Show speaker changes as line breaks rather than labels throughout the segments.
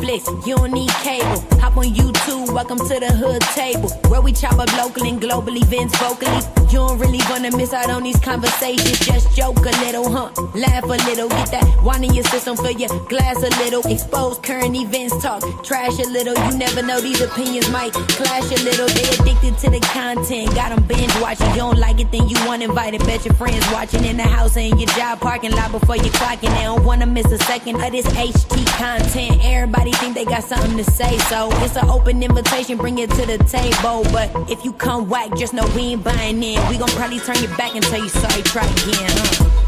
Netflix, you don't need cable. Hop on YouTube, welcome to the hood table, where we chop up local and global events vocally. You don't really wanna miss out on these conversations. Just joke a little, laugh a little, get that wine in your system, fill your glass a little. Expose current events, talk trash a little. You never know, these opinions might clash a little. They addicted to the content, got them binge watching. You don't like it, then you want invited. Bet your friends watching in the house and in your job parking lot before you clocking. They don't wanna miss a second of this HT content. Everybody think they got something to say, so it's an open invitation, bring it to the table. But if you come whack, just know we ain't buying in. We gon' probably turn your back and tell you sorry, try again.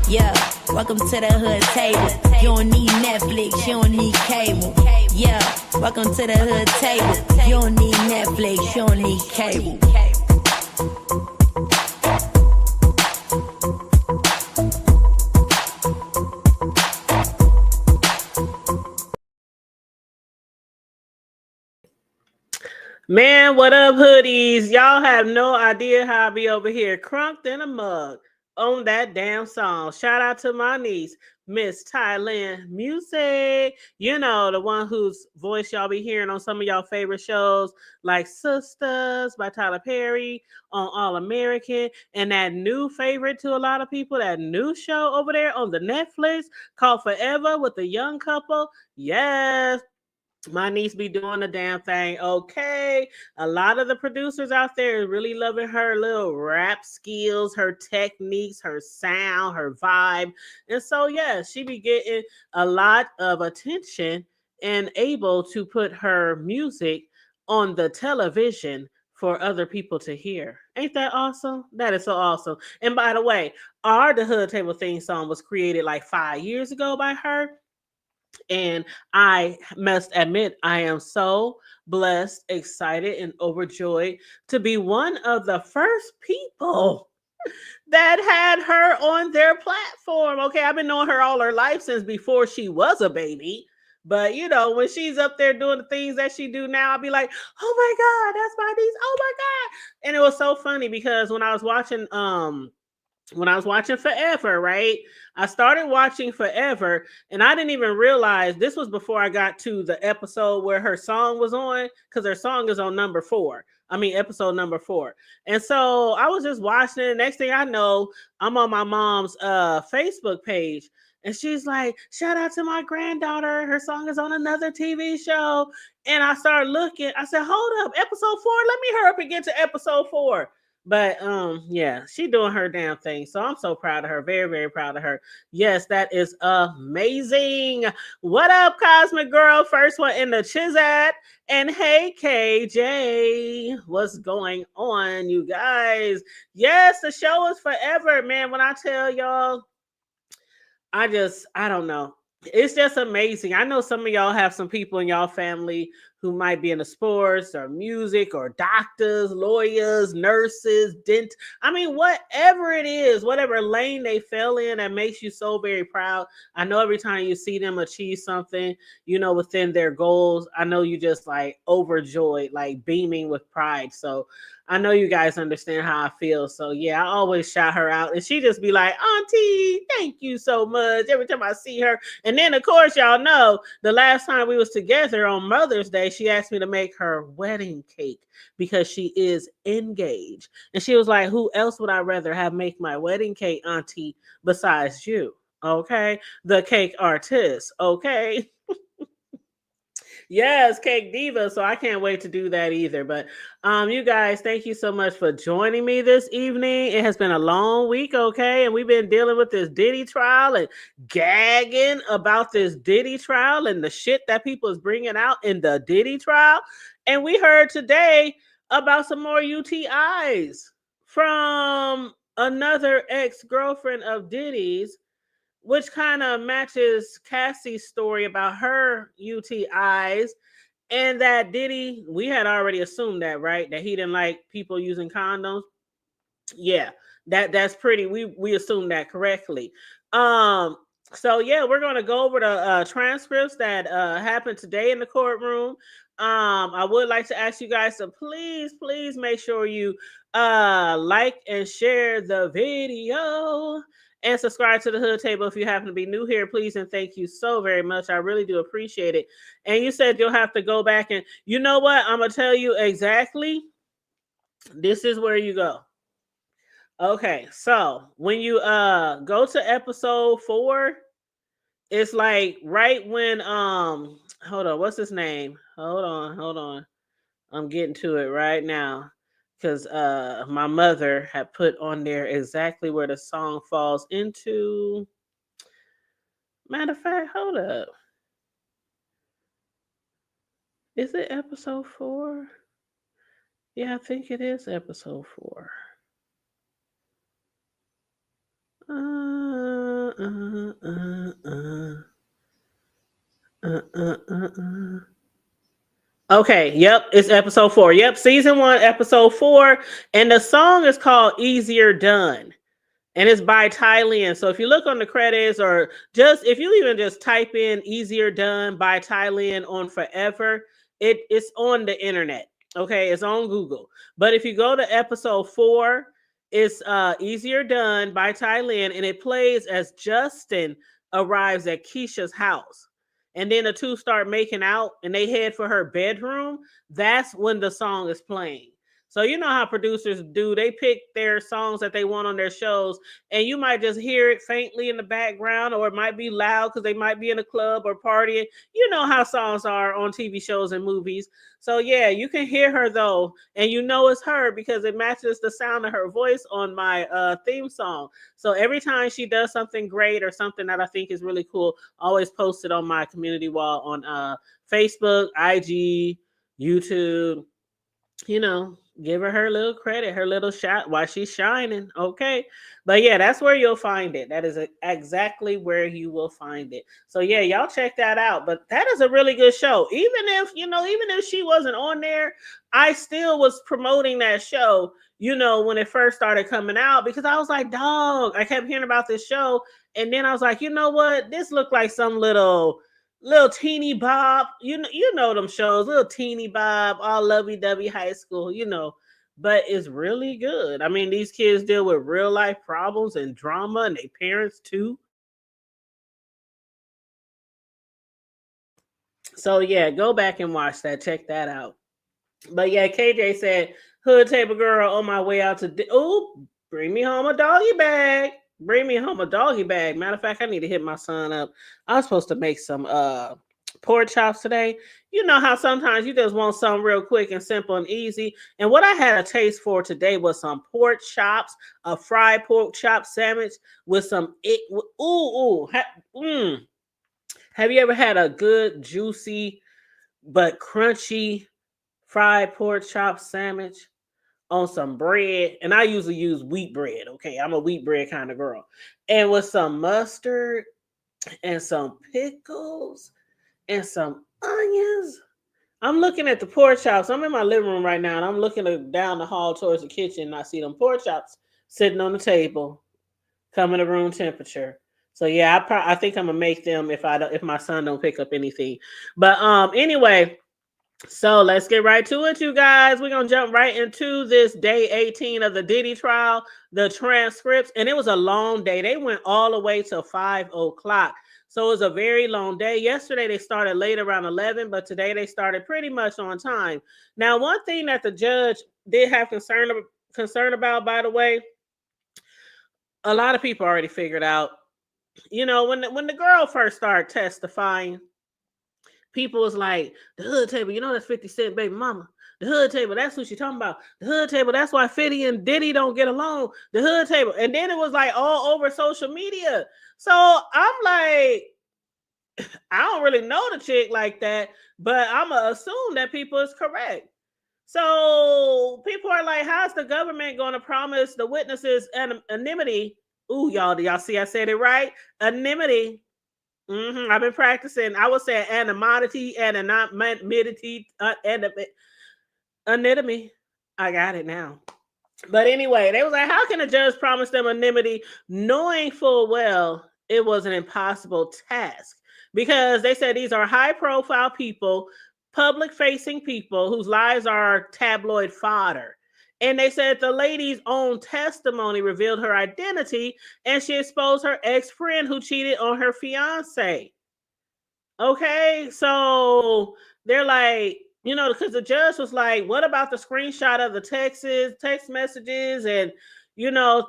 Yeah, welcome to the hood table. You don't need Netflix, you don't need cable. Yeah, welcome to the hood table. You don't need Netflix, you don't need cable.
Man, what up, hoodies? Y'all have no idea how I be over here crunked in a mug on that damn song. Shout out to my niece, Miss Thailand Music. You know, the one whose voice y'all be hearing on some of y'all favorite shows like Sisters by Tyler Perry, on All American, and that new favorite to a lot of people, that new show over there on the Netflix called Forever with the young couple. Yes. My niece be doing the damn thing. Okay. A lot of the producers out there are really loving her little rap skills, her techniques, her sound, her vibe. And so, yeah, she be getting a lot of attention and able to put her music on the television for other people to hear. Ain't that awesome? That is so awesome. And by the way, the Hood Table theme song was created like 5 years ago by her. And I must admit, I am so blessed, excited, and overjoyed to be one of the first people that had her on their platform. Okay, I've been knowing her all her life since before she was a baby. But, you know, when she's up there doing the things that she do now, I'll be like, oh my God, that's my niece. Oh my God. And it was so funny because when I was watching Forever, right? I started watching Forever and I didn't even realize this was before I got to the episode where her song was on, because her song is on episode number 4. And so I was just watching it. Next thing I know, I'm on my mom's Facebook page. And she's like, shout out to my granddaughter. Her song is on another TV show. And I started looking. I said, hold up, episode 4. Let me hurry up and get to episode 4. But yeah, she doing her damn thing. So I'm so proud of her. Very, very proud of her. Yes, that is amazing. What up, Cosmic Girl? First one in the Chizat. And hey, KJ, what's going on, you guys? Yes, the show is forever, man. When I tell y'all, I don't know. It's just amazing. I know some of y'all have some people in y'all family who might be in the sports or music or doctors, lawyers, nurses, whatever it is, whatever lane they fell in that makes you so very proud. I know every time you see them achieve something, you know, within their goals, I know you just like overjoyed, like beaming with pride. So I know you guys understand how I feel. So yeah, I always shout her out and she just be like, Auntie, thank you so much every time I see her. And then of course, y'all know the last time we was together on Mother's Day, she asked me to make her wedding cake because she is engaged. And she was like, who else would I rather have make my wedding cake, Auntie, besides you? Okay. The cake artist. Okay. Yes, Cake Diva. So I can't wait to do that either. But you guys, thank you so much for joining me this evening. It has been a long week, okay? And we've been dealing with this Diddy trial and gagging about this Diddy trial and the shit that people is bringing out in the Diddy trial. And we heard today about some more UTIs from another ex-girlfriend of Diddy's, which kind of matches Cassie's story about her UTIs, and that Diddy, we had already assumed that, right? That he didn't like people using condoms. Yeah, that's pretty. We assumed that correctly. So yeah, we're gonna go over the transcripts that happened today in the courtroom. I would like to ask you guys to please make sure you like and share the video and subscribe to the Hood Table if you happen to be new here, please, and thank you so very much. I really do appreciate it. And you said you'll have to go back, and you know what? I'm gonna tell you exactly. This is where you go. Okay, so when you go to episode 4, it's like right when hold on, what's his name? Hold on. I'm getting to it right now. Because my mother had put on there exactly where the song falls into. Matter of fact, hold up. Is it episode 4? Yeah, I think it is episode 4. Okay, yep, it's episode 4. Yep, season 1, episode 4, and the song is called "Easier Done." And it's by Thailand. So if you look on the credits, or just if you even just type in "Easier Done" by Thailand on Forever, it's on the internet. Okay, it's on Google. But if you go to episode 4, it's "Easier Done" by Thailand, and it plays as Justin arrives at Keisha's house. And then the two start making out and they head for her bedroom. That's when the song is playing. So you know how producers do. They pick their songs that they want on their shows, and you might just hear it faintly in the background, or it might be loud because they might be in a club or partying. You know how songs are on TV shows and movies. So yeah, you can hear her though, and you know it's her because it matches the sound of her voice on my theme song. So every time she does something great or something that I think is really cool, I always post it on my community wall on Facebook, IG, YouTube. You know, give her little credit, her little shot while she's shining. Okay. But yeah, that's where you'll find it. That is exactly where you will find it. So yeah, y'all check that out. But that is a really good show. Even if she wasn't on there, I still was promoting that show, when it first started coming out, because I was like, dog, I kept hearing about this show. And then I was like, you know what? This looked like some little teeny bob, you know them shows, little teeny bob, all lovey-dovey high school, but it's really good. I mean, these kids deal with real life problems and drama, and their parents too. So yeah, go back and watch that. Check that out. But yeah, KJ said, "Hood Table Girl on my way out to bring me home a doggy bag. Bring me home a doggy bag." Matter of fact, I need to hit my son up. I was supposed to make some pork chops today. You know how sometimes you just want something real quick and simple and easy. And what I had a taste for today was some pork chops, a fried pork chop sandwich with some Have you ever had a good juicy but crunchy fried pork chop sandwich on some bread? And I usually use wheat bread. Okay, I'm a wheat bread kind of girl. And with some mustard and some pickles and some onions. I'm looking at the pork chops. I'm in my living room right now, and I'm looking down the hall towards the kitchen, and I see them pork chops sitting on the table, coming to room temperature. So yeah, I think I'm gonna make them if my son don't pick up anything. But anyway, so let's get right to it, you guys. We're gonna jump right into this day 18 of the Diddy trial, the transcripts, and it was a long day. They went all the way till 5 o'clock. So it was a very long day. Yesterday they started late around 11, but today they started pretty much on time. Now, one thing that the judge did have concern about, by the way, a lot of people already figured out. When the girl first started testifying, people was like, the Hood Table, that's 50 Cent baby mama. The Hood Table, that's who she talking about. The Hood Table, that's why 50 and Diddy don't get along. The Hood Table. And then it was like all over social media. So I'm like, I don't really know the chick like that, but I'm going to assume that people is correct. So people are like, how's the government going to promise the witnesses anonymity? Ooh, y'all see I said it right? Anonymity. I've been practicing. I would say anonymity, anonymity. I got it now. But anyway, they was like, how can a judge promise them anonymity knowing full well it was an impossible task? Because they said these are high profile people. public-facing people whose lives are tabloid fodder. And they said the lady's own testimony revealed her identity, and she exposed her ex-friend who cheated on her fiance. Okay, so they're like, because the judge was like, what about the screenshot of the text messages, and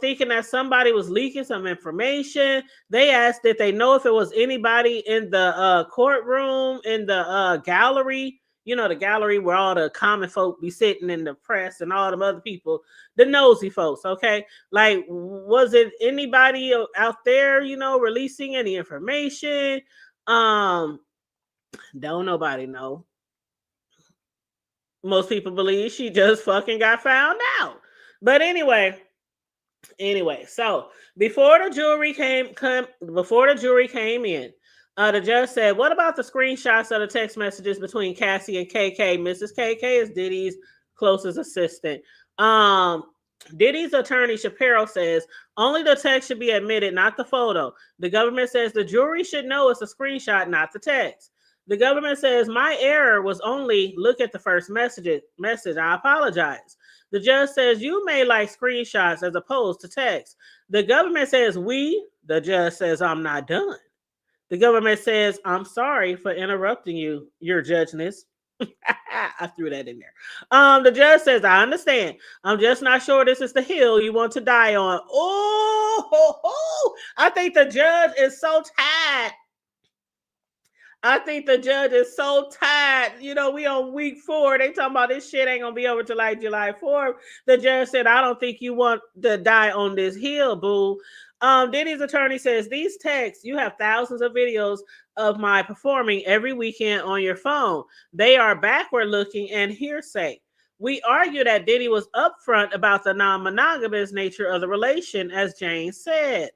thinking that somebody was leaking some information. They asked, did they know if it was anybody in the courtroom, in the gallery, the gallery where all the common folk be sitting, in the press and all them other people, the nosy folks, okay? Like, was it anybody out there, releasing any information? Don't nobody know. Most people believe she just fucking got found out. But anyway, so before the jury came in, the judge said, what about the screenshots of the text messages between Cassie and KK? Mrs. KK is Diddy's closest assistant. Diddy's attorney Shapiro says only the text should be admitted, not the photo. The government says the jury should know it's a screenshot, not the text. The government says my error was only look at the first message. I apologize. The judge says you may like screenshots as opposed to text. The government says the judge says I'm not done. The government says I'm sorry for interrupting you, your judgeness. I threw that in there. The judge says, I understand. I'm just not sure this is the hill you want to die on. Oh, I think the judge is so tired. We on week 4. They talking about this shit ain't gonna be over till like July 4th. The judge said, I don't think you want to die on this hill, boo. Diddy's attorney says, these texts, you have thousands of videos of my performing every weekend on your phone. They are backward looking and hearsay. We argue that Diddy was upfront about the non-monogamous nature of the relation, as Jane said.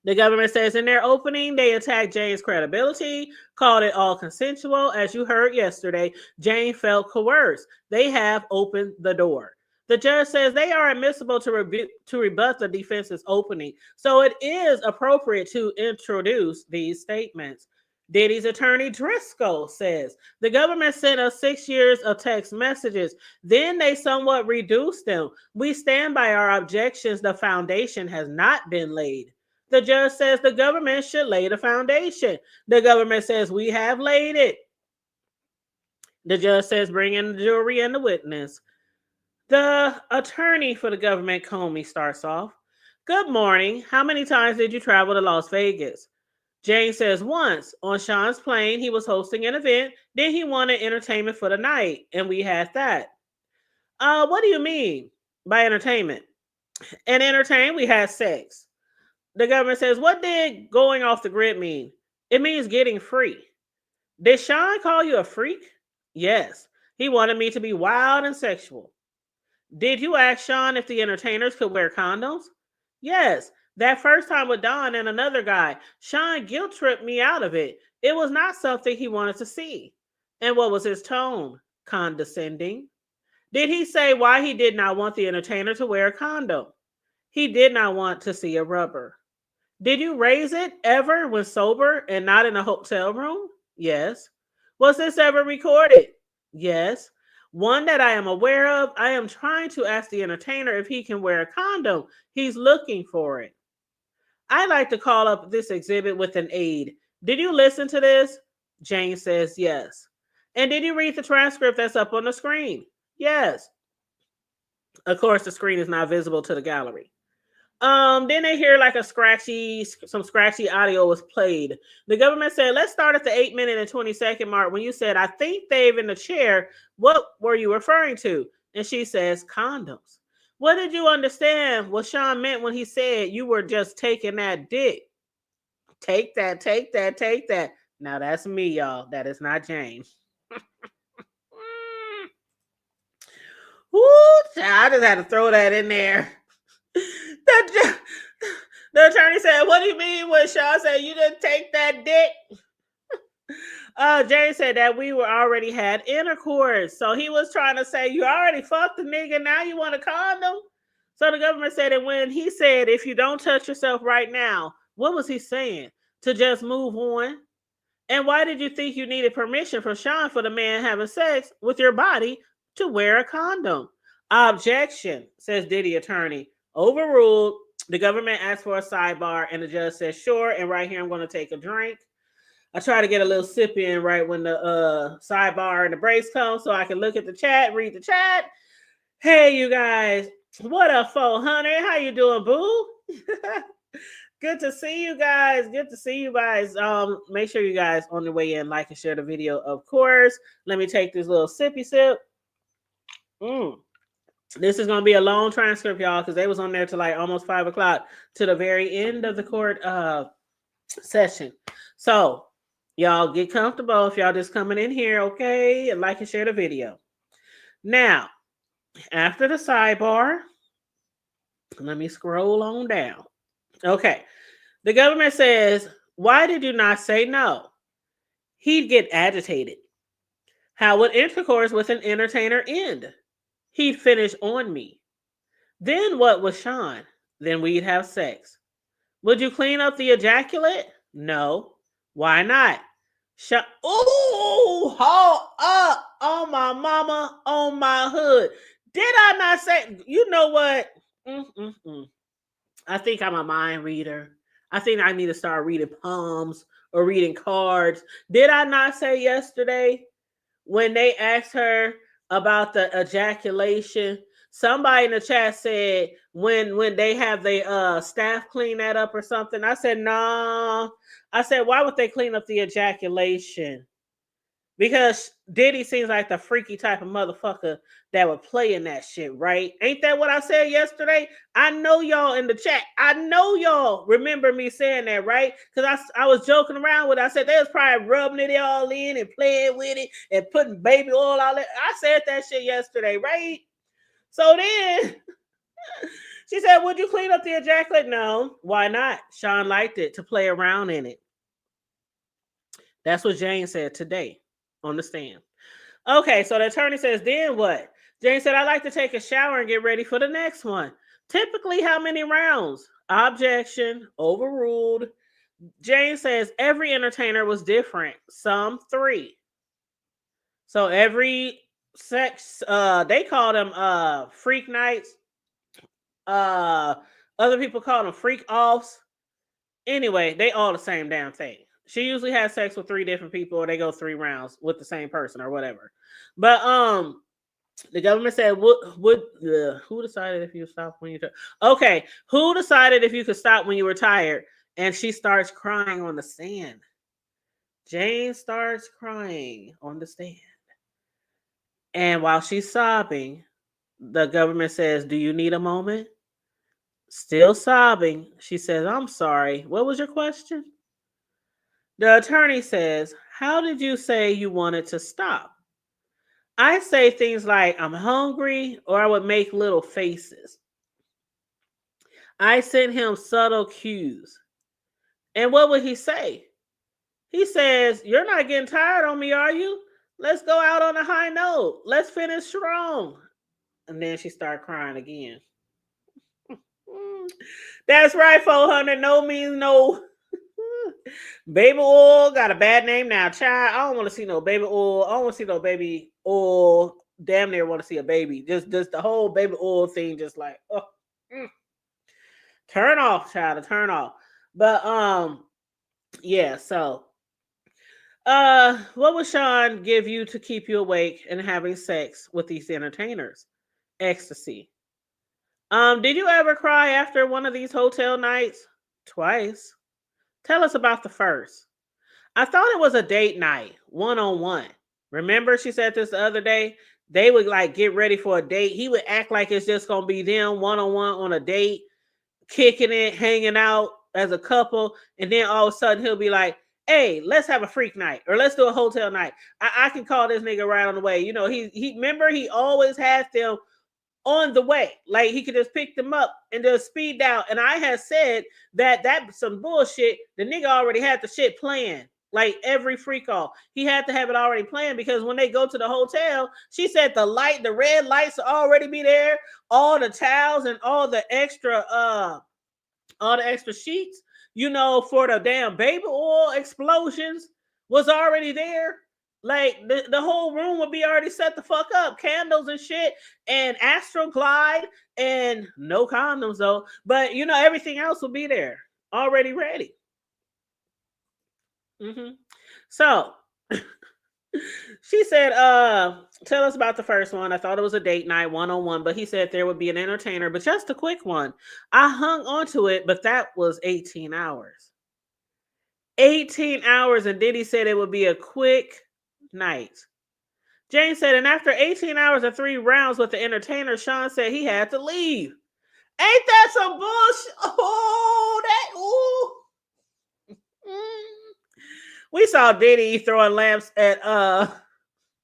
The government says in their opening, they attacked Jane's credibility, called it all consensual. As you heard yesterday, Jane felt coerced. They have opened the door. The judge says they are admissible to rebut the defense's opening. So it is appropriate to introduce these statements. Diddy's attorney Driscoll says the government sent us 6 years of text messages. Then they somewhat reduced them. We stand by our objections. The foundation has not been laid. The judge says the government should lay the foundation. The government says we have laid it. The judge says bring in the jury and the witness. The attorney for the government, Comey, starts off. Good morning. How many times did you travel to Las Vegas? Jane says once. On Sean's plane, he was hosting an event. Then he wanted entertainment for the night, and we had that. What do you mean by entertainment? And entertain, we had sex. The government says, what did going off the grid mean? It means getting free. Did Sean call you a freak? Yes. He wanted me to be wild and sexual. Did you ask Sean if the entertainers could wear condoms? Yes. That first time with Don and another guy, Sean guilt tripped me out of it. It was not something he wanted to see. And what was his tone? Condescending. Did he say why he did not want the entertainer to wear a condom? He did not want to see a rubber. Did you raise it ever when sober and not in a hotel room? Yes. Was this ever recorded? Yes. One that I am aware of. I am trying to ask the entertainer if he can wear a condom. He's looking for it. I like to call up this exhibit with an aide. Did you listen to this? Jane says yes. And did you read the transcript that's up on the screen? Yes. Of course, the screen is not visible to the gallery. Then they hear like some scratchy audio was played. The government said, let's start at the 8-minute and 20-second mark when you said, I think Dave in the chair. What were you referring to? And she says, condoms. What did you understand what Sean meant when he said you were just taking that dick? Take that, take that, take that. Now that's me, y'all. That is not Jane. Woo, I just had to throw that in there. The attorney said, what do you mean when Sean said you didn't take that dick? Jane said that we were already had intercourse. So he was trying to say you already fucked the nigga, now you want a condom? So the government said that when he said if you don't touch yourself right now, what was he saying? To just move on? And why did you think you needed permission from Sean for the man having sex with your body to wear a condom? Objection, says Diddy attorney. Overruled. The government asked for a sidebar, and the judge says, sure. And right here, I'm going to take a drink. I try to get a little sip in right when the sidebar and the breaks come so I can look at the chat, read the chat. Hey, you guys. What up, 400? How you doing, boo? Good to see you guys. Good to see you guys. Make sure you guys on the way in like and share the video, of course. Let me take this little sippy sip. This is gonna be a long transcript, y'all, because they was on there till like almost 5 o'clock to the very end of the court session. So y'all get comfortable if y'all just coming in here, okay? And like and share the video. Now, after the sidebar, let me scroll on down. Okay. The government says, why did you not say no? He'd get agitated. How would intercourse with an entertainer end? He'd finish on me. Then what was Sean? Then we'd have sex. Would you clean up the ejaculate? No. Why not? Sean, ooh, hold up on my mama, on my hood. Did I not say, you know what? I think I'm a mind reader. I think I need to start reading palms or reading cards. Did I not say yesterday when they asked her about the ejaculation? Somebody in the chat said when they have their staff clean that up or something. I said, nah. I said, why would they clean up the ejaculation? Because Diddy seems like the freaky type of motherfucker that would play in that shit, right? Ain't that what I said yesterday? I know y'all in the chat. I know y'all remember me saying that, right? Because I was joking around with it. I said they was probably rubbing it all in and playing with it and putting baby oil all that. I said that shit yesterday, right? So then she said, would you clean up the ejaculate? No. Why not? Sean liked it to play around in it. That's what Jane said today on the stand. Okay, so the attorney says, then what? Jane said, I like to take a shower and get ready for the next one. Typically, how many rounds? Objection, overruled. Jane says, every entertainer was different. Some 3. So every sex, they call them freak nights. Other people call them freak offs. Anyway, they all the same damn thing. She usually has sex with 3 different people, or they go 3 rounds with the same person or whatever. But the government said, who decided if you stop when you okay, who decided if you could stop when you were tired? And she starts crying on the stand. Jane starts crying on the stand. And while she's sobbing, the government says, do you need a moment? Still sobbing, she says, I'm sorry. What was your question? The attorney says, how did you say you wanted to stop? I say things like, I'm hungry, or I would make little faces. I sent him subtle cues. And what would he say? He says, you're not getting tired on me, are you? Let's go out on a high note. Let's finish strong. And then she started crying again. That's right, 400. No means no. Baby oil got a bad name now, child. I don't want to see no baby oil. I don't want to see no baby oil. Damn near want to see a baby. Just the whole baby oil thing, just like, turn off, child. Turn off. But yeah. So, what would Sean give you to keep you awake and having sex with these entertainers? Ecstasy. Did you ever cry after one of these hotel nights? Twice. Tell us about the first. I thought it was a date night, one-on-one. Remember, she said this the other day? They would like get ready for a date. He would act like it's just going to be them one-on-one on a date, kicking it, hanging out as a couple. And then all of a sudden he'll be like, hey, let's have a freak night or let's do a hotel night. I can call this nigga right on the way. You know, he remember he always has them on the way. Like he could just pick them up and just speed down. And I had said that's some bullshit. The nigga already had the shit planned. Like every freak off. He had to have it already planned because when they go to the hotel, she said the red lights will already be there. All the towels and all the extra sheets, you know, for the damn baby oil explosions. was already there. Like the whole room would be already set the fuck up, candles and shit, and Astral Glide, and no condoms though. But you know, everything else will be there, already ready. So she said, tell us about the first one. I thought it was a date night, one-on-one, but he said there would be an entertainer, but just a quick one. I hung onto it, but that was 18 hours. 18 hours, and Diddy said it would be a quick night. Jane said, and after 18 hours and 3 rounds with the entertainer, Sean said he had to leave. Ain't that some bullshit? Oh, We saw Diddy throwing lamps at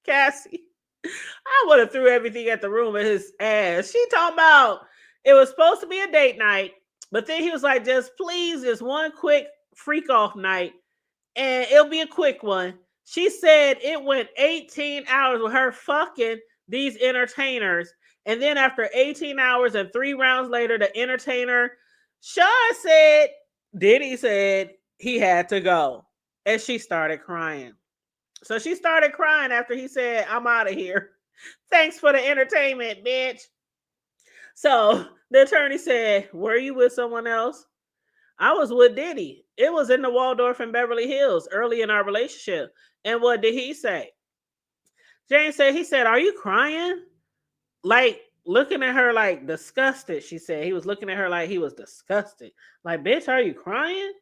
Cassie. I would have threw everything at the room at his ass. She talking about it was supposed to be a date night, but then he was like, just please, just one quick freak off night, and it'll be a quick one. She said it went 18 hours with her fucking these entertainers. And then after 18 hours and 3 rounds later, the entertainer, Sean said, Diddy said he had to go. And she started crying. So she started crying after he said, I'm out of here. Thanks for the entertainment, bitch. So the attorney said, were you with someone else? I was with Diddy. It was in the Waldorf in Beverly Hills early in our relationship. And what did he say? Jane said, he said, are you crying? Like looking at her like disgusted, she said. He was looking at her like he was disgusted. Like, bitch, are you crying?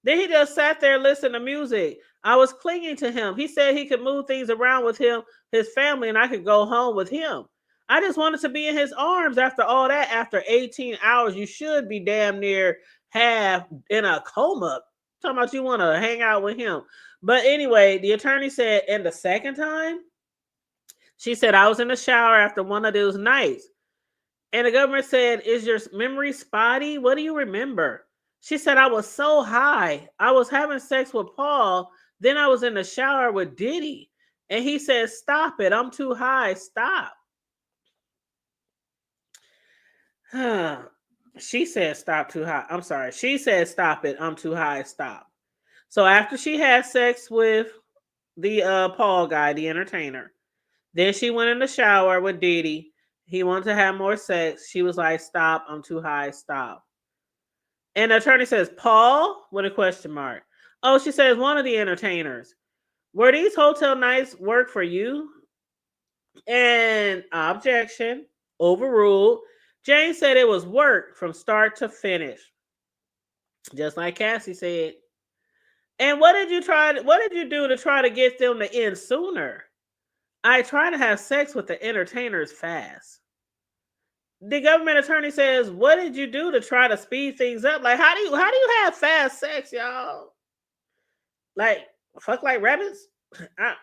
Then he just sat there listening to music. I was clinging to him. He said he could move things around with him, his family, and I could go home with him. I just wanted to be in his arms after all that. After 18 hours, you should be damn near half in a coma. Talking about you want to hang out with him. But anyway, the attorney said, and the second time, she said, I was in the shower after one of those nights. And the government said, is your memory spotty? What do you remember? She said, I was so high. I was having sex with Paul. Then I was in the shower with Diddy. And he said, stop it. I'm too high. Stop. She said, stop too high. I'm sorry. She said, stop it. I'm too high. Stop. So after she had sex with the Paul guy, the entertainer, then she went in the shower with Diddy. He wanted to have more sex. She was like, stop. I'm too high. Stop. And the attorney says, Paul? With a question mark. Oh, she says, one of the entertainers. Were these hotel nights work for you? And objection. Overruled. Jane said it was work from start to finish. Just like Cassie said. And what did you do to try to get them to end sooner? I try to have sex with the entertainers fast. The government attorney says, what did you do to try to speed things up? Like, how do you have fast sex, y'all? Like, fuck like rabbits? I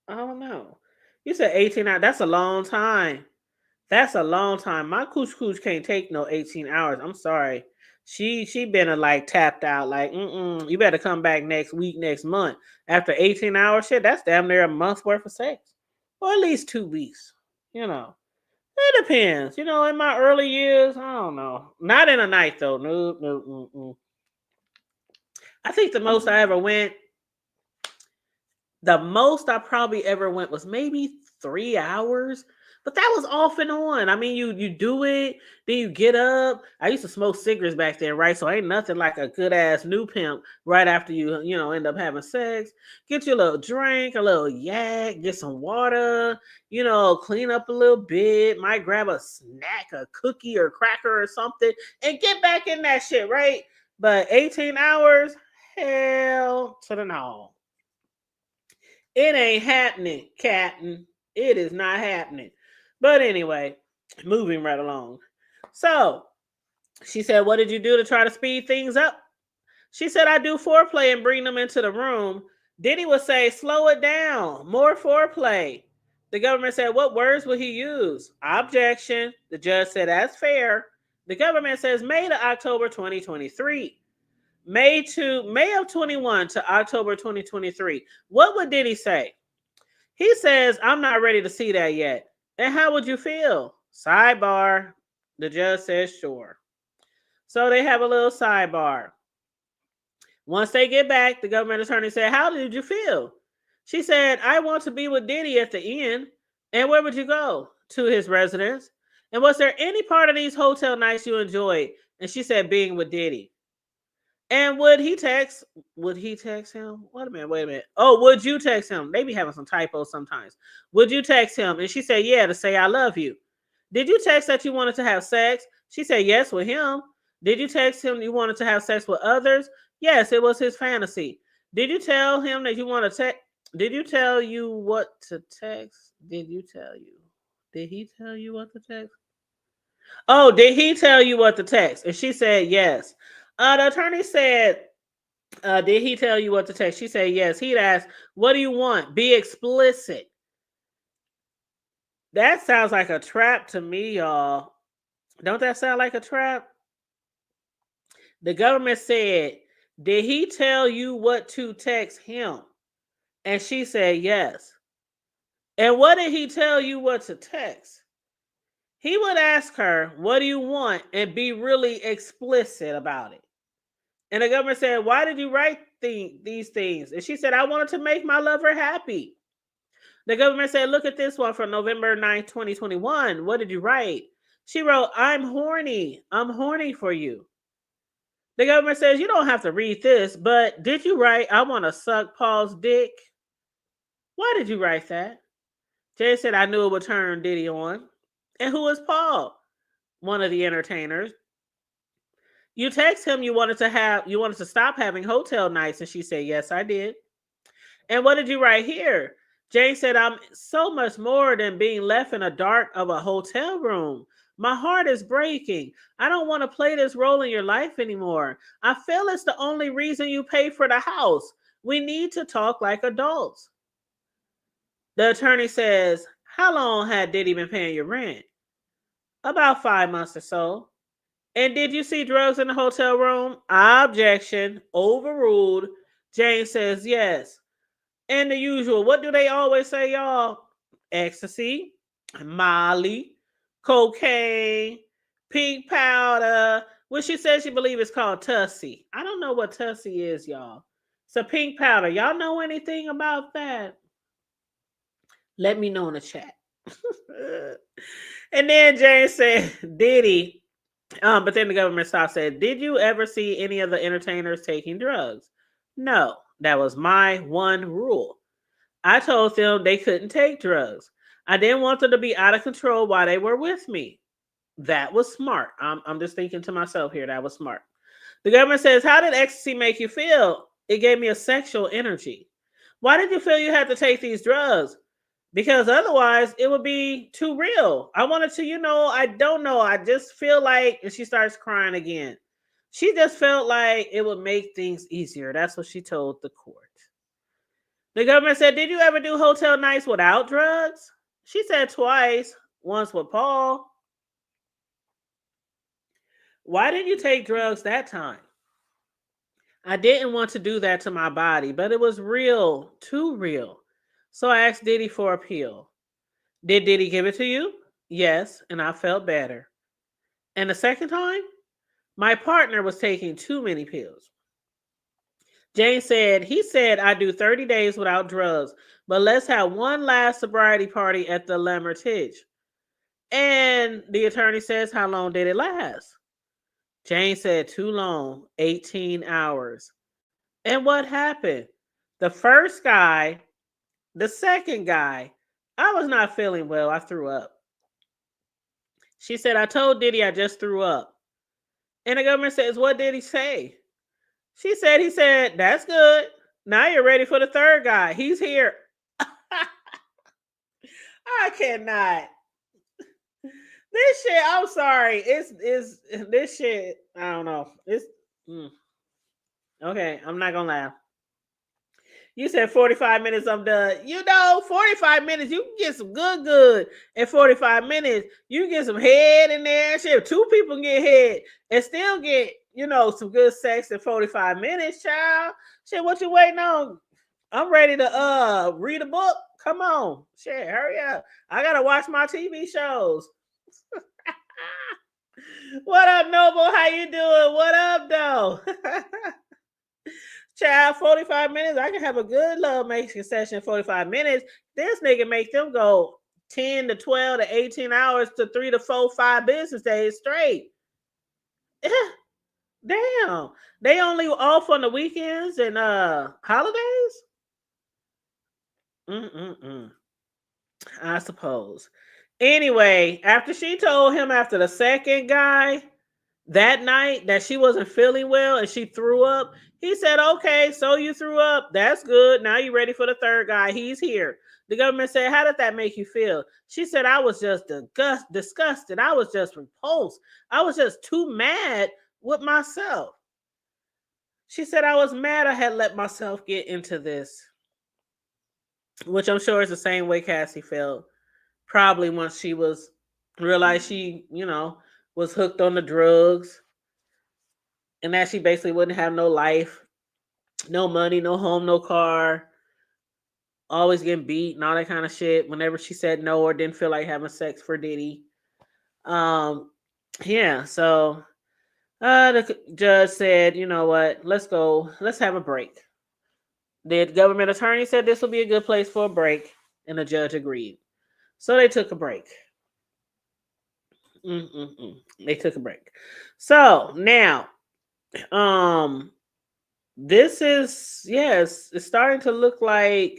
don't know. You said 18 hours. That's a long time. That's a long time. My cooch can't take no 18 hours. I'm sorry. She been like tapped out. Like, you better come back next week, next month. After 18 hours, shit, that's damn near a month's worth of sex. Or at least 2 weeks. You know. It depends. You know, in my early years, I don't know. Not in a night, though. No. I think the most I probably ever went was maybe 3 hours. But that was off and on. I mean, you do it, then you get up. I used to smoke cigarettes back then, right? So ain't nothing like a good ass new pimp right after you end up having sex. Get you a little drink, a little yak, get some water, clean up a little bit, might grab a snack, a cookie or cracker or something, and get back in that shit, right? But 18 hours, hell to the no. It ain't happening, Captain. It is not happening. But anyway, moving right along. So she said, what did you do to try to speed things up? She said, I do foreplay and bring them into the room. Diddy would say, slow it down, more foreplay. The government said, what words would he use? Objection. The judge said, that's fair. The government says May to October 2023. May of 21 to October 2023. What would Diddy say? He says, I'm not ready to see that yet. And how would you feel? Sidebar. The judge says, sure. So they have a little sidebar. Once they get back, the government attorney said, how did you feel? She said, I want to be with Diddy at the end. And where would you go? To his residence. And was there any part of these hotel nights you enjoyed? And she said, being with Diddy. And would he text him? Wait a minute. Oh, would you text him? They be having some typos sometimes. Would you text him? And she said, yeah, to say I love you. Did you text that you wanted to have sex? She said, yes, with him. Did you text him you wanted to have sex with others? Yes, it was his fantasy. Did you tell him that you want to text? Did you tell you what to text? Did you tell you? Did he tell you what to text? Oh, did he tell you what to text? And she said, yes. The attorney said, did he tell you what to text? She said, yes. He'd asked, what do you want? Be explicit. That sounds like a trap to me, y'all. Don't that sound like a trap? The government said, did he tell you what to text him? And she said, yes. And what did he tell you what to text? He would ask her, what do you want? And be really explicit about it. And the government said, why did you write these things? And she said, I wanted to make my lover happy. The government said, look at this one from November 9th, 2021. What did you write? She wrote, I'm horny. I'm horny for you. The government says, you don't have to read this, but did you write, I want to suck Paul's dick? Why did you write that? Jay said, I knew it would turn Diddy on. And who is Paul? One of the entertainers. You text him you wanted to stop having hotel nights, and she said, yes, I did. And what did you write here? Jane said, I'm so much more than being left in the dark of a hotel room. My heart is breaking. I don't want to play this role in your life anymore. I feel it's the only reason you pay for the house. We need to talk like adults. The attorney says, how long had Diddy been paying your rent? About 5 months or so. And did you see drugs in the hotel room? Objection. Overruled. Jane says yes. And the usual. What do they always say, y'all? Ecstasy, Molly, cocaine, pink powder, which she says she believes is called Tussie. I don't know what Tussie is, y'all. It's a pink powder. Y'all know anything about that? Let me know in the chat. And then Jane said, Diddy, but then the government stopped, said, did you ever see any of the entertainers taking drugs? No, that was my one rule. I told them they couldn't take drugs. I didn't want them to be out of control while they were with me. That was smart. I'm just thinking to myself here, that was smart. The government says, how did ecstasy make you feel? It gave me a sexual energy. Why did you feel you had to take these drugs? Because otherwise it would be too real. I wanted to, I don't know. I just feel like, and she starts crying again. She just felt like it would make things easier. That's what she told the court. The government said, did you ever do hotel nights without drugs? She said twice, once with Paul. Why didn't you take drugs that time? I didn't want to do that to my body, but it was real, too real. So I asked Diddy for a pill. Did Diddy give it to you? Yes, and I felt better. And the second time, my partner was taking too many pills. Jane said, he said I do 30 days without drugs, but let's have one last sobriety party at the L'Hermitage. And the attorney says, how long did it last? Jane said, too long, 18 hours. And what happened? The first guy, the second guy, I was not feeling well. I threw up. She said, I told Diddy I just threw up. And the government says, what did he say? He said, that's good. Now you're ready for the third guy. He's here. I cannot. This shit, I'm sorry. It's this shit, I don't know. Okay, I'm not gonna laugh. You said 45 minutes, I'm done. 45 minutes, you can get some good in 45 minutes. You can get some head in there. Shit, 2 people can get head and still get, some good sex in 45 minutes, child. Shit, what you waiting on? I'm ready to read a book. Come on. Shit, hurry up. I gotta watch my TV shows. What up, Noble? How you doing? What up, though? Child, 45 minutes. I can have a good love making session in 45 minutes. This nigga make them go 10 to 12 to 18 hours to 3 to 4, 5 business days straight. Damn. They only off on the weekends and holidays? Mm-mm-mm. I suppose. Anyway, after she told him after the second guy that night that she wasn't feeling well and she threw up, he said, okay, so you threw up. That's good. Now you're ready for the third guy. He's here. The government said, how did that make you feel? She said, I was just disgusted. I was just repulsed. I was just too mad with myself. She said, I was mad I had let myself get into this, which I'm sure is the same way Cassie felt. Probably once she was realized she, was hooked on the drugs and that she basically wouldn't have no life, no money, no home, no car, always getting beat and all that kind of shit whenever she said no or didn't feel like having sex for Diddy. Yeah, so the judge said, you know what, let's have a break. The government attorney said this would be a good place for a break, and the judge agreed. So they took a break. They took a break. So now, this is, yes, it's starting to look more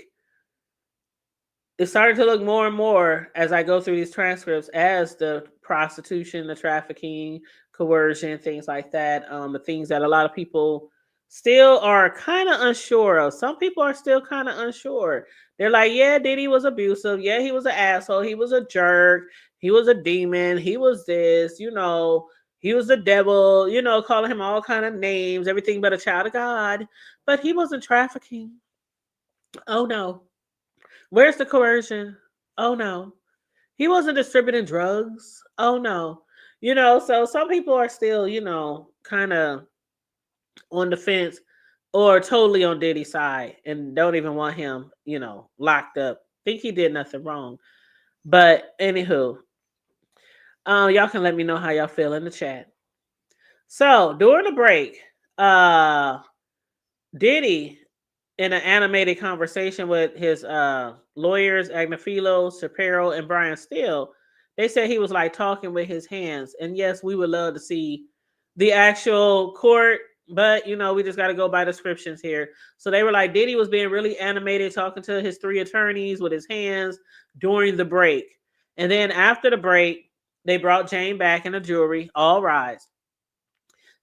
and more as I go through these transcripts as the prostitution, the trafficking, coercion, things like that. The things that a lot of people still are kind of unsure of. Some people are still kind of unsure. They're like, yeah, Diddy was abusive. Yeah, he was an asshole. He was a jerk. He was a demon. He was this, he was the devil, calling him all kind of names, everything but a child of God. But he wasn't trafficking. Oh, no. Where's the coercion? Oh, no. He wasn't distributing drugs. Oh, no. So some people are still, kind of on the fence or totally on Diddy's side and don't even want him, locked up. Think he did nothing wrong. But anywho, y'all can let me know how y'all feel in the chat. So during the break, Diddy, in an animated conversation with his lawyers, Agnafilo, Shapiro, and Brian Steele, they said he was like talking with his hands. And yes, we would love to see the actual court, but we just got to go by descriptions here. So they were like, Diddy was being really animated, talking to his three attorneys with his hands during the break. And then after the break, they brought Jane back in the jury. All rise.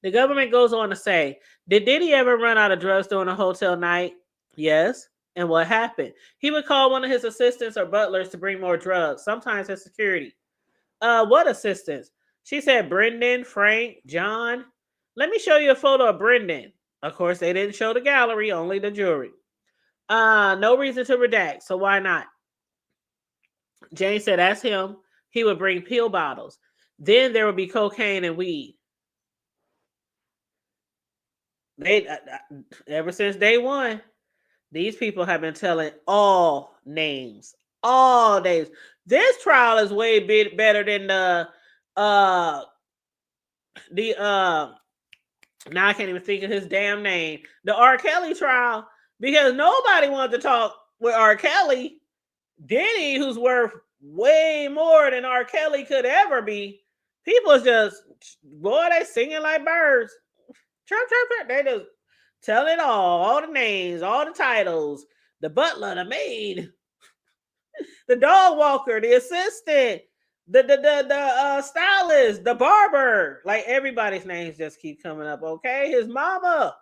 The government goes on to say, did Diddy ever run out of drugs during a hotel night? Yes. And what happened? He would call one of his assistants or butlers to bring more drugs, sometimes his security. What assistants? She said Brendan, Frank, John. Let me show you a photo of Brendan. Of course, they didn't show the gallery, only the jury. No reason to redact, so why not? Jane said, that's him. He would bring pill bottles. Then there would be cocaine and weed. They ever since day one, these people have been telling all names. This trial is way better than now I can't even think of his damn name. The R. Kelly trial, because nobody wanted to talk with R. Kelly. Diddy, who's worth way more than R. Kelly could ever be. People just, boy, they singing like birds. Chirp, chirp, chirp. They just tell it all the names, all the titles, the butler, the maid, the dog walker, the assistant, the stylist, the barber. Like everybody's names just keep coming up. Okay, his mama.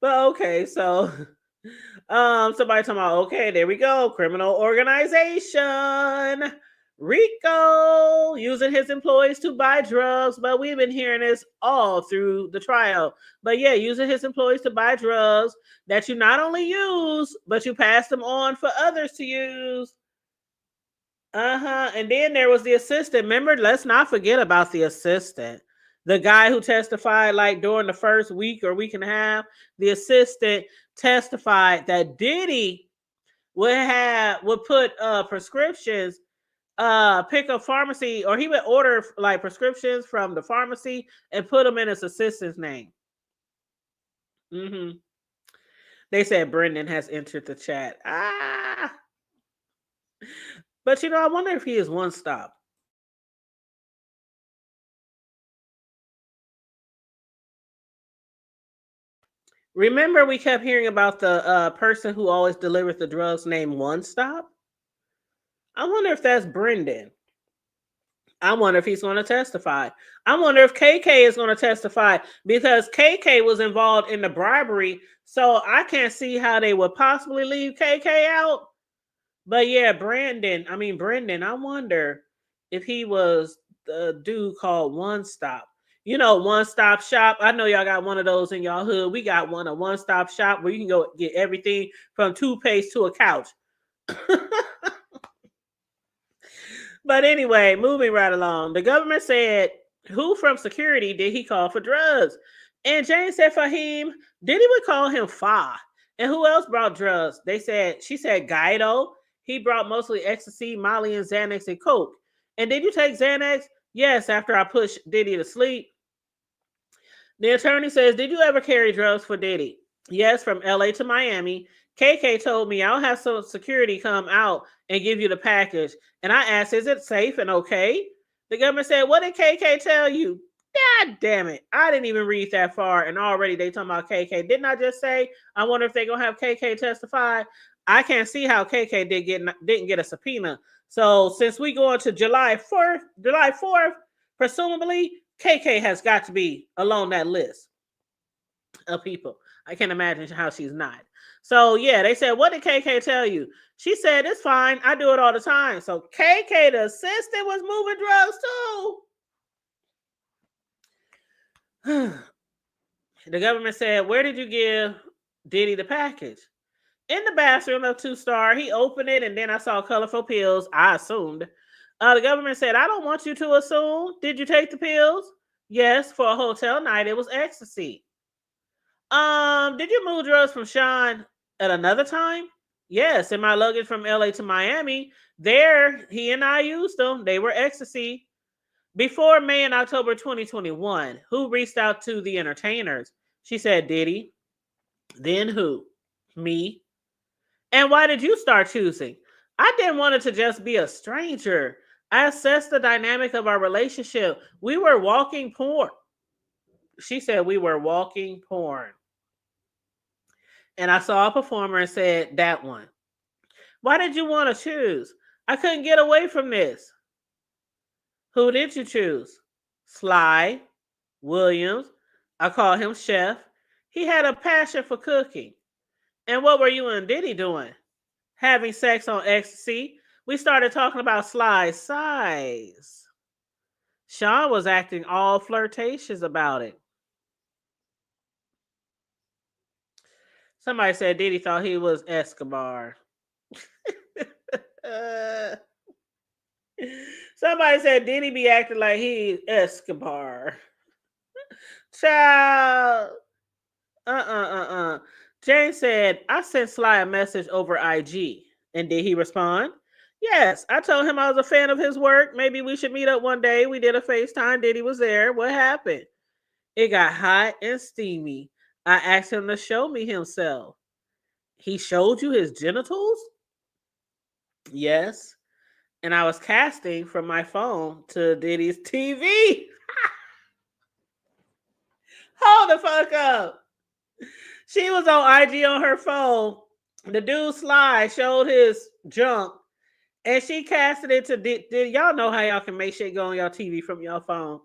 But okay, so somebody talking about, okay, there we go, criminal organization. Rico using his employees to buy drugs, but we've been hearing this all through the trial. But yeah, using his employees to buy drugs that you not only use, but you pass them on for others to use. And then there was the assistant. Remember, let's not forget about the assistant. The guy who testified like during the first week or week and a half, the assistant testified that Diddy would put prescriptions pick a pharmacy, or he would order like prescriptions from the pharmacy and put them in his assistant's name. They said Brendan has entered the chat. But I wonder if he is one stop. Remember, we kept hearing about the person who always delivers the drugs named One Stop? I wonder if that's Brendan. I wonder if he's going to testify. I wonder if KK is going to testify, because KK was involved in the bribery. So I can't see how they would possibly leave KK out. But yeah, Brendan, I wonder if he was the dude called One Stop. One Stop Shop. I know y'all got one of those in y'all hood. We got a One Stop Shop where you can go get everything from toothpaste to a couch. But anyway, moving right along. The government said, who from security did he call for drugs? And Jane said Fahim. Diddy would call him Fa. And who else brought drugs? She said Guido. He brought mostly ecstasy, Molly, and Xanax and Coke. And did you take Xanax? Yes, after I pushed Diddy to sleep. The attorney says, did you ever carry drugs for Diddy? Yes, from LA to Miami. KK told me I'll have some security come out and give you the package. And I asked, is it safe and okay? The government said, what did KK tell you? God damn it. I didn't even read that far. And already they talking about KK. Didn't I just say, I wonder if they're going to have KK testify? I can't see how KK didn't get a subpoena. So since we go into July 4th, presumably KK has got to be along that list of people. I can't imagine how she's not. So yeah, they said, what did KK tell you? She said, it's fine. I do it all the time. So KK, the assistant, was moving drugs too. The government said, where did you give Diddy the package? In the bathroom of 2-Star. He opened it and then I saw colorful pills. I assumed. The government said, I don't want you to assume. Did you take the pills? Yes, for a hotel night. It was ecstasy. Did you move drugs from Sean at another time? Yes, in my luggage from LA to Miami. There, he and I used them. They were ecstasy. Before May and October 2021, who reached out to the entertainers? She said, Diddy. Then who? Me. And why did you start choosing? I didn't want it to just be a stranger. I assessed the dynamic of our relationship. We were walking porn. She said we were walking porn. And I saw a performer and said, that one. Why did you want to choose? I couldn't get away from this. Who did you choose? Sly Williams. I call him Chef. He had a passion for cooking. And what were you and Diddy doing? Having sex on ecstasy. We started talking about Sly's size. Sean was acting all flirtatious about it. Somebody said Diddy thought he was Escobar. Somebody said Diddy be acting like he's Escobar. Child. Jane said, I sent Sly a message over IG. And did he respond? Yes. I told him I was a fan of his work. Maybe we should meet up one day. We did a FaceTime. Diddy was there. What happened? It got hot and steamy. I asked him to show me himself. He showed you his genitals? Yes. And I was casting from my phone to Diddy's TV. Hold the fuck up. She was on IG on her phone. The dude Sly showed his junk. And she casted it to y'all know how y'all can make shit go on your TV from your phone.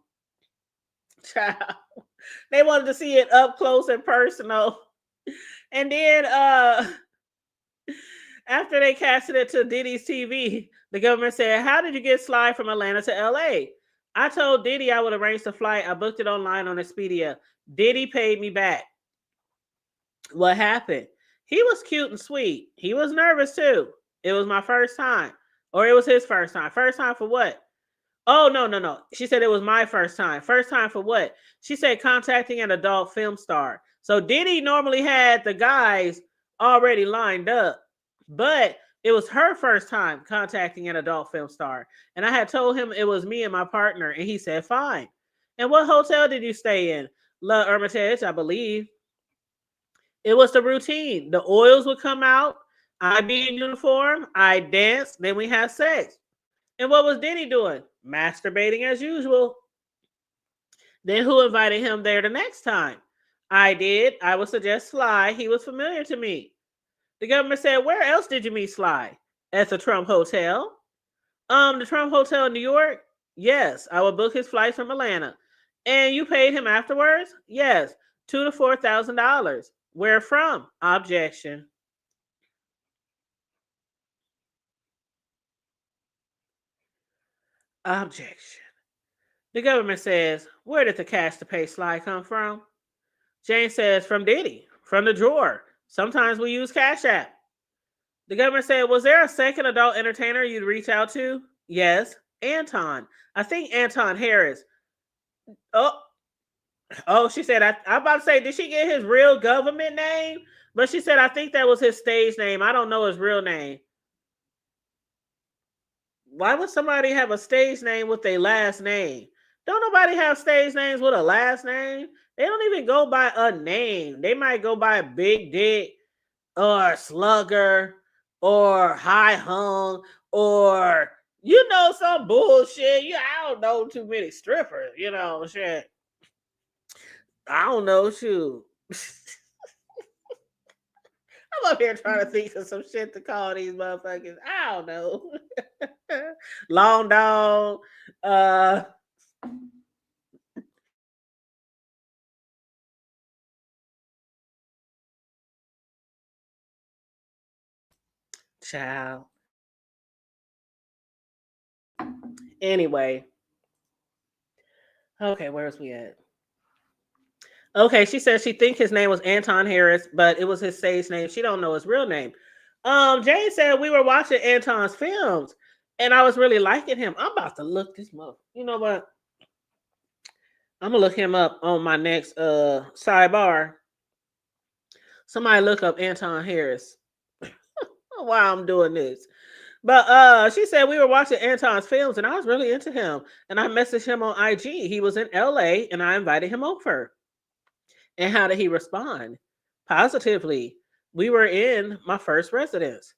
Child. They wanted to see it up close and personal. And then after they casted it to Diddy's TV, the government said, how did you get Sly from Atlanta to LA? I told Diddy I would arrange the flight. I booked it online on Expedia. Diddy paid me back. What happened? He was cute and sweet. He was nervous too. It was my first time. Or it was his first time. First time for what? Oh, no. She said it was my first time. First time for what? She said contacting an adult film star. So Diddy normally had the guys already lined up. But It was her first time contacting an adult film star. And I had told him it was me and my partner, and he said, fine. And what hotel did you stay in? La Hermitage, I believe. It was the routine. The oils would come out. I'd be in uniform. I'd dance. Then we had sex. And what was Diddy doing? Masturbating as usual. Then who invited him there the next time? I did. I would suggest Sly. He was familiar to me. The government said, where else did you meet Sly? At the Trump Hotel. The Trump Hotel in New York? Yes. I would book his flights from Atlanta. And you paid him afterwards? Yes. $2,000 to $4,000. Where from? Objection. Objection. The government says, where did the cash to pay Sly come from? Jane says, from Diddy, from the drawer. Sometimes we use Cash App. The government said, was there a second adult entertainer you'd reach out to? Yes, Anton. I think Anton Harris. Oh, she said, I'm about to say, did she get his real government name? But she said, I think that was his stage name. I don't know his real name. Why would somebody have a stage name with their last name? Don't nobody have stage names with a last name. They don't even go by a name. They might go by Big Dick or Slugger or High Hung or, some bullshit. I don't know too many strippers, shit. I don't know, shoot. I'm up here trying to think of some shit to call these motherfuckers. I don't know. Long Dog. Child. Anyway. Okay, where's we at? Okay, she said she think his name was Anton Harris, but it was his stage name. She don't know his real name. Jane said we were watching Anton's films, and I was really liking him. I'm about to look this month. You know what? I'm gonna look him up on my next sidebar. Somebody look up Anton Harris while I'm doing this. But she said we were watching Anton's films, and I was really into him. And I messaged him on IG. He was in LA, and I invited him over. And how did he respond? Positively. We were in my first residence.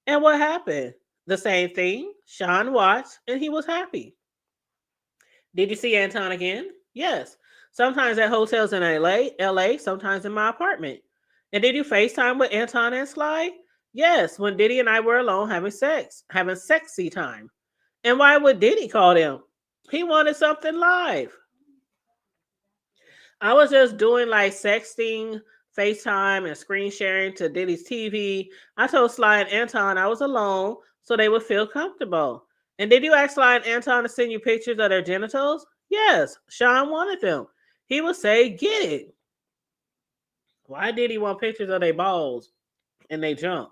And what happened? The same thing. Sean watched, and he was happy. Did you see Anton again? Yes. Sometimes at hotels in LA, sometimes in my apartment. And did you FaceTime with Anton and Sly? Yes, when Diddy and I were alone having sexy time. And why would Diddy call them? He wanted something live. I was just doing like sexting, FaceTime, and screen sharing to Diddy's TV. I told Sly and Anton I was alone so they would feel comfortable. And did you ask Sly and Anton to send you pictures of their genitals? Yes, Sean wanted them. He would say, get it. Why did he want pictures of their balls and they jump?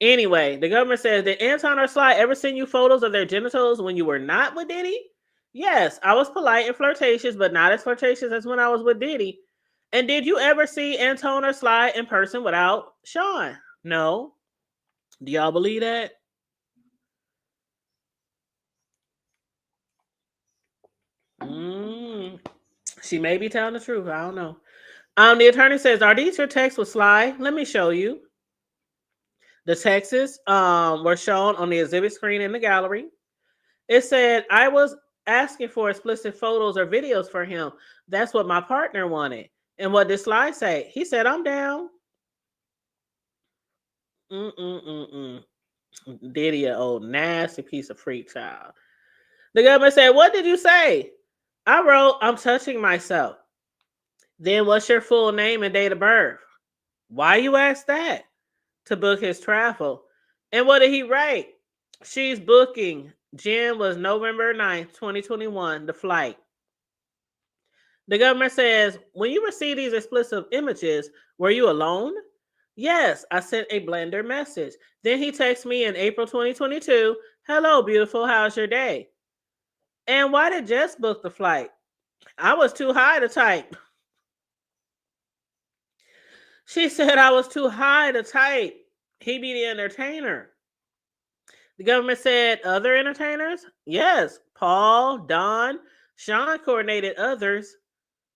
Anyway, the government says, did Anton or Sly ever send you photos of their genitals when you were not with Diddy? Yes, I was polite and flirtatious, but not as flirtatious as when I was with Diddy. And did you ever see Anton or Sly in person without Sean? No. Do y'all believe that? She may be telling the truth. I don't know. The attorney says, are these your texts with Sly? Let me show you. The texts were shown on the exhibit screen in the gallery. It said, I was asking for explicit photos or videos for him. That's what my partner wanted. And what did Sly say? He said, I'm down. Diddy, an old nasty piece of freak child. The government said, what did you say? I wrote, I'm touching myself. Then what's your full name and date of birth? Why you ask that? To book his travel. And what did he write? She's booking. Jen was November 9th, 2021, the flight. The government says, when you received these explicit images, were you alone? Yes, I sent a blender message. Then he texted me in April 2022, hello, beautiful, how's your day? And why did Jess book the flight? I was too high to type. She said I was too high to type. He be the entertainer. The government said other entertainers. Yes, Paul, Don, Sean coordinated others.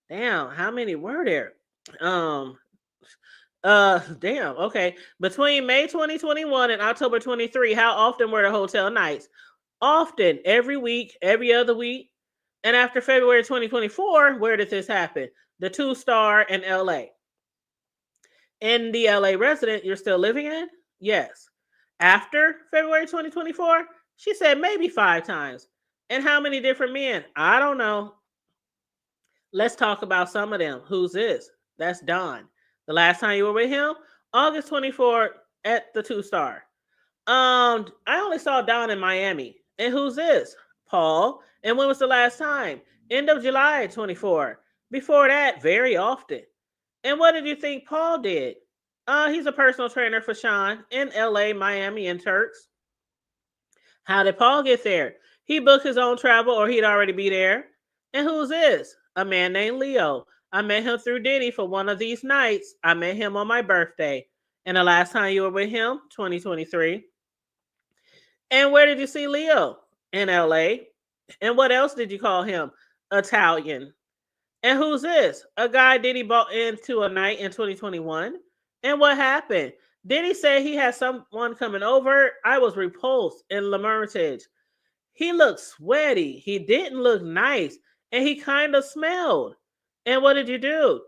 Damn, how many were there? Um, damn. Okay, between May 2021 and October 23, how often were the hotel nights? Often, every week, every other week. And after February 2024, where did this happen? The 2-star in LA. In the LA resident you're still living in? Yes. After February 2024, she said maybe 5 times. And how many different men? I don't know. Let's talk about some of them. Who's this? That's Don. The last time you were with him, August 24 at the 2-star. I only saw Don in Miami. And who's this? Paul. And when was the last time? End of July 24. Before that, very often. And what did you think Paul did? He's a personal trainer for Sean in LA, Miami, and Turks. How did Paul get there? He booked his own travel or he'd already be there. And who's this? A man named Leo. I met him through Diddy for one of these nights. I met him on my birthday. And the last time you were with him, 2023. And where did you see Leo? In LA. And what else did you call him? Italian. And who's this? A guy Diddy bought into a night in 2021. And what happened? Diddy said he had someone coming over. I was repulsed in Le Hermitage. He looked sweaty. He didn't look nice. And he kind of smelled. And what did you do?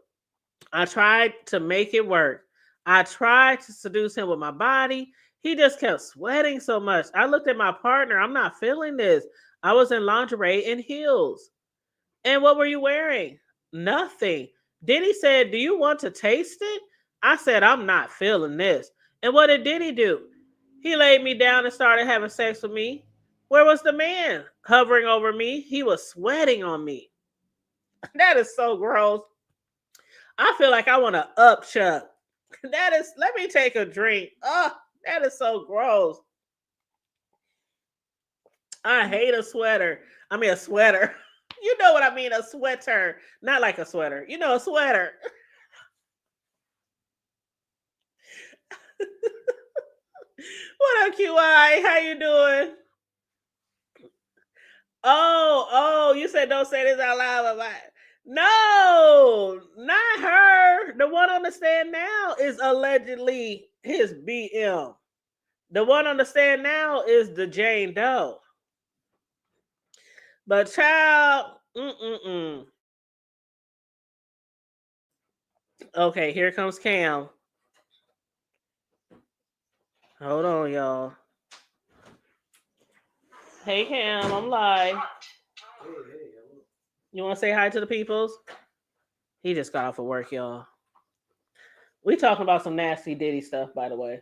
I tried to make it work. I tried to seduce him with my body. He just kept sweating so much. I looked at my partner. I'm not feeling this. I was in lingerie and heels. And what were you wearing? Nothing. Diddy said, do you want to taste it? I said, I'm not feeling this. And what did Diddy do? He laid me down and started having sex with me. Where was the man? Hovering over me. He was sweating on me. That is so gross. I feel like I want to up Chuck. Let me take a drink. Oh, that is so gross. I hate a sweater. I mean, a sweater. You know what I mean? A sweater. Not like a sweater. You know, a sweater. What up, QI? How you doing? Oh, you said don't say this out loud. No, not her. The one on the stand now is allegedly his BM. The one on the stand now is the Jane Doe. But child, Okay, here comes Cam. Hold on, y'all. Hey, Cam, I'm live. You want to say hi to the peoples? He just got off of work, y'all. We talking about some nasty Diddy stuff, by the way.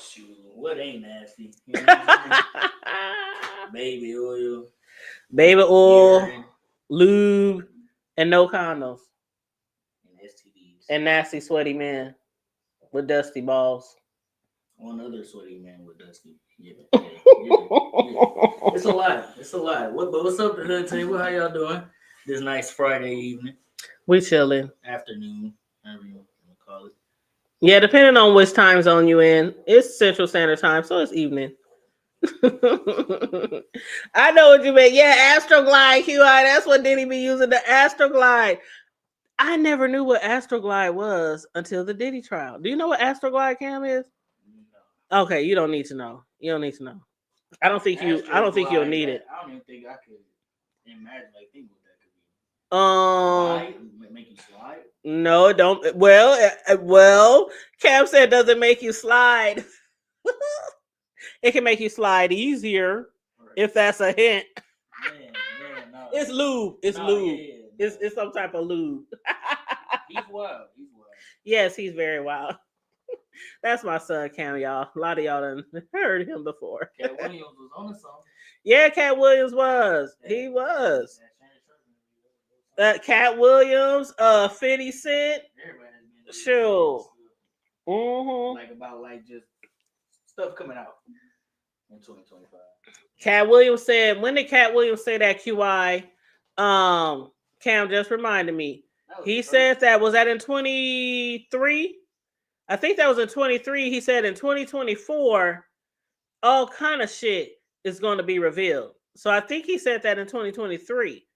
Shoot, what ain't nasty? You know baby oil.
Baby oil, urine, lube, and no condoms.
And STDs.
And nasty, sweaty men with dusty balls.
One other sweaty man with dusty. Yeah. It's a lot. It's a lot. What's up, the hood table? How y'all doing? This nice Friday evening.
We chilling.
Afternoon, whatever you want to call it.
Yeah, depending on which time zone you in. It's Central Standard Time, so it's evening. I know what you meant. Yeah, Astroglide, QI. That's what Diddy be using, the Astroglide. I never knew what Astroglide was until the Diddy trial. Do you know what Astroglide, Cam, is? No. Okay, you don't need to know. You don't need to know. I don't think you'll need it.
I don't even think I could imagine think what that could be. Slide? Make you slide?
No, it don't. Well, Cam said doesn't make you slide. It can make you slide easier, right, if that's a hint. Man, no. It's lube. It's lube. Yeah. It's some type of lube.
He's wild.
Yes, he's very wild. That's my son, Cam, y'all. A lot of y'all done heard him before.
Cat Williams was on the song.
Yeah, Cat Williams was. He was. Cat Williams, 50 Cent. Sure.
Mm-hmm. About just stuff coming out in 2025.
Cat Williams said, when did Cat Williams say that, QI? Cam just reminded me. He said that, was that in 23? I think that was in 23. He said in 2024, all kind of shit is going to be revealed. So I think he said that in 2023.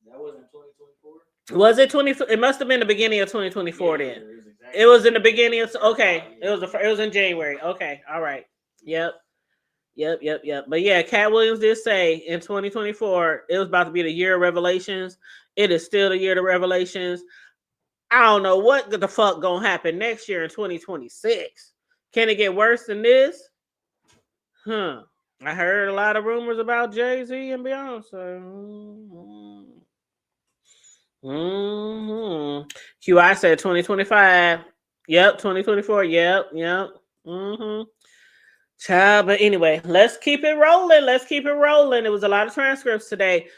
That wasn't 2024.
Was it 20? It must have been the beginning of 2024 then. It was in the beginning of okay. It was in January. Okay, all right. Yep. But yeah, Cat Williams did say in 2024 it was about to be the year of revelations. It is still the year of revelations. I don't know what the fuck gonna happen next year in 2026. Can it get worse than this? I heard a lot of rumors about Jay-Z and Beyonce. QI said 2025. Yep, 2024. Yep. Child, but anyway, let's keep it rolling. It was a lot of transcripts today.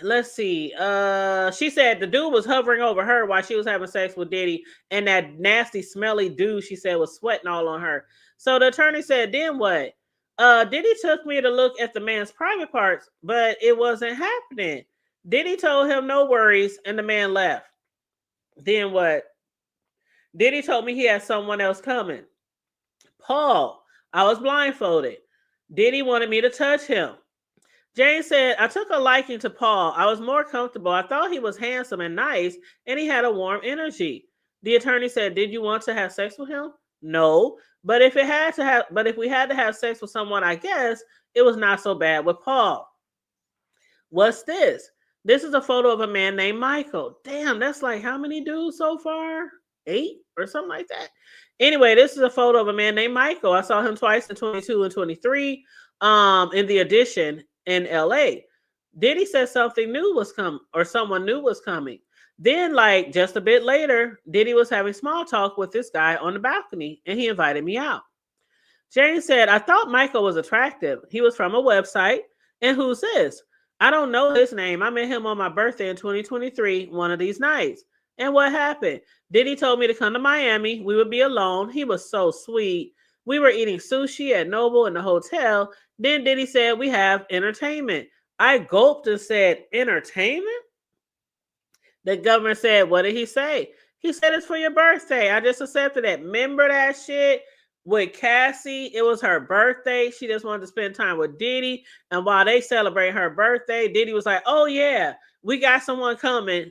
Let's see. She said the dude was hovering over her while she was having sex with Diddy, and that nasty, smelly dude, she said, was sweating all on her. So the attorney said, then what? Diddy took me to look at the man's private parts, but it wasn't happening. Diddy told him no worries, and the man left. Then what? Diddy told me he had someone else coming. Paul, I was blindfolded. Diddy wanted me to touch him. Jane said, I took a liking to Paul. I was more comfortable. I thought he was handsome and nice, and he had a warm energy. The attorney said, did you want to have sex with him? No, but if we had to have sex with someone, I guess it was not so bad with Paul. What's this? This is a photo of a man named Michael. Damn, that's like how many dudes so far? 8 or something like that. Anyway, this is a photo of a man named Michael. I saw him twice in 22 and 23 in the Edition in LA. Diddy said something new was coming, or someone new was coming. Then, like just a bit later, Diddy was having small talk with this guy on the balcony, and he invited me out. Jane said, I thought Michael was attractive. He was from a website. And who's this? I don't know his name. I met him on my birthday in 2023, one of these nights. And what happened? Diddy told me to come to Miami. We would be alone. He was so sweet. We were eating sushi at Noble in the hotel. Then Diddy said, we have entertainment. I gulped and said, entertainment? The governor said, what did he say? He said, it's for your birthday. I just accepted it. Remember that shit with Cassie? It was her birthday. She just wanted to spend time with Diddy. And while they celebrate her birthday, Diddy was like, oh yeah, we got someone coming.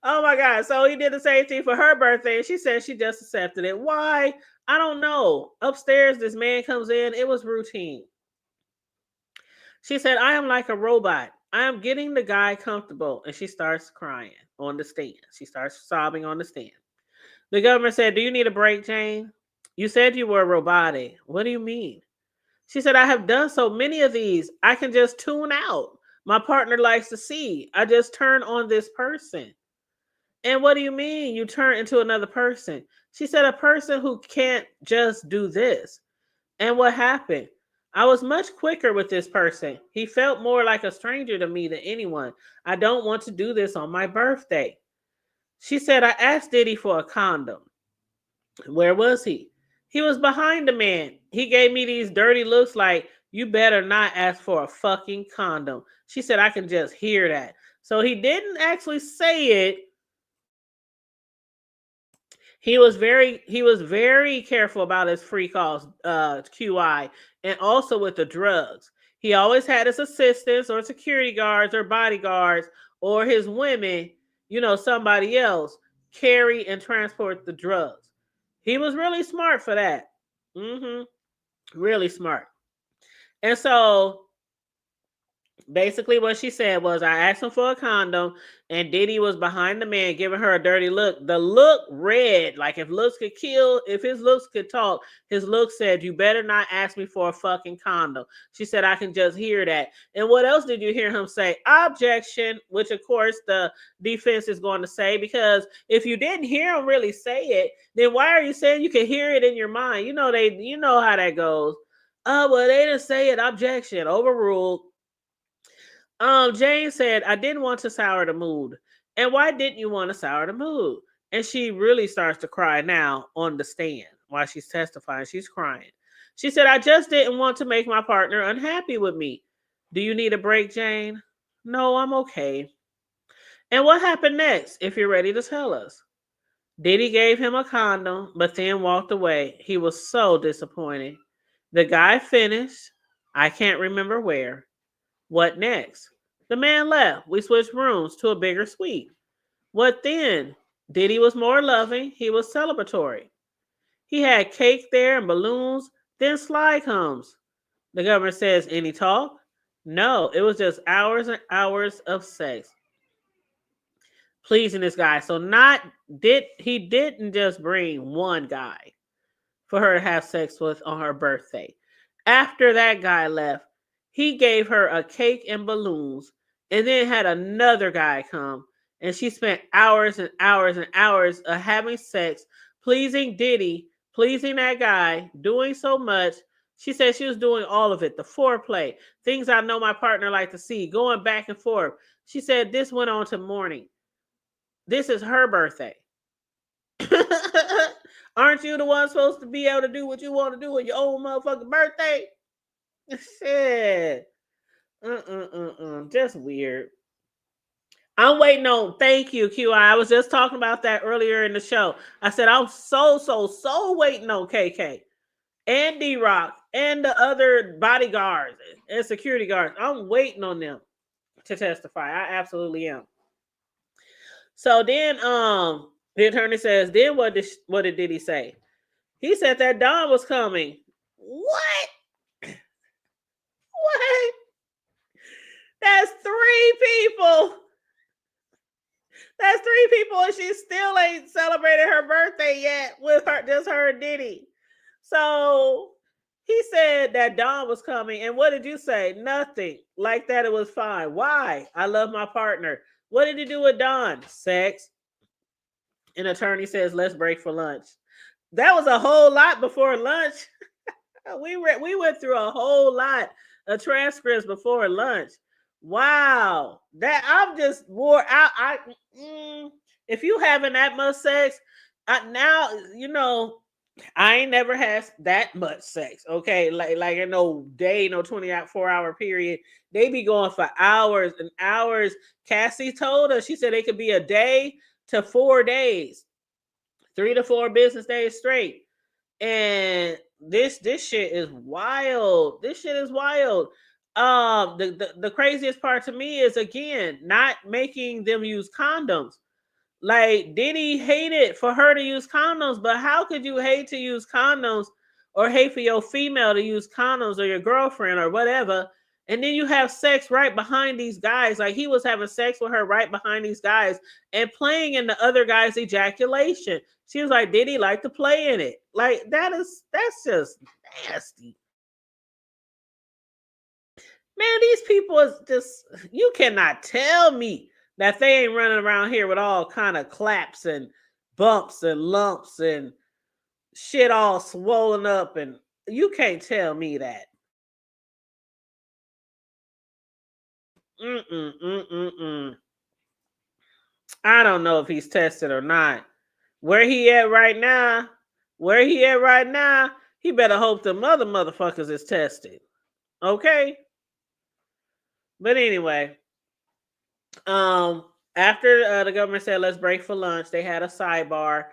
Oh my God. So he did the same thing for her birthday. And she said she just accepted it. Why? I don't know. Upstairs, this man comes in. It was routine. She said, I am like a robot. I am getting the guy comfortable. And she starts crying on the stand. She starts sobbing on the stand. The governor said, do you need a break, Jane? You said you were robotic. What do you mean? She said, I have done so many of these. I can just tune out. My partner likes to see. I just turn on this person. And what do you mean you turn into another person? She said, a person who can't just do this. And what happened? I was much quicker with this person. He felt more like a stranger to me than anyone. I don't want to do this on my birthday. She said, I asked Diddy for a condom. Where was he? He was behind the man. He gave me these dirty looks like, you better not ask for a fucking condom. She said, I can just hear that. So he didn't actually say it. He was very careful about his free calls, QI, and also with the drugs. He always had his assistants or security guards or bodyguards or his women, somebody else, carry and transport the drugs. He was really smart for that. Really smart. And so basically what she said was, I asked him for a condom, and Diddy was behind the man giving her a dirty look. The look read, like if his looks could talk, his look said, you better not ask me for a fucking condom. She said, I can just hear that. And what else did you hear him say? Objection, which of course the defense is going to say, because if you didn't hear him really say it, then why are you saying you can hear it in your mind? You know how that goes. Well, they didn't say it. Objection, overruled. Jane said, I didn't want to sour the mood. And why didn't you want to sour the mood? And she really starts to cry now on the stand while she's testifying. She's crying. She said, I just didn't want to make my partner unhappy with me. Do you need a break, Jane? No, I'm okay. And what happened next, if you're ready to tell us? Diddy gave him a condom, but then walked away. He was so disappointed. The guy finished. I can't remember where. What next? The man left. We switched rooms to a bigger suite. What then? Diddy was more loving. He was celebratory. He had cake there and balloons. Then Sly comes. The governor says, any talk? No, it was just hours and hours of sex. Pleasing this guy. So he didn't just bring one guy for her to have sex with on her birthday. After that guy left, he gave her a cake and balloons and then had another guy come. And she spent hours and hours and hours of having sex, pleasing Diddy, pleasing that guy, doing so much. She said she was doing all of it, the foreplay, things I know my partner like to see, going back and forth. She said this went on to morning. This is her birthday. Aren't you the one supposed to be able to do what you want to do on your own motherfucking birthday? Shit. Just weird. I'm waiting on, thank you, QI. I was just talking about that earlier in the show. I said, I'm so waiting on KK and D-Rock and the other bodyguards and security guards. I'm waiting on them to testify. I absolutely am. So then, the attorney says, then what did Diddy say? He said that Don was coming. What? What? That's 3 people. That's 3 people, and she still ain't celebrated her birthday yet with just her and Diddy. So he said that Don was coming, and what did you say? Nothing. Like that, it was fine. Why? I love my partner. What did he do with Don? Sex. An attorney says, let's break for lunch. That was a whole lot before lunch. We went through a whole lot of transcripts before lunch. Wow. That I'm just wore out. If you having that much sex, now, I ain't never had that much sex. Okay. Like in no day, no 24-hour period. They be going for hours and hours. Cassie told us, she said it could be a day to 4 days, 3 to 4 business days straight. And this shit is wild. This shit is wild. The craziest part to me is, again, not making them use condoms. Like, Diddy hated for her to use condoms, but how could you hate to use condoms or hate for your female to use condoms or your girlfriend or whatever, and then you have sex right behind these guys? Like, he was having sex with her right behind these guys and playing in the other guy's ejaculation. She was like, Diddy liked to play in it. Like, that's just nasty. Man, these people is just, you cannot tell me that they ain't running around here with all kind of claps and bumps and lumps and shit all swollen up, and you can't tell me that. I don't know if he's tested or not. Where he at right now, he better hope the motherfuckers is tested. Okay? But anyway, after the government said, let's break for lunch, they had a sidebar.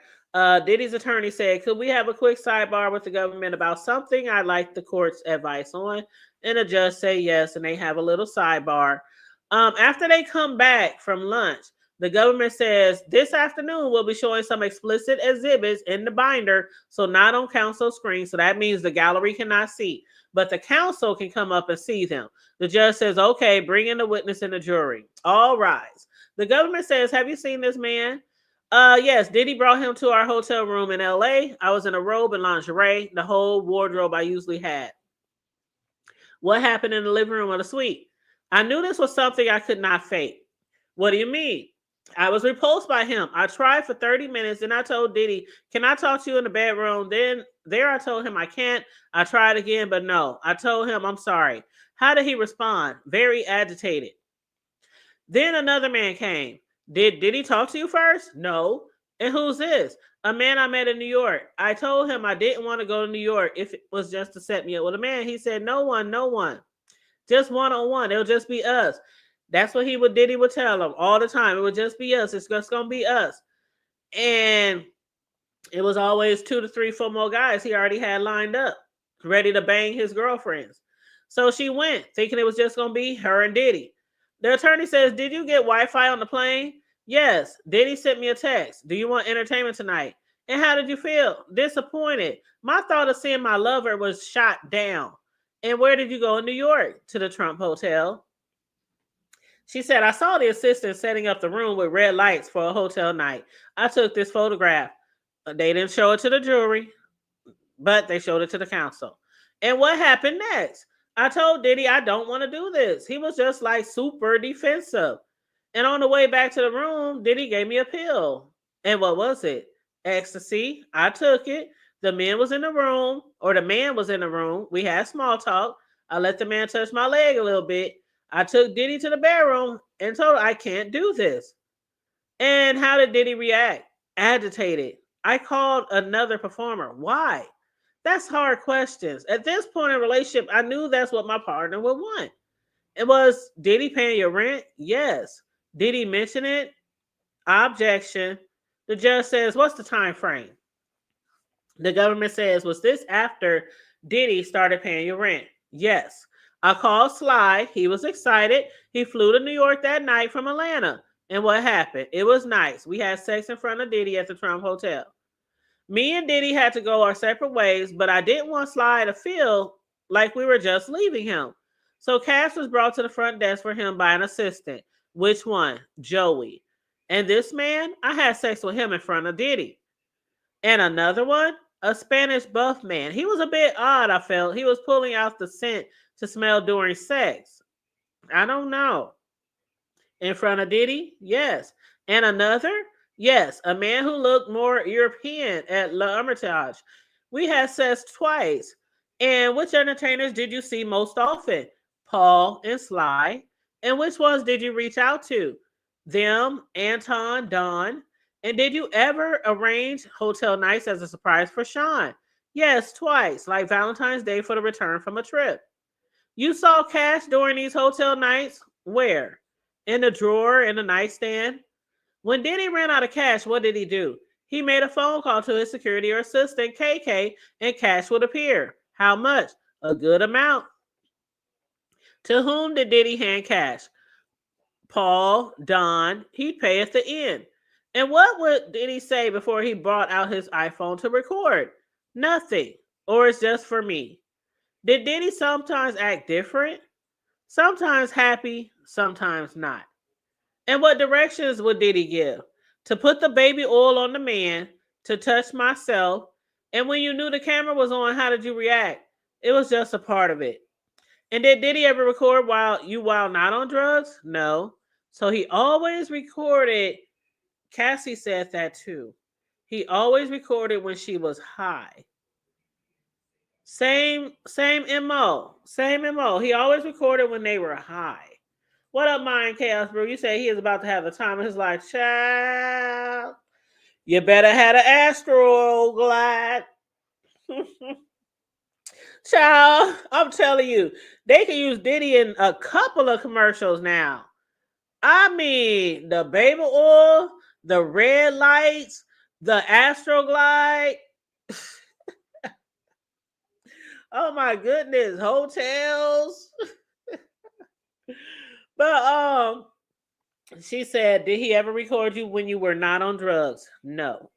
Diddy's attorney said, could we have a quick sidebar with the government about something I'd like the court's advice on? And the judge said yes, and they have a little sidebar. After they come back from lunch, the government says, this afternoon we'll be showing some explicit exhibits in the binder, so not on counsel screen. So that means the gallery cannot see, but the counsel can come up and see them. The judge says, okay, bring in the witness and the jury. All rise. The government says, have you seen this man? Yes, Diddy brought him to our hotel room in LA. I was in a robe and lingerie, the whole wardrobe I usually had. What happened in the living room of the suite? I knew this was something I could not fake. What do you mean? I was repulsed by him. I tried for 30 minutes, and I told Diddy, can I talk to you in the bedroom? Then I told him I can't. I tried again, but no. I told him I'm sorry. How did he respond? Very agitated. Then another man came. Did he talk to you first? No. And who's this? A man I met in New York. I told him I didn't want to go to New York if it was just to set me up with a man. He said, no one. Just one-on-one. It'll just be us. That's what Diddy would tell him all the time. It would just be us. It's just going to be us. And It was always 2 to 3, 4 more guys he already had lined up, ready to bang his girlfriends. So she went, thinking it was just going to be her and Diddy. The attorney says, "Did you get Wi-Fi on the plane?" "Yes." "Diddy sent me a text. Do you want entertainment tonight?" "And how did you feel?" "Disappointed. My thought of seeing my lover was shot down." "And where did you go in New York?" "To the Trump Hotel." She said, "I saw the assistant setting up the room with red lights for a hotel night. I took this photograph." They didn't show it to the jury, but they showed it to the counsel. "And what happened next?" "I told Diddy I don't want to do this. He was just like super defensive. And on the way back to the room, Diddy gave me a pill." "And what was it?" "Ecstasy. I took it. The man was in the room, or the man was in the room. We had small talk. I let the man touch my leg a little bit. I took Diddy to the bedroom and told her I can't do this." "And how did Diddy react?" "Agitated. I called another performer." "Why?" That's hard questions. At this point in the relationship, I knew that's what my partner would want. It was, "Did he pay your rent?" "Yes." "Did he mention it?" Objection. The judge says, "What's the time frame?" The government says, "Was this after Diddy started paying your rent?" "Yes." "I called Sly. He was excited. He flew to New York that night from Atlanta." "And what happened?" "It was nice. We had sex in front of Diddy at the Trump Hotel." "Me and Diddy had to go our separate ways, but I didn't want Sly to feel like we were just leaving him. So cash was brought to the front desk for him by an assistant." "Which one?" "Joey." "And this man, I had sex with him in front of Diddy." "And another one?" "A Spanish buff man. He was a bit odd, I felt. He was pulling out the scent to smell during sex." "I don't know." "In front of Diddy?" "Yes." "And another?" "Yes, a man who looked more European at La Hermitage. We had sex twice." "And which entertainers did you see most often?" "Paul and Sly." "And which ones did you reach out to?" "Them, Anton, Don." "And did you ever arrange hotel nights as a surprise for Sean?" "Yes, twice, like Valentine's Day for the return from a trip." "You saw cash during these hotel nights?" "Where?" "In the drawer in the nightstand." "When Diddy ran out of cash, what did he do?" "He made a phone call to his security or assistant, KK, and cash would appear." "How much?" "A good amount." "To whom did Diddy hand cash?" "Paul, Don. He'd pay at the end." "And what did he say before he brought out his iPhone to record?" "Nothing. Or it's just for me." "Did Diddy sometimes act different?" "Sometimes happy, sometimes not." "And what directions would Diddy give?" "To put the baby oil on the man, to touch myself." "And when you knew the camera was on, how did you react?" "It was just a part of it." "And did Diddy ever record while not on drugs?" "No." So he always recorded. Cassie said that too. He always recorded when she was high. Same MO. Same MO. He always recorded when they were high. What up, Mind Chaos, bro? You say he is about to have the time of his life. Child, you better have an Astro Glide. Child, I'm telling you, they can use Diddy in a couple of commercials now. I mean, the baby oil, the red lights, the Astroglide. Oh my goodness, hotels. But she said, "Did he ever record you when you were not on drugs?" "No."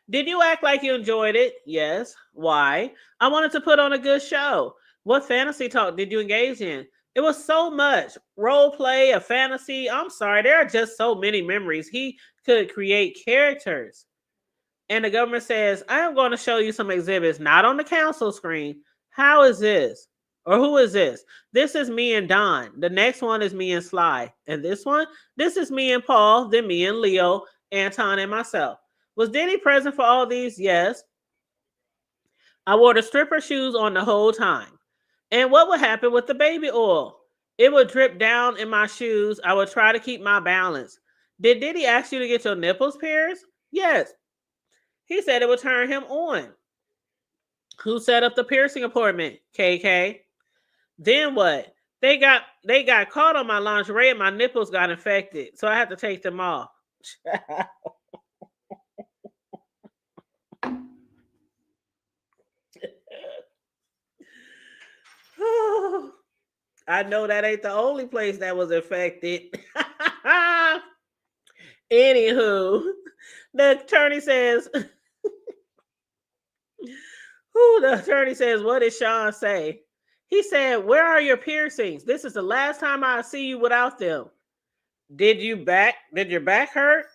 "Did you act like you enjoyed it?" "Yes." "Why?" "I wanted to put on a good show." "What fantasy talk did you engage in?" "It was so much. Role play, a fantasy. I'm sorry, there are just so many memories. He could create characters." And the government says, "I am going to show you some exhibits, not on the council screen." "How is this?" Or "Who is this?" "This is me and Don. The next one is me and Sly. And this one? This is me and Paul, then me and Leo, Anton, and myself." "Was Diddy present for all these?" "Yes." "I wore the stripper shoes on the whole time." "And what would happen with the baby oil?" "It would drip down in my shoes. I would try to keep my balance." "Did Diddy ask you to get your nipples pierced?" "Yes." He said it would turn him on." "Who set up the piercing appointment?" "KK." "Then what?" They got caught on my lingerie and my nipples got infected. So I had to take them off." I know that ain't the only place that was affected. Anywho, the attorney says, what did Sean say? He said, where are your piercings? This is the last time I see you without them. Did your back hurt?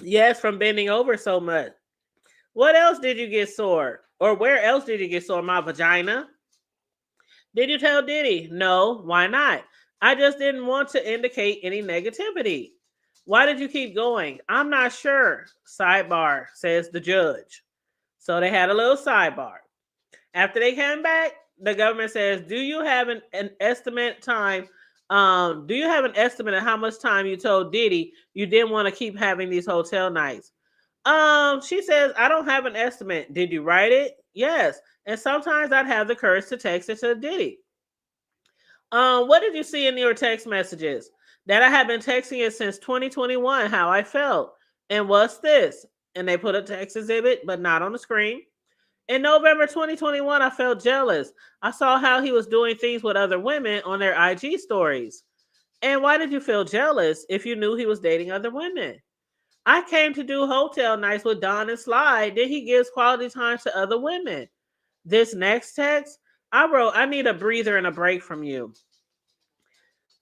Yes, from bending over so much. What else did you get sore? Or where else did you get sore? My vagina? Did you tell Diddy? No, why not? I just didn't want to indicate any negativity. Why did you keep going? I'm not sure. Sidebar, says the judge. So they had a little sidebar. After they came back, the government says, do you have an estimate time? Do you have an estimate of how much time you told Diddy you didn't want to keep having these hotel nights? She says, I don't have an estimate. Did you write it? Yes. And sometimes I'd have the courage to text it to Diddy. What did you see in your text messages? That I have been texting it since 2021, how I felt. And what's this? And they put a text exhibit, but not on the screen. In November 2021, I felt jealous. I saw how he was doing things with other women on their IG stories. And why did you feel jealous if you knew he was dating other women? I came to do hotel nights with Don and Sly. Then he gives quality time to other women. This next text, I wrote, I need a breather and a break from you.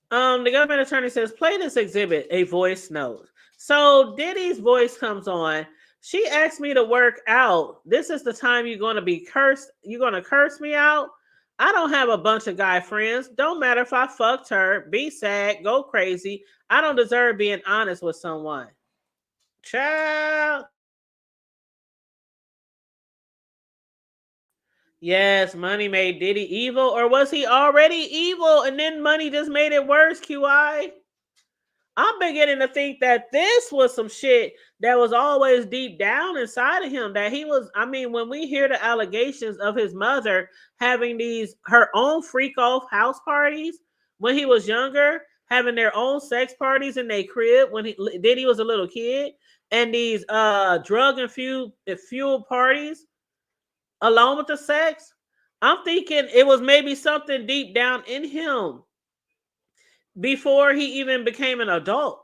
The government attorney says, play this exhibit, a voice note. So Diddy's voice comes on. She asked me to work out. This is the time you're going to be cursed. You're going to curse me out. I don't have a bunch of guy friends. Don't matter if I fucked her, be sad, go crazy. I don't deserve being honest with someone. Child. Yes, money made Diddy evil, or was he already evil and then money just made it worse, QI? I'm beginning to think that this was some shit that was always deep down inside of him. That he was, I mean, when we hear the allegations of his mother having her own freak off house parties when he was younger, having their own sex parties in their crib when Diddy was a little kid, and these drug and fuel parties along with the sex, I'm thinking it was maybe something deep down in him before he even became an adult.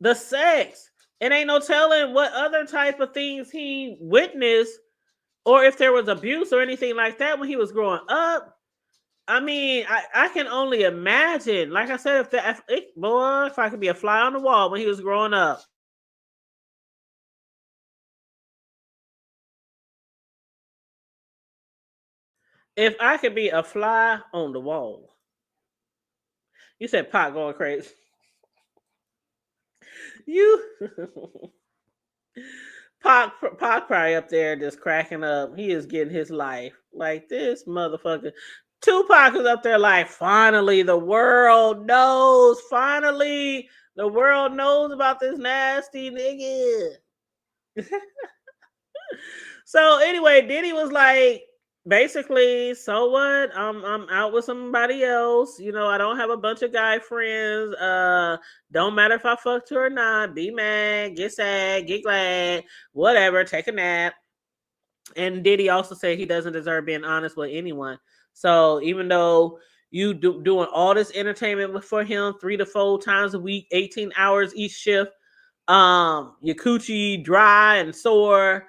The sex. It ain't no telling what other type of things he witnessed or if there was abuse or anything like that when he was growing up. I mean, I can only imagine. Like I said, if I could be a fly on the wall when he was growing up. If I could be a fly on the wall. You said Pot going crazy. You Pac probably up there just cracking up. He is getting his life. Like this motherfucker. Tupac is up there like, finally the world knows. Finally the world knows about this nasty nigga. So anyway, Diddy was like, basically, so what? I'm out with somebody else. You know, I don't have a bunch of guy friends. Don't matter if I fucked her or not. Be mad, get sad, get glad, whatever. Take a nap. And Diddy also said he doesn't deserve being honest with anyone. So even though you doing all this entertainment for him 3 to 4 times a week, 18 hours each shift, your coochie dry and sore.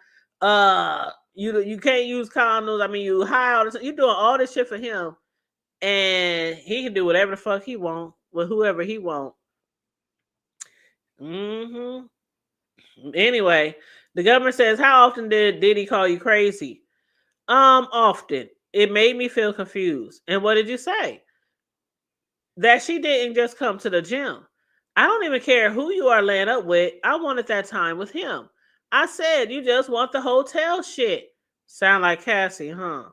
You can't use condoms. I mean, you doing all this shit for him, and he can do whatever the fuck he want with whoever he want. Anyway, the government says, how often did Diddy call you crazy? Often. It made me feel confused. And what did you say? That she didn't just come to the gym. I don't even care who you are laying up with. I wanted that time with him. I said, you just want the hotel shit. Sound like Cassie, huh?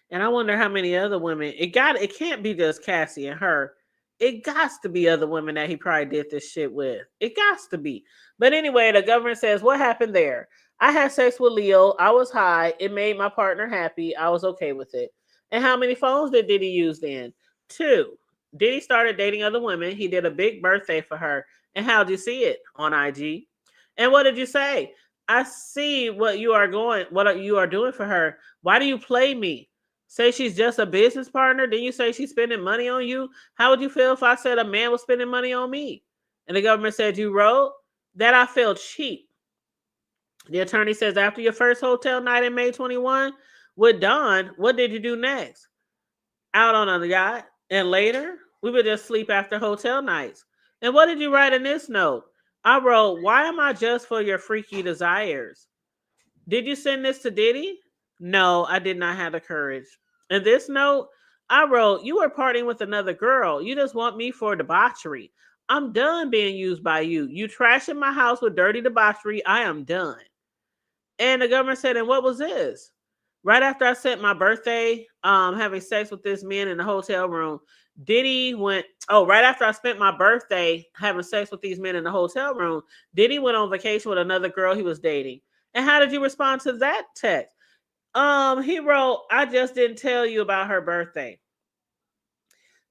And I wonder how many other women. It can't be just Cassie and her. It got to be other women that he probably did this shit with. It got to be. But anyway, the government says, what happened there? I had sex with Leo. I was high. It made my partner happy. I was okay with it. And how many phones did Diddy use then? 2. Diddy started dating other women. He did a big birthday for her. And how'd you see it? On IG. And what did you say? I see what you are doing for her. Why do you play me? say she's just a business partner? Then you say she's spending money on you? How would you feel if I said a man was spending money on me? And the government said you wrote that I felt cheap. The attorney says, after your first hotel night in May 21 with Don, what did you do next? Out on a yacht. And later, we would just sleep after hotel nights. And what did you write in this note? I wrote, why am I just for your freaky desires? Did you send this to Diddy? No, I did not have the courage. In this note, I wrote, you were partying with another girl. You just want me for debauchery. I'm done being used by you. You trashing my house with dirty debauchery. I am done. And the government said, and what was this? Right after I spent my birthday having sex with this man in the hotel room, Diddy went, right after I spent my birthday having sex with these men in the hotel room, Diddy went on vacation with another girl he was dating. And how did you respond to that text? He wrote, I just didn't tell you about her birthday.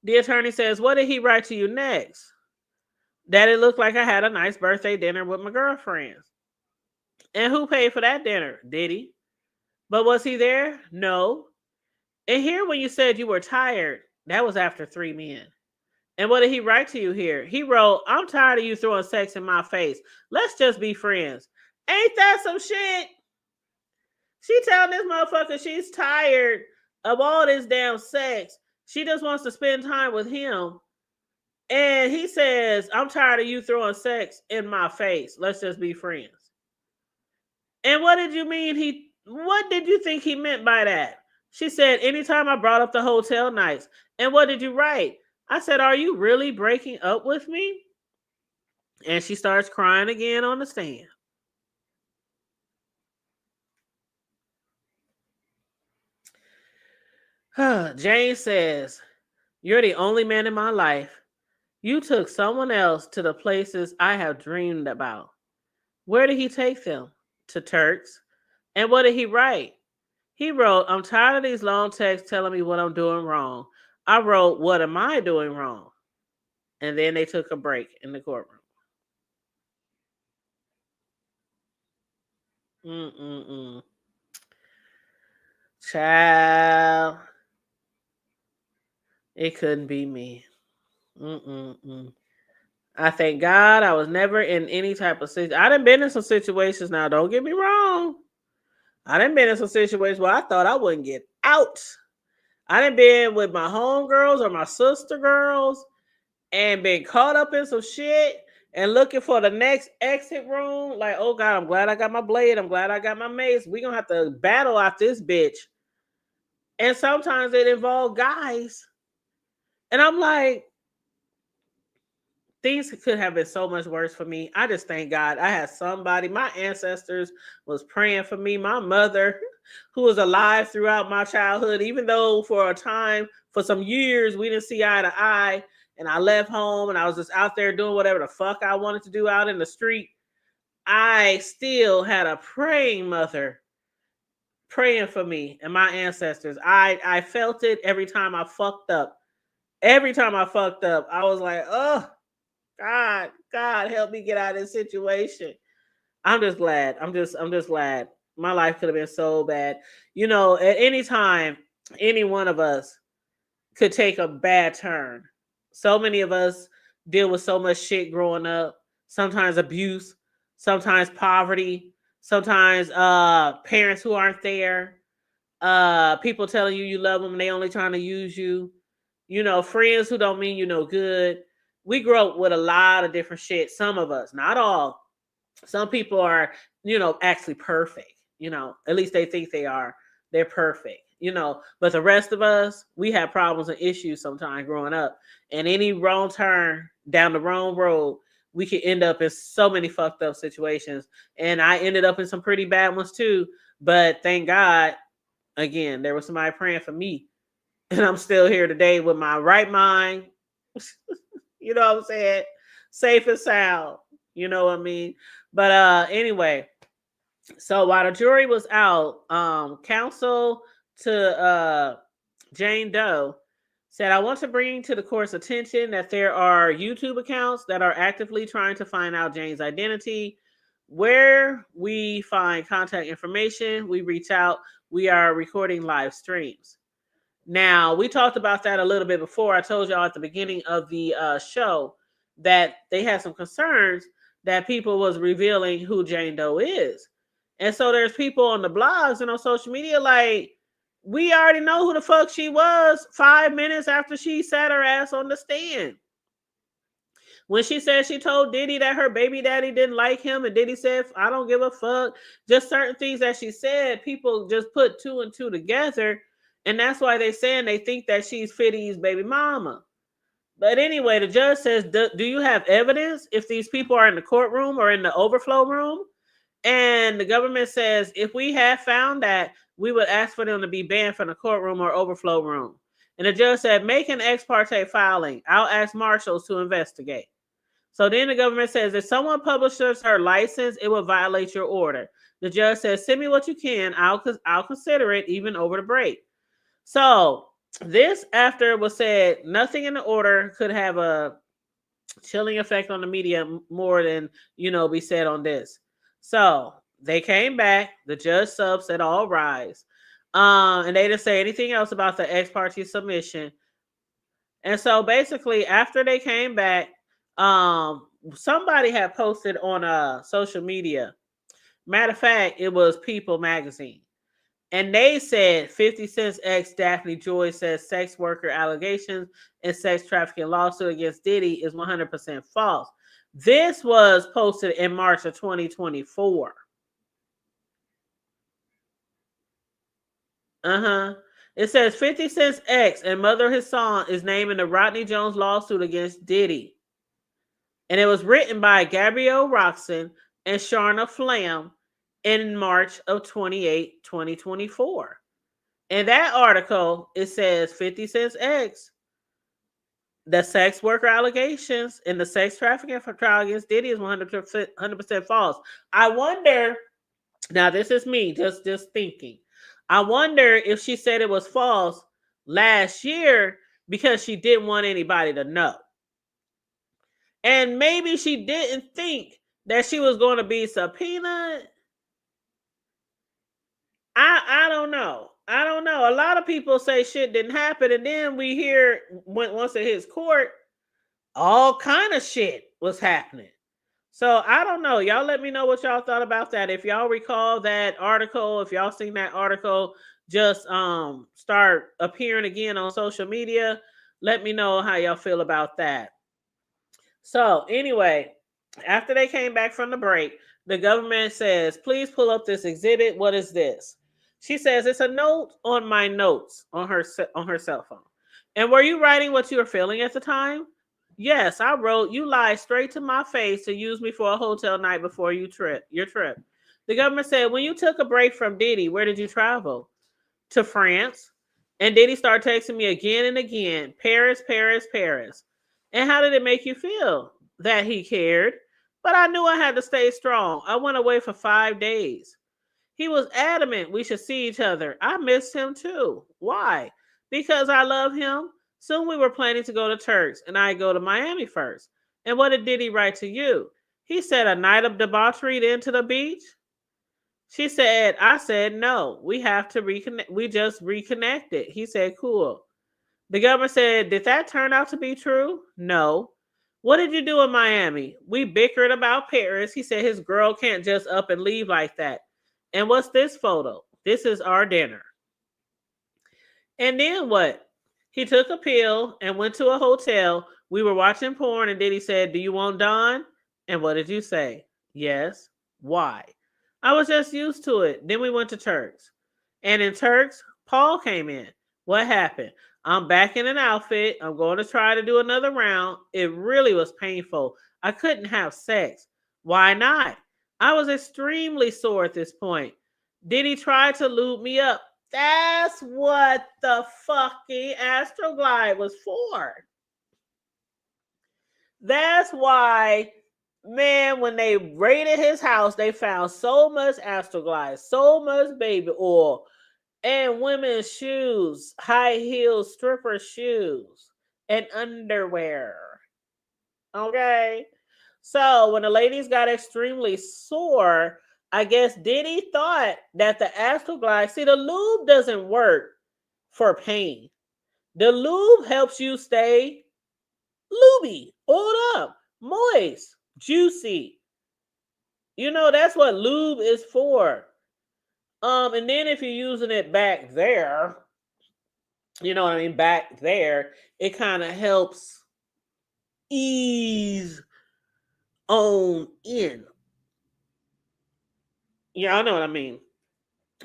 The attorney says, what did he write to you next? That it looked like I had a nice birthday dinner with my girlfriends. And who paid for that dinner? Diddy. But was he there? No. And here when you said you were tired, that was after 3 men. And what did he write to you here? He wrote, I'm tired of you throwing sex in my face. Let's just be friends. Ain't that some shit? She telling this motherfucker she's tired of all this damn sex. She just wants to spend time with him. And he says, I'm tired of you throwing sex in my face. Let's just be friends. And what did you mean what did you think he meant by that? She said, anytime I brought up the hotel nights. And what did you write? I said, are you really breaking up with me? And she starts crying again on the stand. Jane says, you're the only man in my life. You took someone else to the places I have dreamed about. Where did he take them? To Turks. And what did he write? He wrote, I'm tired of these long texts telling me what I'm doing wrong. I wrote, what am I doing wrong? And then they took a break in the courtroom. Child. It couldn't be me. I thank God I was never in any type of situation. I done been in some situations now. Don't get me wrong. I done been in some situations where I thought I wouldn't get out. I done been with my homegirls or my sister girls and been caught up in some shit and looking for the next exit room. Like, oh God, I'm glad I got my blade. I'm glad I got my mace. We're going to have to battle out this bitch. And sometimes it involved guys. And I'm like, things could have been so much worse for me. I just thank God I had somebody. My ancestors was praying for me. My mother, who was alive throughout my childhood, even though for a time, for some years, we didn't see eye to eye. And I left home and I was just out there doing whatever the fuck I wanted to do out in the street. I still had a praying mother praying for me and my ancestors. I felt it every time I fucked up. Every time I fucked up, I was like, oh, God, help me get out of this situation. I'm just glad. I'm just glad. My life could have been so bad. You know, at any time, any one of us could take a bad turn. So many of us deal with so much shit growing up. Sometimes abuse, sometimes poverty, sometimes parents who aren't there, people telling you love them and they only trying to use you. You know, friends who don't mean you no good. We grow up with a lot of different shit. Some of us, not all. Some people are, actually perfect. At least they think they are. They're perfect. But the rest of us, we have problems and issues sometimes growing up. And any wrong turn down the wrong road, we could end up in so many fucked up situations. And I ended up in some pretty bad ones too. But thank God, again, there was somebody praying for me. And I'm still here today with my right mind. You know what I'm saying? Safe and sound. You know what I mean? But anyway, so while the jury was out, counsel to Jane Doe said, I want to bring to the court's attention that there are YouTube accounts that are actively trying to find out Jane's identity. Where we find contact information, we reach out. We are recording live streams. Now, we talked about that a little bit before. I told y'all at the beginning of the show that they had some concerns that people was revealing who Jane Doe is. And so there's people on the blogs and on social media like, we already know who the fuck she was 5 minutes after she sat her ass on the stand. When she said she told Diddy that her baby daddy didn't like him, and Diddy said, I don't give a fuck. Just certain things that she said, people just put two and two together. And that's why they saying they think that she's 50's baby mama. But anyway, the judge says, do you have evidence if these people are in the courtroom or in the overflow room? And the government says, if we had found that, we would ask for them to be banned from the courtroom or overflow room. And the judge said, make an ex parte filing. I'll ask marshals to investigate. So then the government says, if someone publishes her license, it will violate your order. The judge says, send me what you can. I'll consider it even over the break. So this after was said, nothing in the order could have a chilling effect on the media more than, be said on this. So they came back. The judge sub said, all rise. And they didn't say anything else about the ex parte submission. And so basically after they came back, somebody had posted on social media. Matter of fact, it was People magazine. And they said 50 Cent's ex Daphne Joy says sex worker allegations and sex trafficking lawsuit against Diddy is 100% false. This was posted in March of 2024. It says 50 Cent's ex and mother of his son is named in the Rodney Jones lawsuit against Diddy. And it was written by Gabrielle Roxon and Sharna Flam in March of 2024. In that article, it says 50 Cent's ex, the sex worker allegations and the sex trafficking trial against Diddy is 100% false. I wonder, now this is me just thinking, I wonder if she said it was false last year because she didn't want anybody to know. And maybe she didn't think that she was going to be subpoenaed. I don't know. A lot of people say shit didn't happen, and then we hear once it hits court, all kind of shit was happening. So I don't know. Y'all let me know what y'all thought about that. If y'all recall that article, if y'all seen that article just start appearing again on social media, let me know how y'all feel about that. So anyway, after they came back from the break, the government says, please pull up this exhibit. What is this? She says, it's a note on my notes on her cell phone. And were you writing what you were feeling at the time? Yes, I wrote, you lied straight to my face to use me for a hotel night before your trip. The government said, when you took a break from Diddy, where did you travel? To France. And Diddy started texting me again and again, Paris, Paris, Paris. And how did it make you feel? That he cared. But I knew I had to stay strong. I went away for 5 days. He was adamant we should see each other. I missed him too. Why? Because I love him. Soon we were planning to go to Turks, and I go to Miami first. And what did Diddy write to you? He said a night of debauchery then to the beach. I said, no, we have to reconnect. We just reconnected. He said, cool. The government said, did that turn out to be true? No. What did you do in Miami? We bickered about Paris. He said his girl can't just up and leave like that. And what's this photo? This is our dinner. And then what? He took a pill and went to a hotel. We were watching porn, and Diddy said, do you want Don? And what did you say? Yes. Why? I was just used to it. Then we went to Turks. And in Turks, Paul came in. What happened? I'm back in an outfit. I'm going to try to do another round. It really was painful. I couldn't have sex. Why not? I was extremely sore at this point. Diddy tried to lube me up. That's what the fucking Astroglide was for. That's why, man, when they raided his house, they found so much Astroglide, so much baby oil, and women's shoes, high heel stripper shoes, and underwear. Okay? So when the ladies got extremely sore, I guess Diddy thought that the Astroglide, see, the lube doesn't work for pain. The lube helps you stay lubey, oiled up, moist, juicy. You know, that's what lube is for. And then if you're using it back there, you know what I mean, back there, it kind of helps ease on in. Yeah, I know what I mean,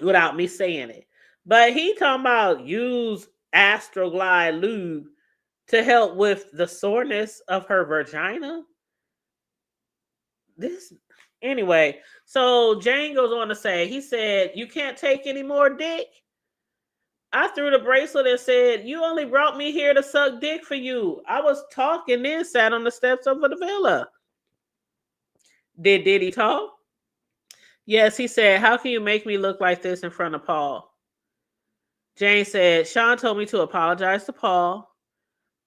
without me saying it. But he talking about use Astroglide lube to help with the soreness of her vagina. This anyway. So Jane goes on to say, he said, "You can't take any more dick." I threw the bracelet and said, "You only brought me here to suck dick for you. I was talking, then sat on the steps of the villa." Did Diddy talk? Yes, he said, "How can you make me look like this in front of Paul?" Jane said, "Sean told me to apologize to Paul.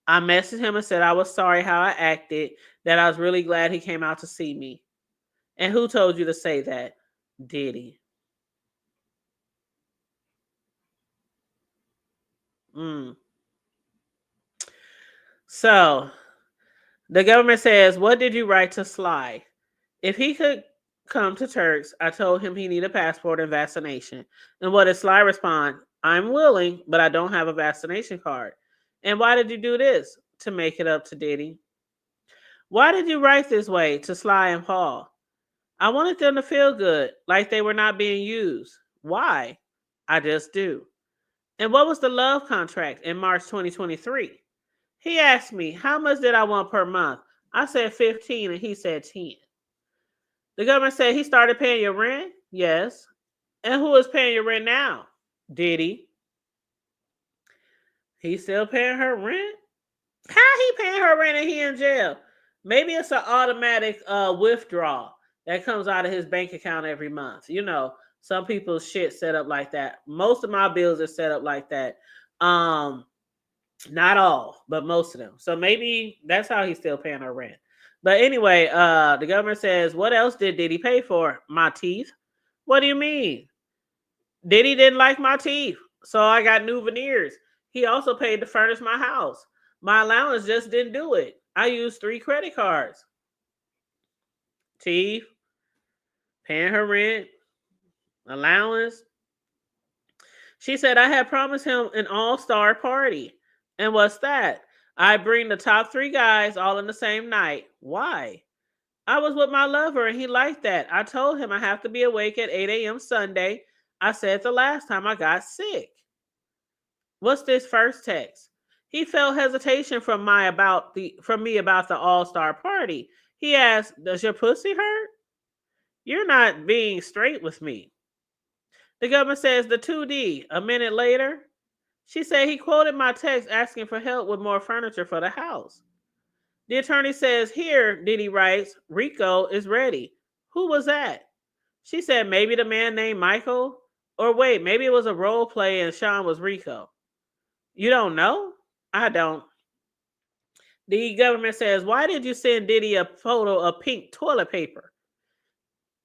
I messaged him and said I was sorry how I acted, that I was really glad he came out to see me." And who told you to say that? Diddy. So the government says, "What did you write to Sly?" If he could come to Turks, I told him he needed a passport and vaccination. And what did Sly respond? "I'm willing, but I don't have a vaccination card." And why did you do this? To make it up to Diddy. Why did you write this way to Sly and Paul? I wanted them to feel good, like they were not being used. Why? I just do. And what was the love contract in March 2023? He asked me, how much did I want per month? I said 15 and he said 10. The government said he started paying your rent? Yes. And who is paying your rent now? Diddy. He's still paying her rent? How he paying her rent and he in jail? Maybe it's an automatic withdrawal that comes out of his bank account every month. You know, some people's shit set up like that. Most of my bills are set up like that. Not all, but most of them. So maybe that's how he's still paying her rent. But anyway, the government says, what else did he pay for? My teeth. What do you mean? Diddy didn't like my teeth, so I got new veneers. He also paid to furnish my house. My allowance just didn't do it. I used 3 credit cards. Teeth, paying her rent, allowance. She said I had promised him an all-star party. And what's that? I bring the top 3 guys all in the same night. Why? I was with my lover and he liked that. I told him I have to be awake at 8 a.m. Sunday. I said the last time I got sick. What's this first text? He felt hesitation from me about the all-star party. He asked, "Does your pussy hurt? You're not being straight with me." The government says the 2D. A minute later, she said he quoted my text asking for help with more furniture for the house. The attorney says, "Here," Diddy writes, "Rico is ready." Who was that? She said maybe the man named Michael. Or wait, maybe it was a role play and Sean was Rico. You don't know? I don't. The government says, why did you send Diddy a photo of pink toilet paper?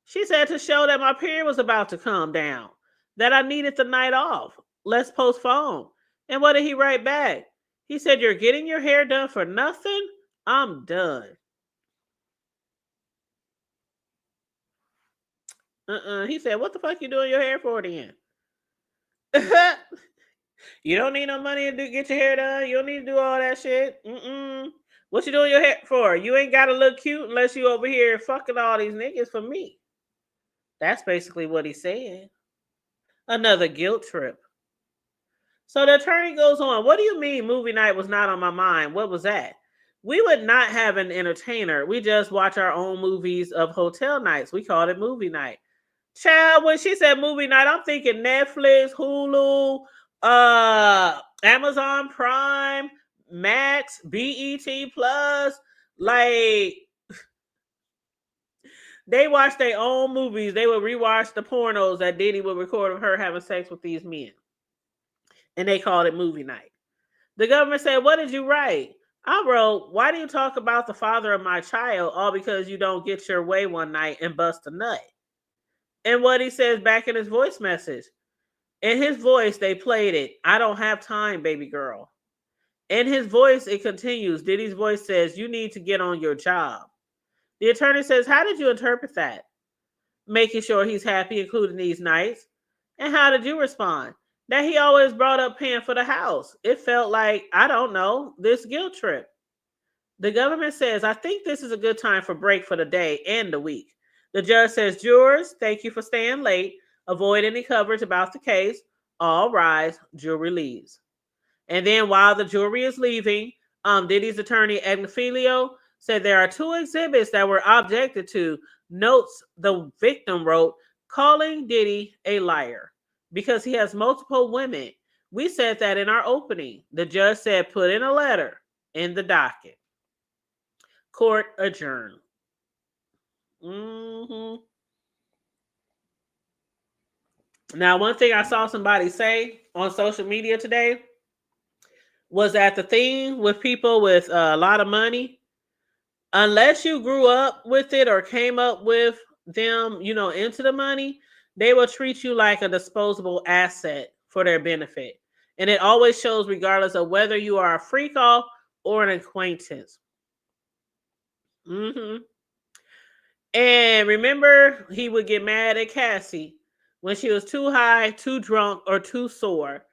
She said to show that my period was about to calm down, that I needed the night off. Let's postpone. And what did he write back? He said, "You're getting your hair done for nothing? I'm done." He said, "What the fuck you doing your hair for then?" You don't need no money to get your hair done. You don't need to do all that shit. What you doing your hair for? You ain't got to look cute unless you over here fucking all these niggas for me. That's basically what he said. Another guilt trip. So the attorney goes on, what do you mean movie night was not on my mind? What was that? We would not have an entertainer. We just watch our own movies of hotel nights. We called it movie night. Child, when she said movie night, I'm thinking Netflix, Hulu, Amazon Prime, Max, BET Plus. Like, they watch their own movies. They would rewatch the pornos that Diddy would record of her having sex with these men. And they called it movie night. The government said, what did you write? I wrote, why do you talk about the father of my child all because you don't get your way one night and bust a nut? And what he says back in his voice message. In his voice, they played it. I don't have time, baby girl. In his voice, it continues. Diddy's voice says, "You need to get on your job." The attorney says, "How did you interpret that?" Making sure he's happy, including these nights. And how did you respond? That he always brought up paying for the house. It felt like, I don't know, this guilt trip. The government says, "I think this is a good time for break for the day and the week." The judge says, "Jurors, thank you for staying late. Avoid any coverage about the case. All rise." Jury leaves. And then while the jury is leaving, Diddy's attorney, Agnifilio, said there are two exhibits that were objected to. Notes the victim wrote, calling Diddy a liar because he has multiple women. We said that in our opening. The judge said, put in a letter in the docket. Court adjourned. Now, one thing I saw somebody say on social media today was that the thing with people with a lot of money, unless you grew up with it or came up with them, into the money, they will treat you like a disposable asset for their benefit. And it always shows regardless of whether you are a freak off or an acquaintance. And remember, he would get mad at Cassie when she was too high, too drunk, or too sore.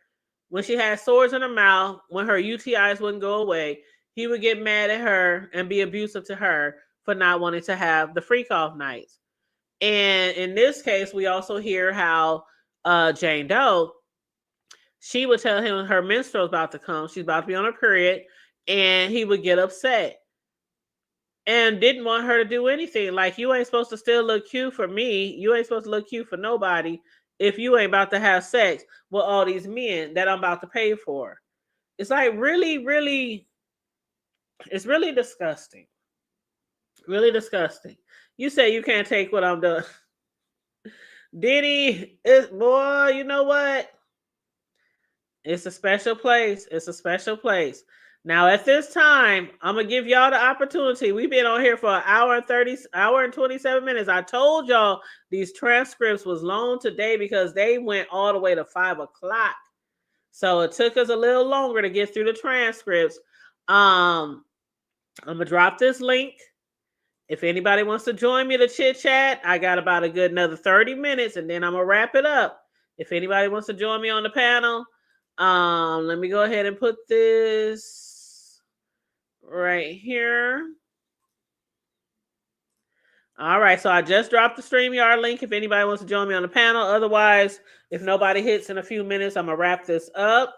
When she had sores in her mouth, when her UTIs wouldn't go away, he would get mad at her and be abusive to her for not wanting to have the freak off nights. And in this case, we also hear how Jane Doe, she would tell him her menstrual's about to come. She's about to be on her period. And he would get upset and didn't want her to do anything. Like, you ain't supposed to still look cute for me. You ain't supposed to look cute for nobody if you ain't about to have sex with all these men that I'm about to pay for. It's like really, really, it's really disgusting. Really disgusting. You say you can't take what I'm doing. Diddy, boy, you know what? It's a special place. It's a special place. Now, at this time, I'm going to give y'all the opportunity. We've been on here for an hour and 27 minutes. I told y'all these transcripts was long today because they went all the way to 5 o'clock. So it took us a little longer to get through the transcripts. I'm going to drop this link. If anybody wants to join me to chit chat, I got about a good another 30 minutes and then I'm going to wrap it up. If anybody wants to join me on the panel, let me go ahead and put this right here. All right, so I just dropped the StreamYard link if anybody wants to join me on the panel. Otherwise, if nobody hits in a few minutes, I'm going to wrap this up.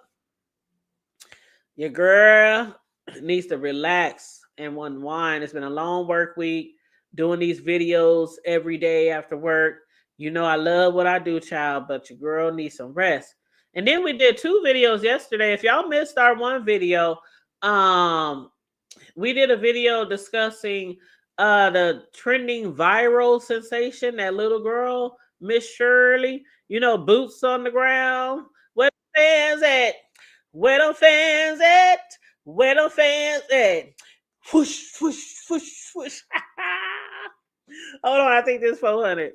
Your girl needs to relax and unwind. It's been a long work week doing these videos every day after work. You know I love what I do, child, but your girl needs some rest. And then we did 2 videos yesterday. If y'all missed our one video, we did a video discussing the trending viral sensation, that little girl, Miss Shirley, boots on the ground. Where the fans at? Where the fans at? Where the fans at? Whoosh, whoosh, whoosh, whoosh. Hold on, I think this 400.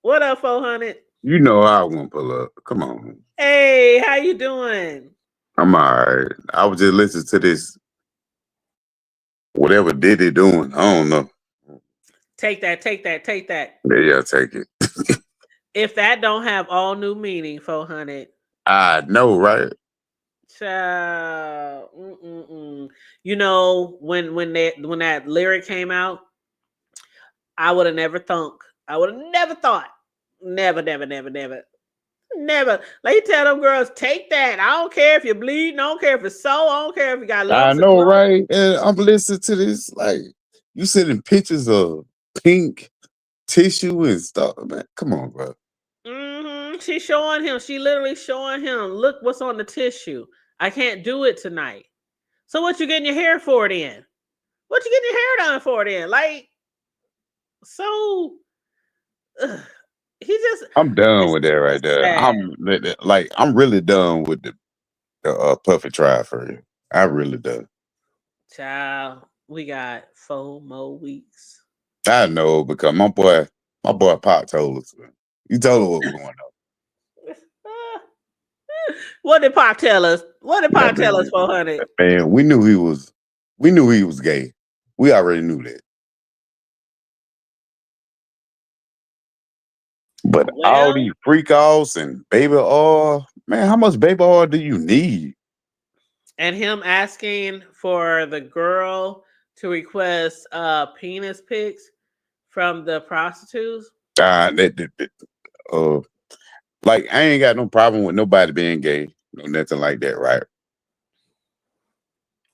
What up, 400?
You know I won't pull up. Come on.
Hey, how you doing?
I'm all right. I was just listening to this. Whatever Diddy doing, I don't know.
Take that.
Yeah, take it.
If that don't have all new meaning, 400.
I know, right?
Child. When that lyric came out, I would have never thought. Never. Like, you tell them girls, take that. I don't care if you're bleeding. I don't care if it's so. I don't care if you got lumps.
I know, right? And I'm listening to this. Like, you sending pictures of pink tissue and stuff, man. Come on, bro.
She's showing him. She literally showing him. Look what's on the tissue. I can't do it tonight. So what you getting your hair for then? What you getting your hair done for then? Like, so.
I'm done with that right there. Sad. I'm really done with the puffy try for you. I really done.
Child, we got 4 more weeks.
I know, because my boy Pop told us. He told us what was going on.
What did Pop tell us? What did
Yeah,
Pop tell us, 400?
man, we knew he was gay. We already knew that. But all
Well,
these freak offs and baby oil, man, how much baby oil do you need?
and him asking for the girl to request penis pics from the prostitutes.
Uh, like I ain't got no problem with nobody being gay, no nothing like that, right?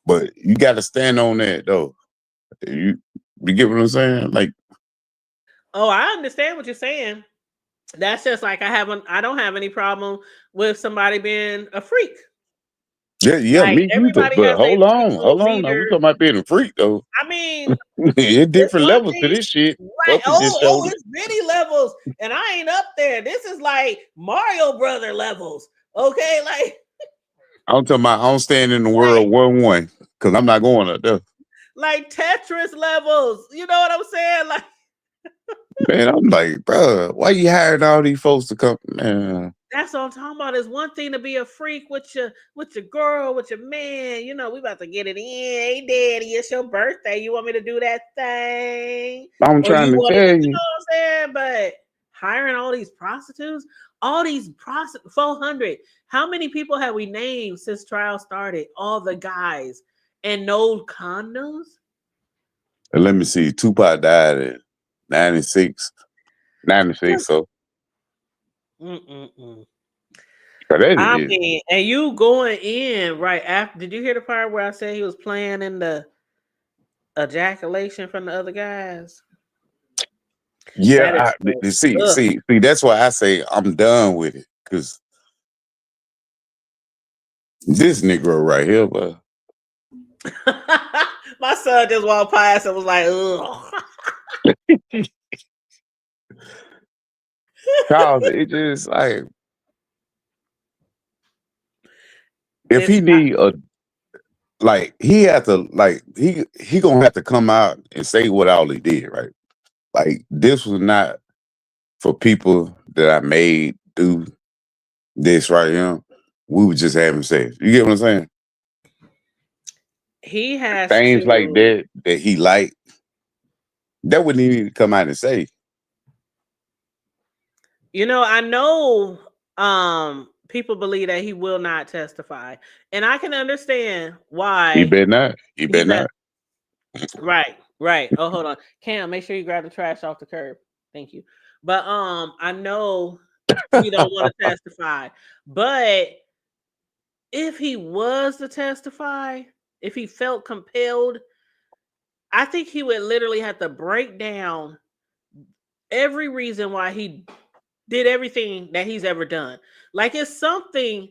But you got to stand on that though. You get what I'm saying? Like,
Oh, I understand what you're saying. That's just like I don't have any problem with somebody being a freak.
yeah,
Like
me either.
everybody
But
has a freak
hold on. Now we
meter.
talking about being a freak though.
I mean,
It's
it's
different
one
levels to
thing,
this shit.
right?
Puppy just showed it.
It's many levels, and I ain't up there. This is like Mario Brother levels. Okay, like
I'm talking about I don't stand in the
like
world 1-1 because I'm not going up there.
like Tetris levels. You know what I'm saying? Like
Man, I'm like, bro, why you hiring all these folks to come? Man,
that's what I'm talking about. It's one thing to be a freak with your girl, with your man. You know, we about to get it in. Hey, daddy, it's your birthday. You want me to do that thing?
I'm
Or you
trying to
want to,
tell
you
you.
know what I'm saying? But hiring all these prostitutes, all these 400. How many people have we named since trial started? All the guys and no condoms?
Let me see. Tupac died in 96. 96, so
Mm-mm-mm.
that
I
is
mean, and you going in right after? Did you hear the part where I said he was playing in the ejaculation from the other guys? That
yeah.
is so,
See, that's why I say I'm done with it. Cause this Negro right here, but
my son just walked past and was like, ugh.
Charles, it just like if
This
he need a like he had to like he gonna have to come out and say what all he did, right? Like this was not for people that I made do this right here. We were just having sex. You get what I'm saying?
he has
Things like
to.
that he liked, that wouldn't even need to come out and say.
You know, I know people believe that he will not testify. And I can understand
He
why
better not. He better
he's at
not.
right. Oh, hold on. Cam, make sure you grab the trash off the curb. Thank you. But I know he don't want to testify. But if he was to testify, if he felt compelled, I think he would literally have to break down every reason why he did everything that he's ever done. Like it's something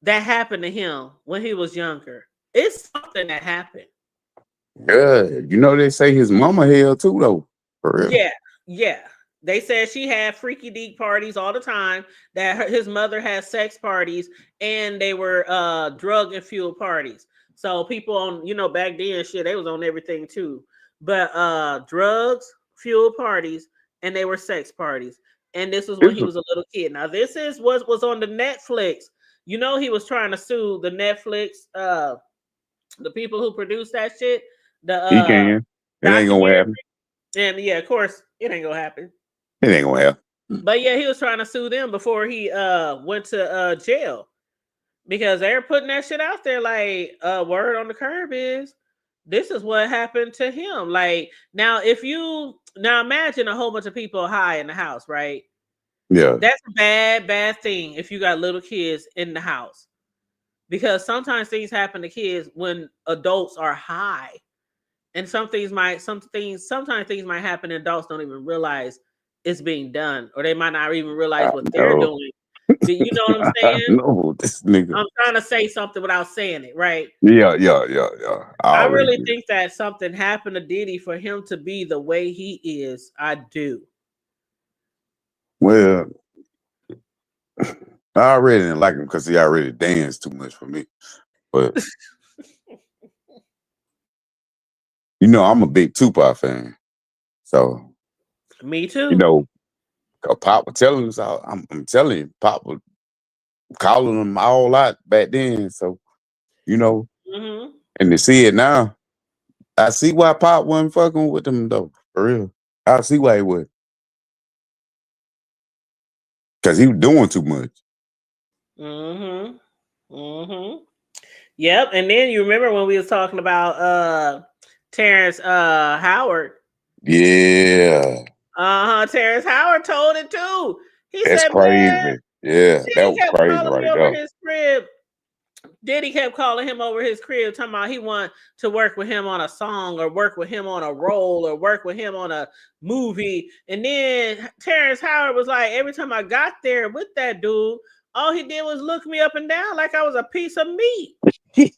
that happened to him when he was younger. It's something that happened.
Good. You know they say his mama hell too though. For real.
Yeah. They said she had freaky deek parties all the time. That his mother had sex parties, and they were drug and fuel parties. So people on back then shit they was on everything too. But drugs, fuel parties, and they were sex parties. And this was when
It's
he was a little kid. Now this is what was on the Netflix. You know he was trying to sue the Netflix the people who produced that shit, the
he can. It ain't gonna
documentary.
happen.
And yeah, of course, it ain't gonna happen.
It ain't gonna happen.
But yeah, he was trying to sue them before he went to jail because they're putting that shit out there. Like word on the curb is this is what happened to him. Like now, now imagine a whole bunch of people high in the house, right?
Yeah.
That's a bad thing if you got little kids in the house because sometimes things happen to kids when adults are high. And sometimes things might happen and adults don't even realize it's being done, or they might not even realize
I
what they're
know.
doing. You know what I'm
I
saying?
know this nigga.
I'm trying to say something without saying it, right?
Yeah. I
I
already
really
did.
think that something happened to Diddy for him to be the way he is. I do.
Well, I already didn't like him because he already danced too much for me. But I'm a big Tupac fan. So,
Me too.
Pop was telling us, I'm telling you, Pop was calling them all out back then. So, you know,
Mm-hmm.
and to see it now, I see why Pop wasn't fucking with them though. For real. I see why he was. Because he was doing too much.
Mm-hmm. Mm-hmm. Yep. And then you remember when we was talking about Terrence Howard.
Yeah.
Terrence Howard told it too. He
That's
said, man,
crazy. Yeah, that
Diddy
was
kept
crazy
calling me
right
over
there.
his crib. Diddy kept calling him over his crib, talking about he wanted to work with him on a song or work with him on a role or work with him on a movie. And then Terrence Howard was like, every time I got there with that dude, all he did was look me up and down like I was a piece of meat. He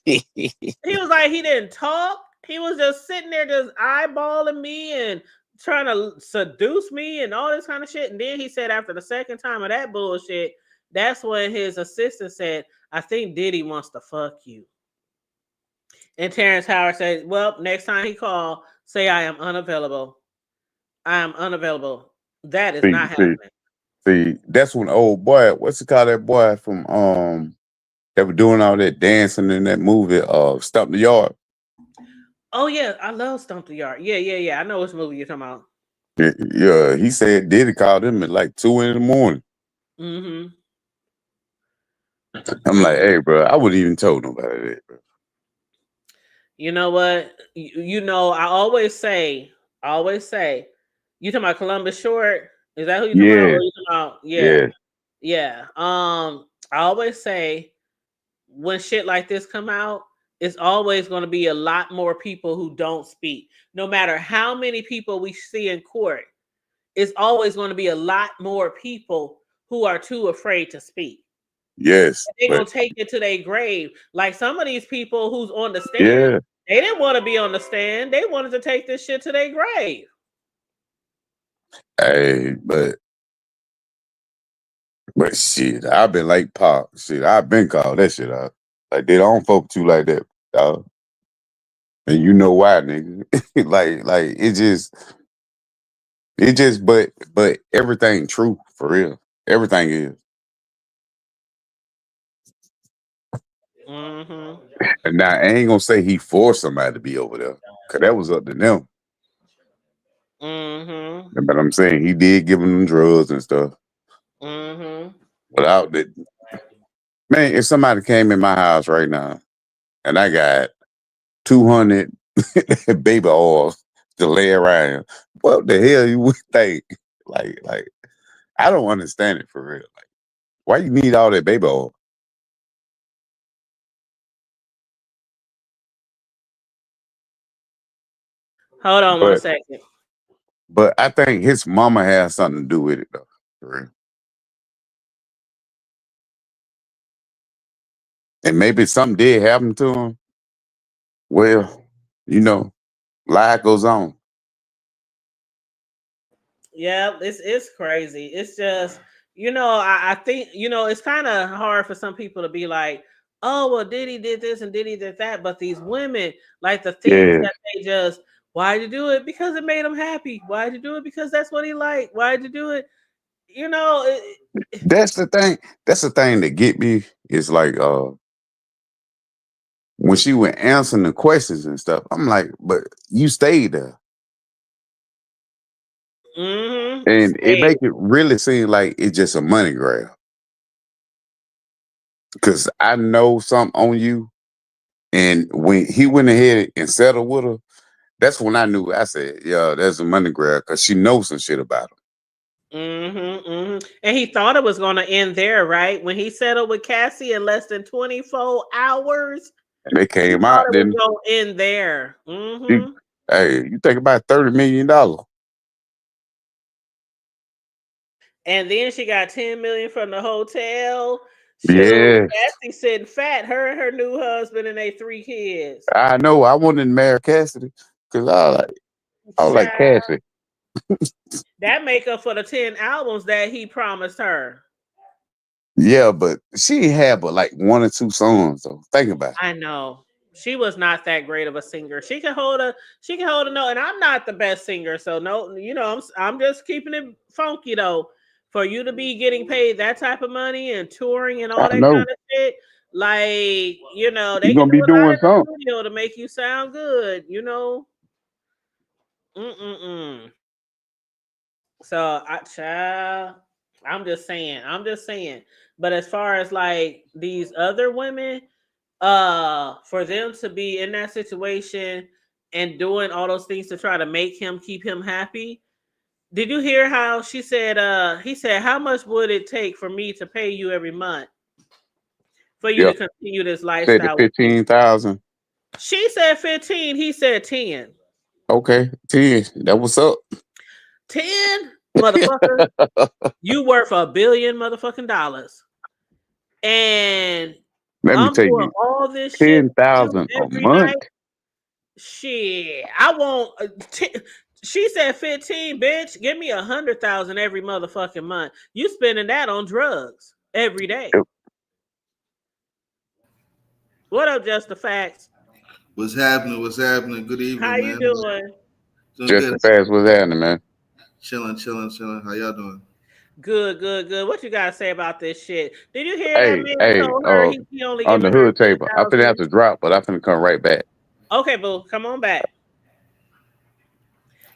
was like, he didn't talk. He was just sitting there just eyeballing me and trying to seduce me and all this kind of shit. And then he said after the second time of that bullshit, that's when his assistant said, I think Diddy wants to fuck you. And Terrence Howard said, well, next time he call, say I am unavailable. I am unavailable. That is not happening.
See, that's when old boy, what's it called, that boy from that was doing all that dancing in that movie, Stump the Yard.
Oh yeah, I love Stump the Yard. Yeah. I know which movie you're talking about.
Yeah, he said Diddy called him at like 2 a.m.
Mm-hmm.
I'm like, hey, bro, I wouldn't even told nobody that, bro.
You know what? You know, I always say, you talking about Columbus Short? Is that who you talking about?
Yeah,
Or you talking about?
yeah,
Yeah. I always say when shit like this come out, it's always going to be a lot more people who don't speak. No matter how many people we see in court, it's always going to be a lot more people who are too afraid to speak.
yes,
They're
but
gonna take it to their grave. Like some of these people who's on the stand,
yeah,
they didn't want to be on the stand. They wanted to take this shit to their grave.
hey, but shit, I've been like Pop. Shit, I've been called that shit out. Like they don't fuck with you like that, dog. And you know why, nigga. like but everything true for real. Everything is.
Mm-hmm.
And now I ain't gonna say he forced somebody to be over there, cause that was up to them.
Mm-hmm.
But I'm saying he did give them drugs and stuff.
Mm-hmm.
Without that, man, if somebody came in my house right now and I got 200 baby oils to lay around, what the hell you would think? Like I don't understand it for real. Like, why you need all that baby oil?
Hold on one
But
second.
but I think his mama has something to do with it though. For real. And maybe something did happen to him. Well, you know, life goes on.
Yeah, it's crazy. It's just, I think, it's kind of hard for some people to be like, oh, well, Diddy did this and Diddy did that. But these women, like the things
Yeah.
that they just, why'd you do it? Because it made him happy. Why'd you do it? Because that's what he liked. Why'd you do it? You know,
That's the thing. That's the thing that get me is like when she went answering the questions and stuff, I'm like, but you stayed there. And it
stay.
make it really seem like it's just a money grab. Cause I know something on you. And when he went ahead and settled with her, that's when I knew. I said, yeah, there's a money grab because she knows some shit about him.
And he thought it was going to end there, right? When he settled with Cassie in less than 24 hours,
And they
he
came
thought
out,
it was
then
going to end there.
hey, you think about $30 million.
And then she got 10 million from the hotel. Shoot,
Yes.
Cassie sitting fat. Her and her new husband and they 3 kids.
I know I wanted to marry Cassidy because I was like
Child,
Cassie.
that make up for the 10 albums that he promised her.
Yeah, but she had but like 1 or 2 songs though. Think about it.
I know. She was not that great of a singer. She can hold a note, and I'm not the best singer, so no, I'm just keeping it funky though. For you to be getting paid that type of money and touring and all
I
that
know
kind of shit, like, you know, they
you're
can
gonna
do
be
a lot
doing
in the
something.
studio to make you sound good, you know. So I'm just saying. But as far as like these other women, for them to be in that situation and doing all those things to try to make him keep him happy. Did you hear how she said he said, how much would it take for me to pay you every month for you to
Yep.
continue this
Said the
lifestyle with me?
15,000.
She said 15, he said 10.
Okay, 10. That what's up.
10, motherfucker. You worth $1 billion motherfucking dollars. And
Let me
I'm
tell
doing
you,
all this shit with him
10,000 a
every
month.
night. Shit, I want. She said 15, bitch. Give me 100,000 every motherfucking month. You spending that on drugs every day.
Yep.
What up, Just the Facts?
What's happening? What's happening? Good
How
evening,
you
man.
doing?
Doing
Just
good.
the fast what's happening, man.
Chilling. How y'all doing?
Good. What you gotta say about this shit? Did you hear that
Hey,
man
hey,
told her he only
on the
giving her
hood table. I finna have
10,000?
to drop, but I finna come right back.
Okay, boo, come on back.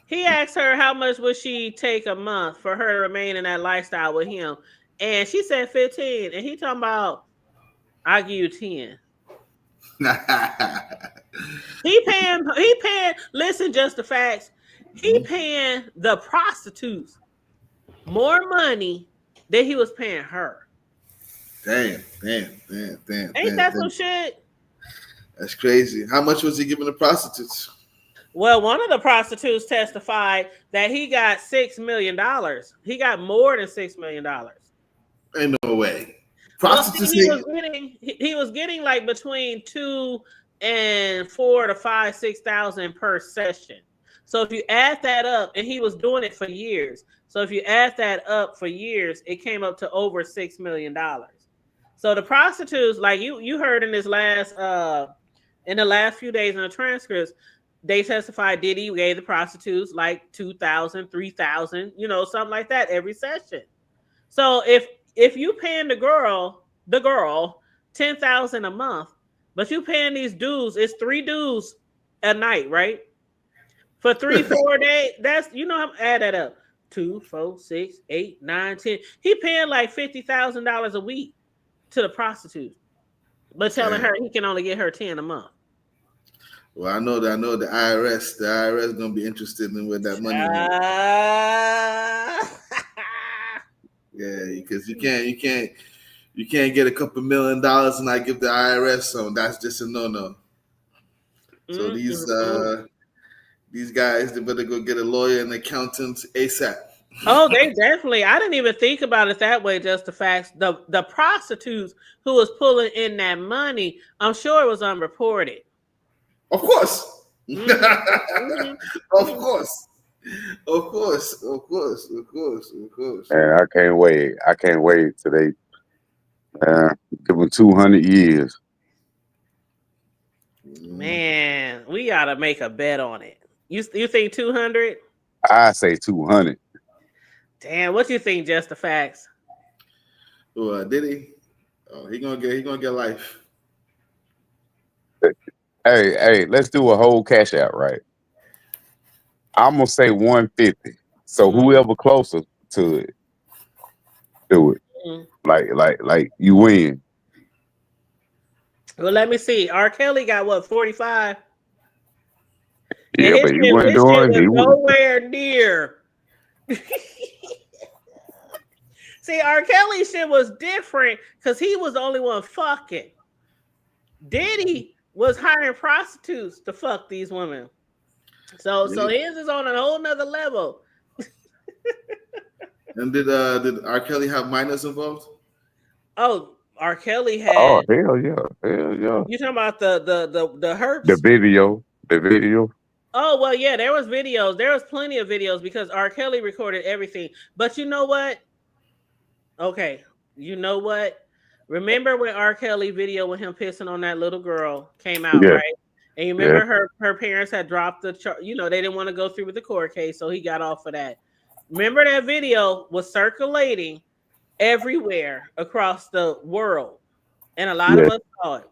He asked her how much would she take a month for her to remain in that lifestyle with him, and she said 15. And he talking about, I'll give you 10. He paying. Listen, Just the Facts. He paying the prostitutes more money than he was paying her.
Damn.
Ain't that some shit?
That's crazy. How much was he giving the prostitutes?
Well, one of the prostitutes testified that he got $6 million. He got more than $6 million.
Ain't no way.
Well, see,
Prostitutes ain't.
he was getting like between 2 and 4 to 5, 6,000 per session. So if you add that up, and he was doing it for years. So if you add that up for years, it came up to over $6 million. So the prostitutes, like you heard in this last in the last few days in the transcripts, they testified Diddy gave the prostitutes like 2,000, 3,000, you know, something like that every session. So if you paying the girl 10,000 a month, but you paying these dudes, it's 3 dudes a night, right? For 3-4 days, that's, you know, add that up. 2, 4, 6, 8, 9, 10. He paying like $50,000 a week to the prostitute, but telling her he can only get her 10 a month.
Well, I know the IRS. The IRS gonna be interested in where that money went. Yeah, because you can't get a couple $1 million and I give the IRS some. That's just a no. So these guys, they better go get a lawyer and accountant ASAP.
Oh, they definitely. I didn't even think about it that way. Just the facts. The prostitutes who was pulling in that money, I'm sure it was unreported.
Of course.
Mm-hmm.
Of course.
Man, I can't wait. I can't wait till they give them 200 years.
Man, we gotta make a bet on it. You think 200?
I say 200.
Damn, what you think? Just the facts.
Diddy? Oh, he gonna get life.
Hey, let's do a whole cash out, right? I'm gonna say 150. So whoever closer to it, do it. Like you win.
Well, let me see. R. Kelly got what, 45?
Yeah,
And
but he
his
wasn't
shit
doing.
was
He was.
nowhere near. See, R. Kelly's shit was different because he was the only one fucking. Diddy was hiring prostitutes to fuck these women. So his is on a whole nother level.
And did R. Kelly have minors involved?
Oh, R. Kelly had.
Oh hell yeah.
You talking about the herps?
The video.
Oh well, yeah. There was videos. There was plenty of videos because R. Kelly recorded everything. But you know what? Okay, you know what? Remember when R. Kelly video with him pissing on that little girl came out,
Yeah.
right? And you remember her parents had dropped the they didn't want to go through with the court case, so he got off of that. Remember that video was circulating everywhere across the world, and a lot of
Yeah,
us saw it.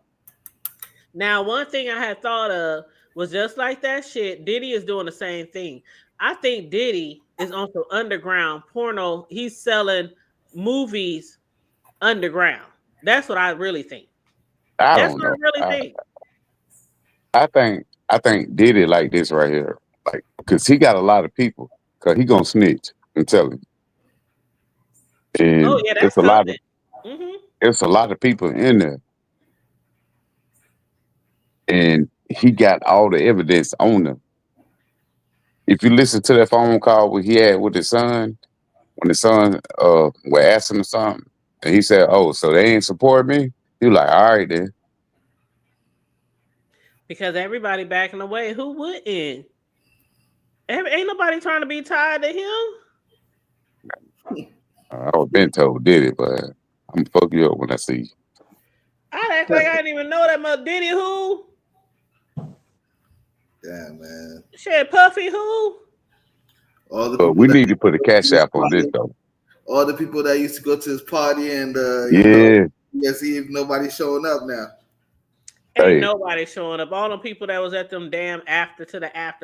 Now, one thing I had thought of was just like that shit, Diddy is doing the same thing. I think Diddy is on some underground porno. He's selling movies underground. That's what I really think.
I
That's
don't
what I
know.
really think.
I think did it like this right here, like because he got a lot of people. Cause he gonna snitch and tell him,
Oh
and
yeah, that's coming. Hmm.
it's a lot of people in there, and he got all the evidence on them. If you listen to that phone call what he had with his son, when the son were asking him something, and he said, "Oh, so they ain't support me." He was like, "All right then."
Because everybody backing away. Who wouldn't? Ain't nobody trying to be tied to him.
I was been told did it, but I'm gonna fuck you up when I see you.
I act like I didn't even know that mother Diddy who.
Yeah, man.
Shit, Puffy who.
All the
But
people
we
that
need to put a
used to go to
cash
his
app on this
party,
though.
all the people that used to go to his party, and
Yeah,
see if nobody's showing up now.
Ain't
hey,
nobody showing up. All the people that was at them damn after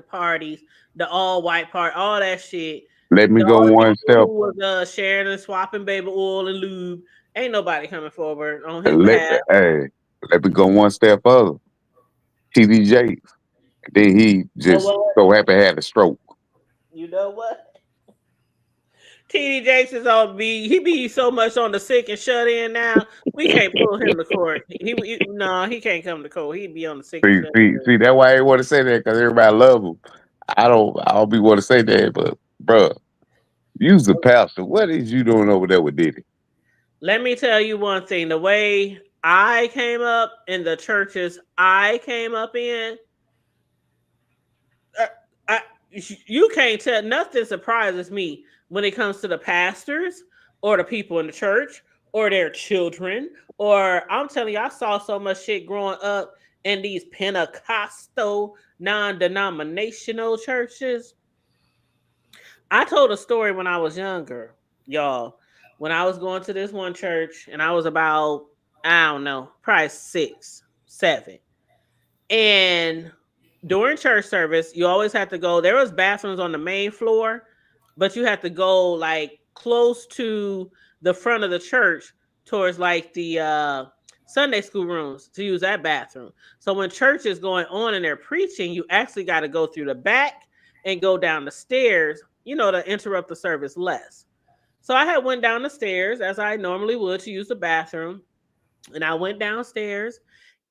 parties, the all white part, all that shit.
let me go
All the
one
people
step.
who was sharing and swapping baby oil and lube. Ain't nobody coming forward on his
Let
behalf.
hey, let me go one step further. TD Jakes. Then he
You know
just
what?
so happy had a stroke.
You know what? TD Jakes is on he be so much on the sick and shut in now. We can't pull him to court. No, he can't come to court. He'd be on the sick and
See,
shut
see,
in.
see. That's why I ain't want to say that because everybody love him. I don't be want to say that, but bruh, you's the pastor. What is you doing over there with Diddy?
Let me tell you one thing. The way I came up in the churches I came up in, uh, I, you can't tell. Nothing surprises me when it comes to the pastors or the people in the church or their children. Or I'm telling you, I saw so much shit growing up in these Pentecostal, non-denominational churches. I told a story when I was younger, y'all. When I was going to this one church, and I was about, I don't know, probably 6, 7. And during church service, you always have to go. There was bathrooms on the main floor, but you had to go like close to the front of the church towards like the Sunday school rooms to use that bathroom. So when church is going on and they're preaching, you actually got to go through the back and go down the stairs, to interrupt the service less. So I had went down the stairs as I normally would to use the bathroom, and I went downstairs.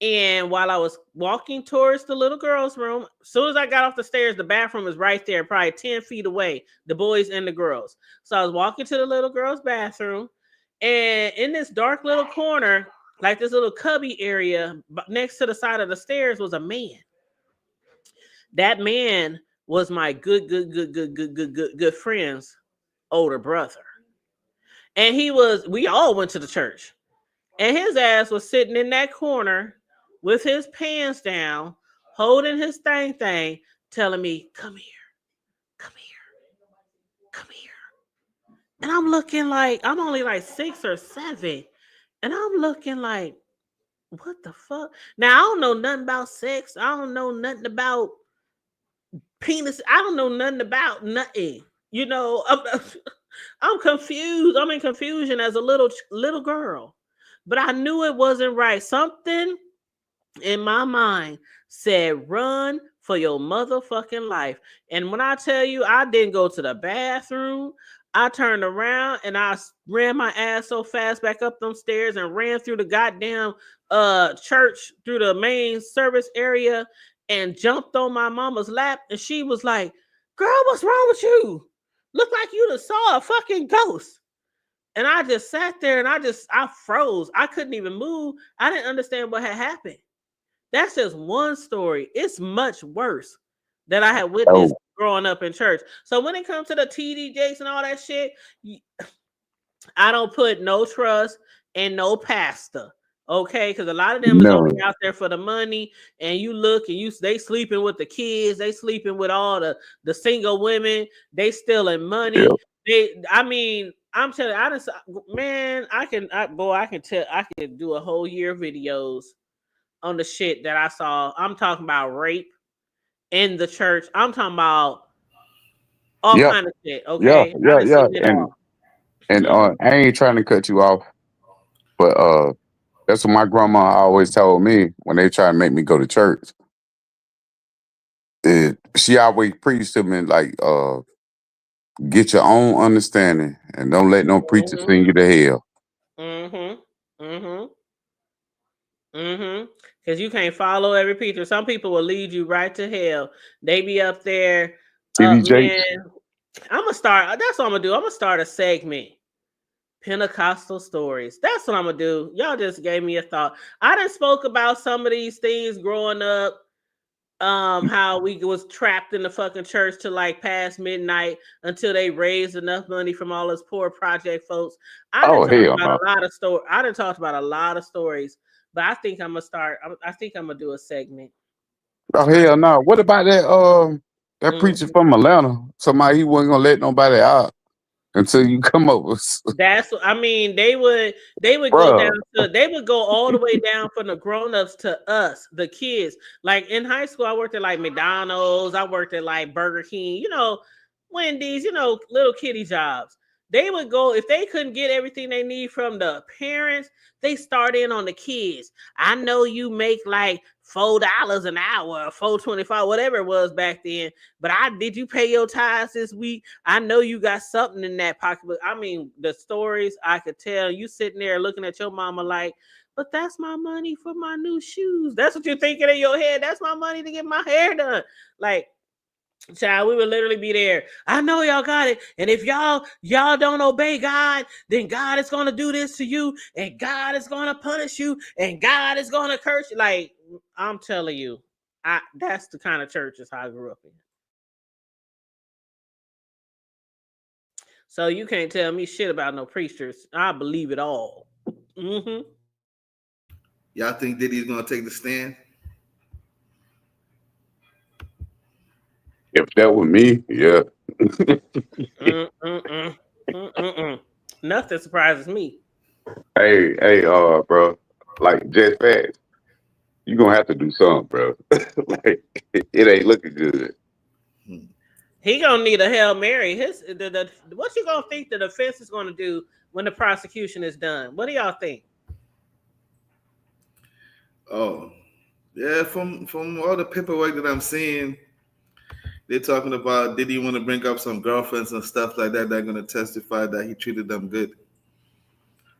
And while I was walking towards the little girl's room, as soon as I got off the stairs, the bathroom is right there, probably 10 feet away, the boys and the girls. So I was walking to the little girl's bathroom, and in this dark little corner, like this little cubby area next to the side of the stairs, was a man. That man was my good friend's older brother. And we all went to the church. And his ass was sitting in that corner with his pants down, holding his thing, telling me, come here, come here, come here. And I'm looking like, I'm only like 6 or 7. And I'm looking like, what the fuck? Now, I don't know nothing about sex. I don't know nothing about penis. I don't know nothing about nothing. I'm confused. I'm in confusion as a little girl. But I knew it wasn't right. Something in my mind said, run for your motherfucking life. And when I tell you, I didn't go to the bathroom. I turned around and I ran my ass so fast back up them stairs and ran through the goddamn church, through the main service area, and jumped on my mama's lap. And she was like, girl, what's wrong with you? Look like you done saw a fucking ghost. And I just sat there and I froze. I couldn't even move. I didn't understand what had happened. That's just one story. It's much worse that I had witnessed
Oh,
growing up in church. So when it comes to the TD Jakes and all that shit, I don't put no trust in no pastor. Okay, because a lot of them is only out there for the money, and you look and they sleeping with the kids, they sleeping with all the single women, they stealing money. I mean, I'm telling you, I can tell, I can do a whole year of videos on the shit that I saw. I'm talking about rape in the church. I'm talking about all kind of shit. Okay,
And I ain't trying to cut you off, but that's what my grandma always told me when they try to make me go to church. She always preached to me like, get your own understanding and don't let no preacher send you to hell.
Because you can't follow every preacher. Some people will lead you right to hell. They be up there. Man, I'm gonna start. That's what I'm gonna do. I'm gonna start a segment. Pentecostal stories. That's what I'm gonna do. Y'all just gave me a thought. I done spoke about some of these things growing up. How we was trapped in the fucking church till like past midnight until they raised enough money from all those poor project folks. I done talked about a lot of stories. I done talked about a lot of stories, but I think I'm gonna start. I think I'm gonna do a segment.
Oh hell no! What about that preacher from Atlanta? Somebody he wasn't gonna let nobody out until you come up with.
That's. I mean, they would go down to. They would go all the way down from the grown-ups to us, the kids. Like in high school, I worked at like McDonald's. I worked at like Burger King. You know, Wendy's. You know, little kiddie jobs. They would go if they couldn't get everything they need from the parents. They start in on the kids. I know you make like $4 an hour, $4.25, whatever it was back then. But did you pay your tithes this week? I know you got something in that pocketbook. I mean, the stories I could tell. You sitting there looking at your mama like, but that's my money for my new shoes. That's what you're thinking in your head. That's my money to get my hair done. Like, child, we would literally be there. I know y'all got it. And if y'all don't obey God, then God is going to do this to you. And God is going to punish you. And God is going to curse you. Like, I'm telling you, that's the kind of churches I grew up in. So you can't tell me shit about no preachers. I believe it all.
Y'all think Diddy's going to take the stand?
If that were me, yeah.
Nothing surprises me.
Hey, bro. Like just fast. You're gonna have to do something, bro. Like it ain't looking good.
He gonna need a Hail Mary. What you gonna think the defense is gonna do when the prosecution is done? What do y'all think?
Oh, yeah, from all the paperwork that I'm seeing, they're talking about did he want to bring up some girlfriends and stuff like that. They're gonna testify that he treated them good.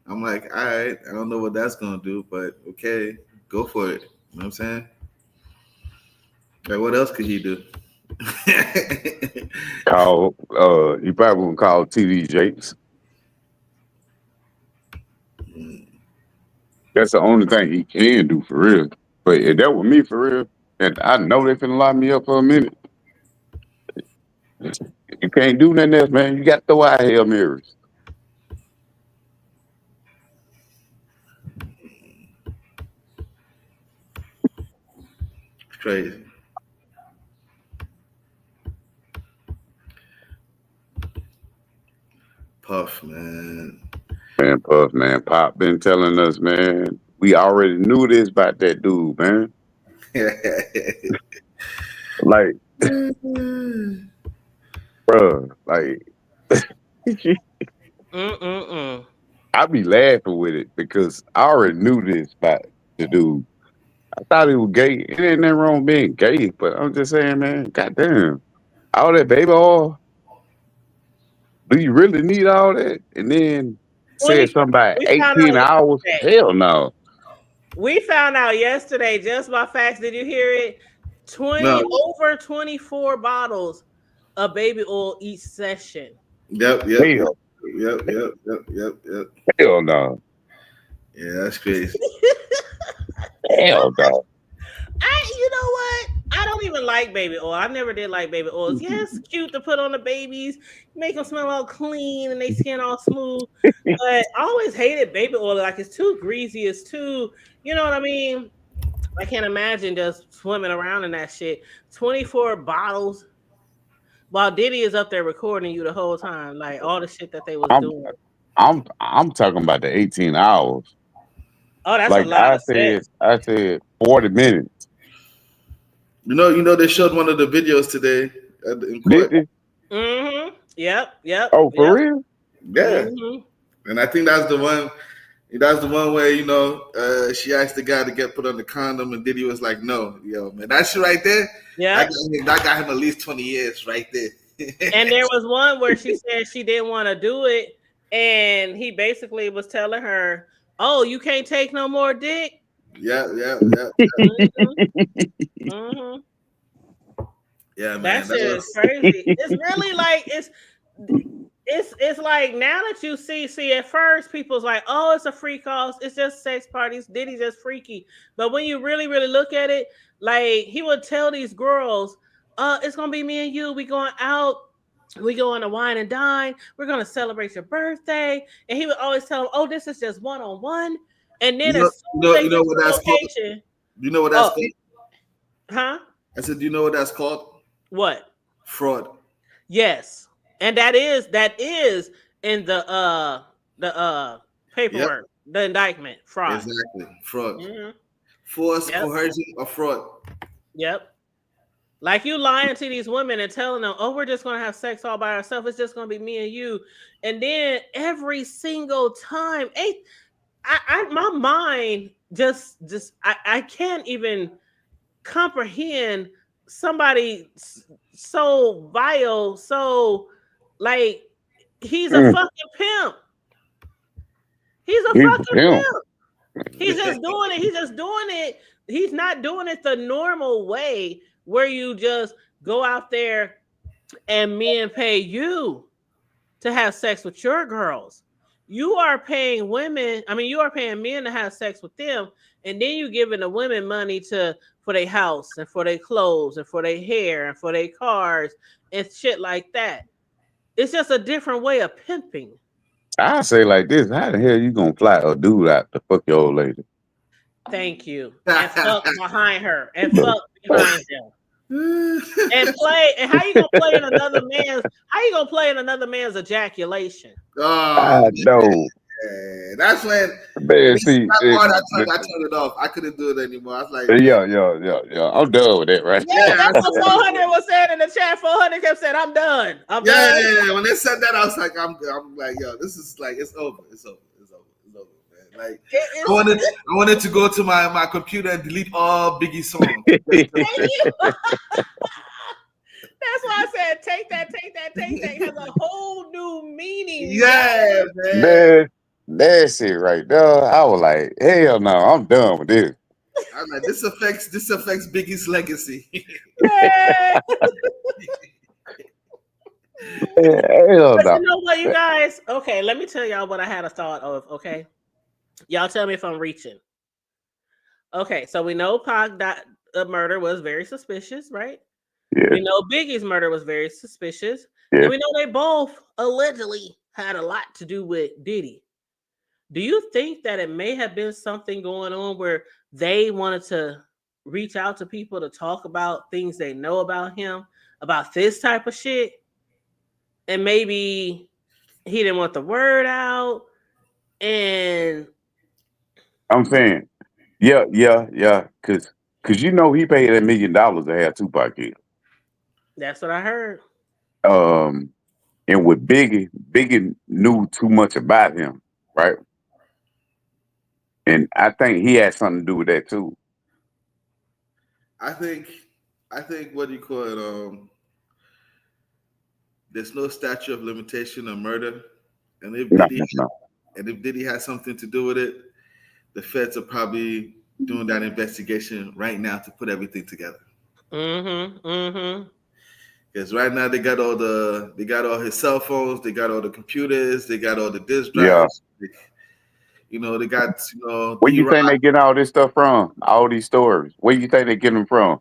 I'm like, all right, I don't know what that's gonna do, but okay, go for it. You know what I'm saying? Like, what else could he do?
He probably won't call TD Jakes. That's the only thing he can do for real. But if that was me for real, and I know they finna lock me up for a minute, you can't do nothing else, man. You got to throw out Hail Marys.
Crazy. Puff, man.
Puff, man. Pop been telling us, man. We already knew this about that dude, man. Like, bro, like, I be laughing with it because I already knew this about the dude. I thought he was gay. It ain't nothing wrong being gay, but I'm just saying, man, goddamn, all that baby oil. Do you really need all that? And then said something about 18 hours. Hell no.
We found out yesterday, just by facts. Did you hear it? Over 24 bottles of baby oil each session.
Yep.
Hell no.
Yeah, that's crazy.
Hell no.
You know what? I don't even even like baby oil. I never did like baby oils. Yes, cute to put on the babies, make them smell all clean and they skin all smooth. But I always hated baby oil. Like it's too greasy. It's too, you know what I mean? I can't imagine just swimming around in that shit. 24 bottles while Diddy is up there recording you the whole time, like all the shit that they was doing.
I'm talking about the 18 hours.
Oh, that's
like
a lot of sex.
I said 40 minutes.
You know, they showed one of the videos today in court.
Mm-hmm. Yep.
Oh, for real?
Yeah.
Mm-hmm.
And I think that's the one. That's the one where, you know, she asked the guy to get put on the condom, and Diddy was like, "No, yo, man, that shit right there.
Yeah,
that got him at least 20 years right there."
And there was one where she said she didn't want to do it, and he basically was telling her, "Oh, you can't take no more dick."
Yeah.
Mm-hmm.
Yeah, man.
That shit is crazy. It's really like it's like now that you see at first people's like, oh, it's a free cause, it's just sex parties, Diddy just freaky. But when you really look at it, like he would tell these girls, it's gonna be me and you, we going out, we going to wine and dine, we're gonna celebrate your birthday. And he would always tell them, oh, this is just one-on-one. And then as soon as they get to the location,
you know what that's called?
Huh?
I said, do you know what that's called?
What?
Fraud.
Yes. And that is in the paperwork, the indictment, fraud.
Exactly. Fraud.
Mm-hmm.
Force, coercion, or fraud.
Yep. Like you lying to these women and telling them, oh, we're just gonna have sex all by ourselves. It's just gonna be me and you. And then every single time, my mind just I can't even comprehend somebody so vile, so like he's a fucking pimp. He's a fucking pimp. He's just doing it. He's not doing it the normal way where you just go out there and men pay you to have sex with your girls. You are paying women, you are paying men to have sex with them, and then you giving the women money for their house and for their clothes and for their hair and for their cars and shit like that. It's just a different way of pimping.
I say like this: how the hell you gonna fly a dude out to fuck your old lady?
Thank you. And fuck behind her and fuck behind them. And play, and how you gonna play in another man's ejaculation?
I
know.
That's when
man, see,
I turned it off. I couldn't do it anymore. I was like,
yeah. I'm done with it, right?
Yeah, that's what 400 was saying in the chat. 400 kept saying, "I'm done. I'm done."
Yeah. When they said that, I was like, I'm like, yo, this is like, it's over, man. Like, I wanted to go to my computer and delete all Biggie songs.
That's why I said, take that. It has a whole new meaning.
Yeah, man.
That's it right there. I was like, hell no, I'm done with this.
I'm like, this affects Biggie's legacy.
Yeah.
Hell no.
You know what, you guys? Okay, let me tell y'all what I had a thought of. Okay, y'all tell me if I'm reaching. Okay, so we know Pac murder was very suspicious, right?
Yeah.
We know Biggie's murder was very suspicious.
Yeah.
And we know they both allegedly had a lot to do with Diddy. Do you think that it may have been something going on where they wanted to reach out to people to talk about things they know about him, about this type of shit? And maybe he didn't want the word out. And
I'm saying, yeah. Cause you know he paid $1 million to have Tupac killed.
That's what I heard.
And with Biggie knew too much about him, right? And I think he had something to do with that too.
I think what do you call it? There's no statute of limitation on murder, and if Diddy has something to do with it, the feds are probably doing that investigation right now to put everything together. Because right now they got all his cell phones, they got all the computers, they got all the disk drives. Yeah. They got
Where you think they get all this stuff from? All these stories. Where you think they get them from?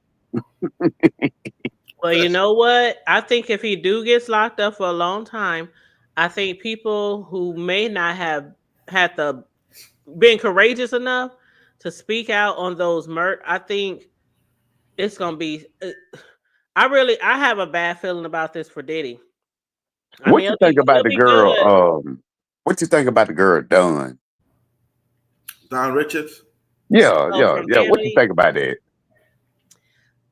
Well, you know what? I think if he gets locked up for a long time, I think people who may not have had the been courageous enough to speak out on those I think it's gonna be. I have a bad feeling about this for Diddy. I
What
mean,
you think about
it'll
the
be good.
girl? What you think about the girl Dunn?
Don Richards.
Yeah,
Oh,
yeah,
from
yeah. What you
Vanity.
think about that?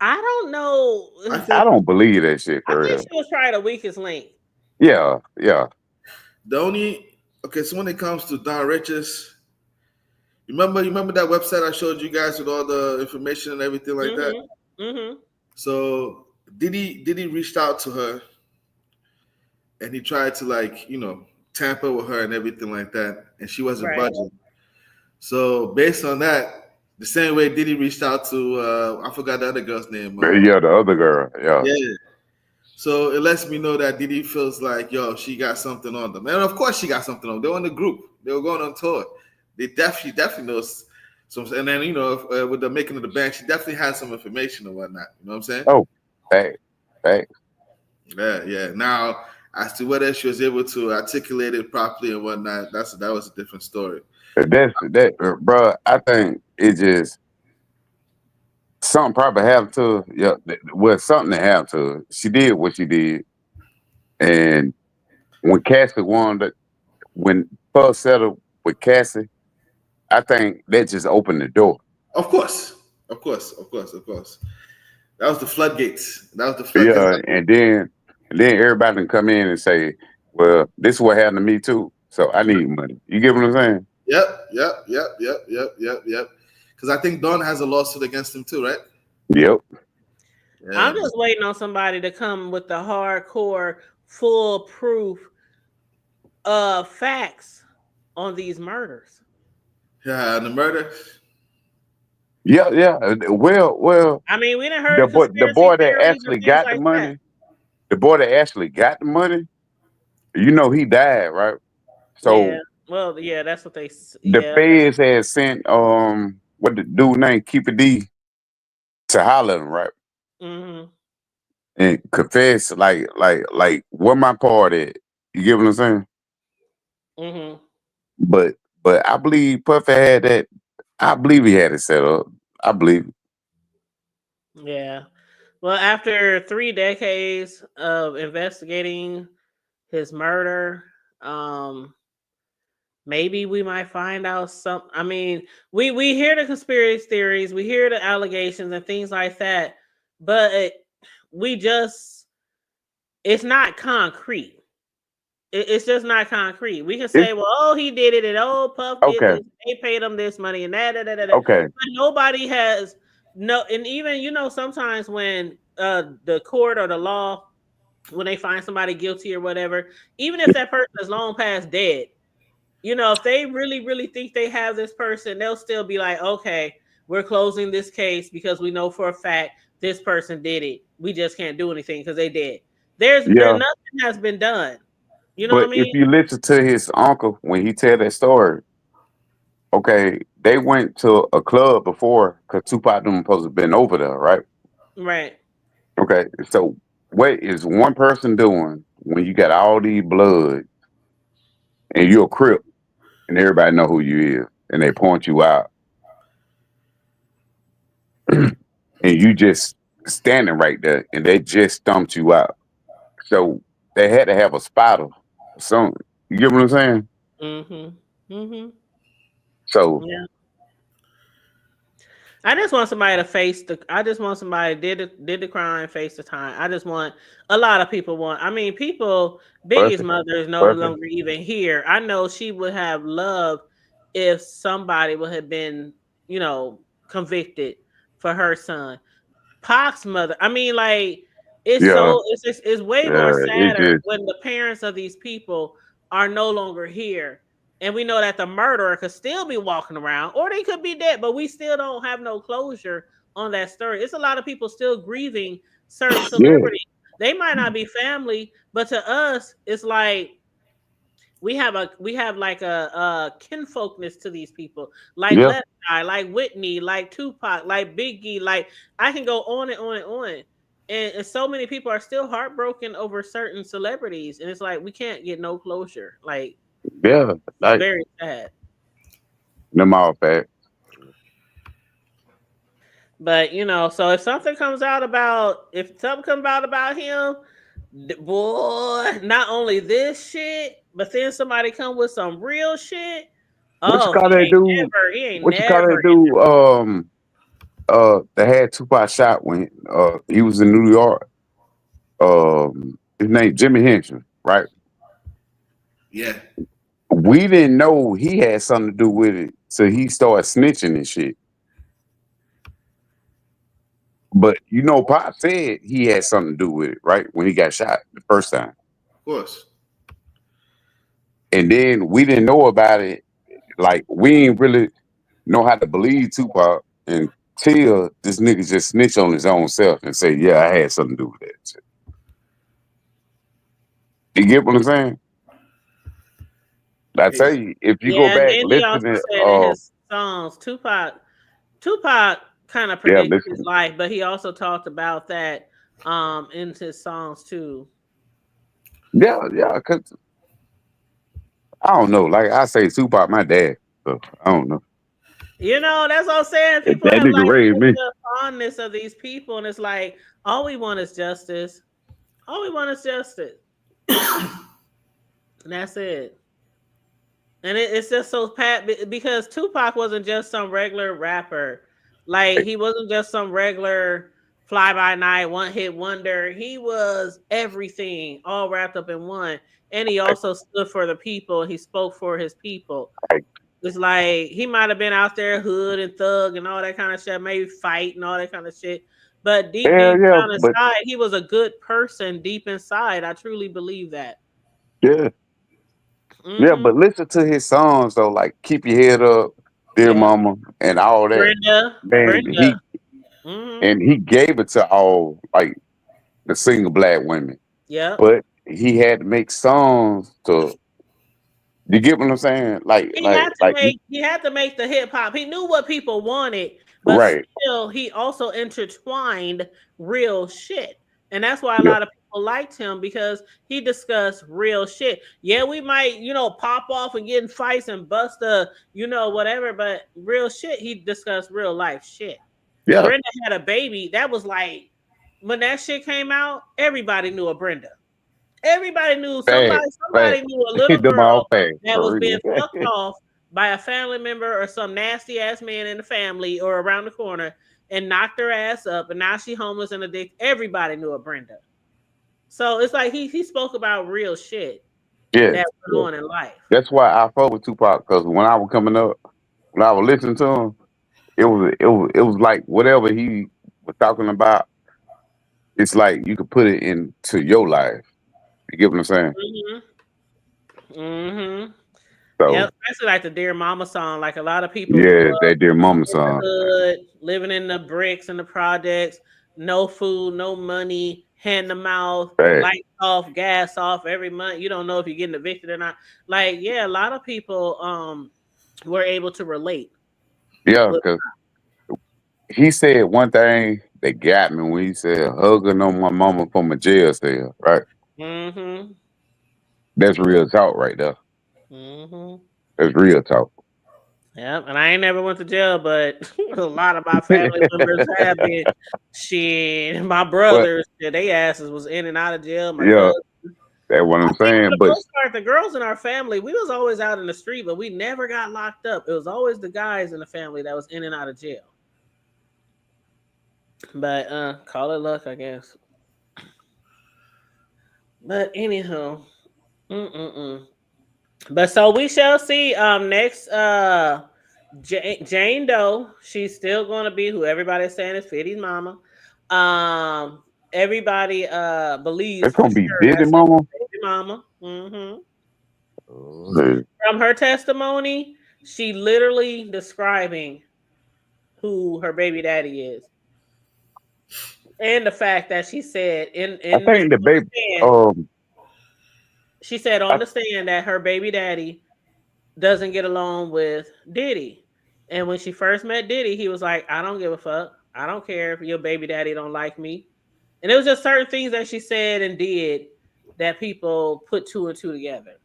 I don't know.
I don't believe that shit
I
for
think
real.
she was probably the weakest link.
Yeah, yeah.
The only okay, so when it comes to Don Richards, you remember that website I showed you guys with all the information and everything like that?
Mm-hmm. Mm-hmm.
So Diddy reached out to her and he tried to tamper with her and everything like that, and she wasn't
Right.
budging. So based on that, the same way Diddy reached out to I forgot the other girl's name.
Yeah, the other girl. Yeah.
Yeah. So it lets me know that Diddy feels like, yo, she got something on them. And of course she got something on them. They were in the group. They were going on tour. They definitely knows some. And then, with the making of the band, she definitely has some information and whatnot. You know what I'm saying?
Oh, hey, hey.
Yeah, yeah. Now, as to whether she was able to articulate it properly and whatnot, that was a different story.
Bro. I think it just something probably happened to her. Yeah, well, something that happened to her. She did what she did, and when Cassie won, when Puff settled with Cassie, I think that just opened the door.
Of course. Of course. Of course. Of course. That was the floodgates. That was the floodgates.
Yeah, and then everybody can come in and say, "Well, this is what happened to me too, so I need money." You get what I'm saying?
Yep. Because I think Don has a lawsuit against him too, right?
Yep.
Yeah.
I'm just waiting on somebody to come with the hardcore, full proof facts on these murders.
Yeah, and the murder.
Yeah. Well.
I mean, we didn't
The
heard
boy
conspiracy
that
theories and
actually
things
got the
like that.
money, the boy that actually got the money, he died, right?
Yeah.
So
Well, yeah, that's what they.
the
Yeah.
feds had sent what the dude named Keeper D to holler at him, right?
Mm-hmm.
And confess like where my part at. You get what I'm saying?
Mm-hmm.
But I believe Puffy had that. I believe he had it set up. I believe it.
Yeah. Well, after 3 decades of investigating his murder, maybe we might find out some. I mean, we hear the conspiracy theories, we hear the allegations and things like that, but we just it's not concrete. It's just not concrete. We can
It's
say, well, oh, he did it, and oh, Puff did
okay.
this. They paid him this money, and that.
Okay.
But nobody has no. And even sometimes when the court or the law, when they find somebody guilty or whatever, even if that person is long past dead, if they really, really think they have this person, they'll still be like, okay, we're closing this case because we know for a fact this person did it. We just can't do anything because they did. There
Yeah.
nothing has been done. You know what
But
I
if
mean?
you listen to his uncle when he tell that story, okay, they went to a club before because Tupac them supposed to have been over there, right?
Right.
Okay, so what is one person doing when you got all these blood and you're a crip and everybody know who you is and they point you out and you just standing right there and they just stumped you out. So they had to have a spotter or something. You get what I'm saying?
Mm-hmm. Mm-hmm.
So
Yeah. I just want somebody to face the. I just want somebody did the crime, face the time. I just want a lot of people want. I mean, people. Biggie's
perfect,
mother is no
perfect.
longer even here. I know she would have loved if somebody would have been, convicted for her son. Pac's mother. I mean, like
Yeah,
it's way more
yeah. It
sadder
just
when the parents of these people are no longer here. And we know that the murderer could still be walking around, or they could be dead, but we still don't have no closure on that story. It's a lot of people still grieving certain
yeah,
celebrities. They might not be family, but to us, it's like we have like a kinfolkness to these people, like Left Eye, like Whitney, like Tupac, like Biggie, like I can go on and on and on. And so many people are still heartbroken over certain celebrities, and it's like we can't get no closure. Like,
like
it's very sad.
Them all facts.
But so if something comes out about him, boy, not only this shit, but then somebody come with some real shit.
What you
Oh,
call that dude?
he ain't
What you call that
never.
dude? That had Tupac shot when he was in New York. His name Jimmy Henson, right?
Yeah.
We didn't know he had something to do with it, so he started snitching and shit. But Pop said he had something to do with it, right? When he got shot the first time.
Of course.
And then we didn't know about it. Like, we ain't really know how to believe Tupac until this nigga just snitch on his own self and say, yeah, I had something to do with that shit. You get what I'm saying? I tell you, if you go back,
and he
listen
also
to
said in his songs, Tupac kind of predicted his life, but he also talked about that in his songs too.
Yeah, because I don't know. Like I say, Tupac, my dad. So I don't know.
That's what I'm saying. People
That
have
nigga
like
raised me.
the fondness of these people, and it's like all we want is justice. All we want is justice. And that's it. And it's just so because Tupac wasn't just some regular rapper. Like, he wasn't just some regular fly by night, one hit wonder. He was everything all wrapped up in one. And he also stood for the people. He spoke for his people. It's like he might have been out there hood and thug and all that kind of shit, maybe fight and all that kind of shit. But deep down inside, he was a good person deep inside. I truly believe that.
Yeah. Mm-hmm. Yeah, but listen to his songs though, like Keep Your Head Up, Dear Mama, and all that.
Brenda.
And he gave it to all like the single black women.
Yeah.
But he had to make songs to, you get what I'm saying?
He had to make the hip hop. He knew what people wanted, but still he also intertwined real shit. And that's why a lot of people liked him, because he discussed real shit. Yeah, we might, pop off and get in fights and bust whatever, but real shit, he discussed real life shit. Yeah. Brenda had a baby. That was like, when that shit came out, everybody knew a Brenda. Everybody knew somebody knew a little girl that was being fucked off by a family member or some nasty ass man in the family or around the corner and knocked her ass up, and now she homeless and addicted. Everybody knew a Brenda. So it's like he spoke about real shit that went on in life.
That's why I fuck with Tupac, because when I was coming up, when I was listening to him, it was like whatever he was talking about, it's like you could put it into your life. You get what I'm saying?
Mm-hmm. So, yeah, especially like the Dear Mama song. Like, a lot of people
that Dear Mama song.
Living in the bricks and the projects, no food, no money, hand to mouth, lights off, gas off every month. You don't know if you're getting evicted or not. Like, yeah, a lot of people were able to relate.
Yeah, because he said one thing that got me when he said, hugging on my mama from a jail cell, right?
Mm-hmm.
That's real talk right there.
Mm-hmm.
That's real talk.
Yeah, and I ain't never went to jail, but a lot of my family members have been. Shit, my brothers, they asses was in and out of jail. My cousins.
That's what I'm saying.
For the most part, the girls in our family, we was always out in the street, but we never got locked up. It was always the guys in the family that was in and out of jail. But call it luck, I guess. But anyhow, But so we shall see. Next, Jane Doe. She's still going to be who everybody's saying is 50's mama. Everybody believes
it's gonna be Diddy mama.
Diddy mama. Mm-hmm. From her testimony, she literally describing who her baby daddy is, and the fact that she said in
I think the baby
She said on the stand that her baby daddy doesn't get along with Diddy. And when she first met Diddy, he was like, I don't give a fuck. I don't care if your baby daddy don't like me. And it was just certain things that she said and did that people put two and two together.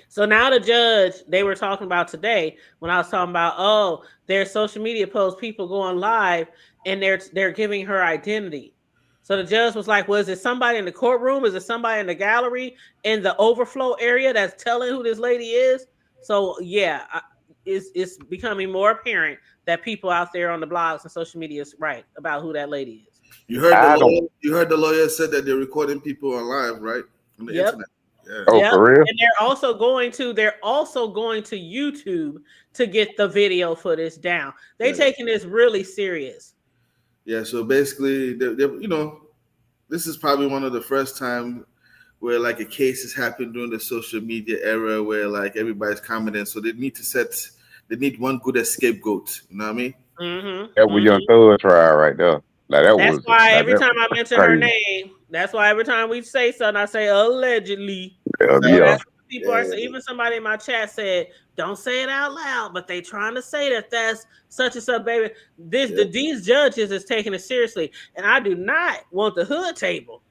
So now the judge, they were talking about today when I was talking about, oh, their social media posts, people going live and they're giving her identity. So the judge was like, well, is it somebody in the courtroom? Is it somebody in the gallery in the overflow area that's telling who this lady is? So yeah, it's becoming more apparent that people out there on the blogs and social media is right about who that lady is.
You heard the lawyer said that they're recording people on live, right? On the internet.
Yeah. Oh, for real?
And they're also going to YouTube to get the video footage down. They're taking this really serious.
Yeah, so basically, this is probably one of the first time where like a case has happened during the social media era where like everybody's commenting. So they need one good scapegoat. You know what I mean?
Mm-hmm.
That was Young Thug trial right there. Like
that's why every time I mention her name, that's why every time we say something, I say allegedly.
Yeah.
That's what people are saying. Even somebody in my chat said, "Don't say it out loud," but they trying to say that that's such and such, baby. These judges is taking it seriously, and I do not want the hood table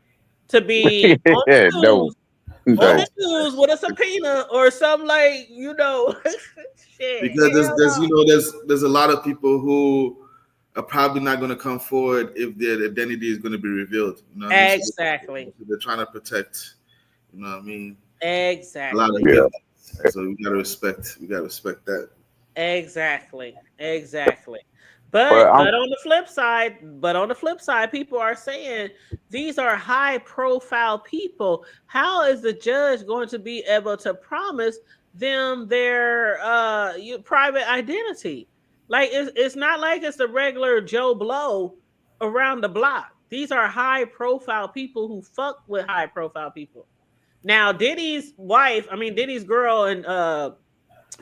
to be on the news with a subpoena or something like shit.
Because there's a lot of people who are probably not going to come forward if their identity is going to be revealed. You know what
exactly.
I mean? So they're trying to protect. You know what I mean?
Exactly.
A lot of people. So we gotta respect that.
Exactly. But on the flip side, people are saying these are high profile people. How is the judge going to be able to promise them their private identity? Like it's not like it's the regular Joe Blow around the block. These are high profile people who fuck with high profile people. Now Diddy's girl and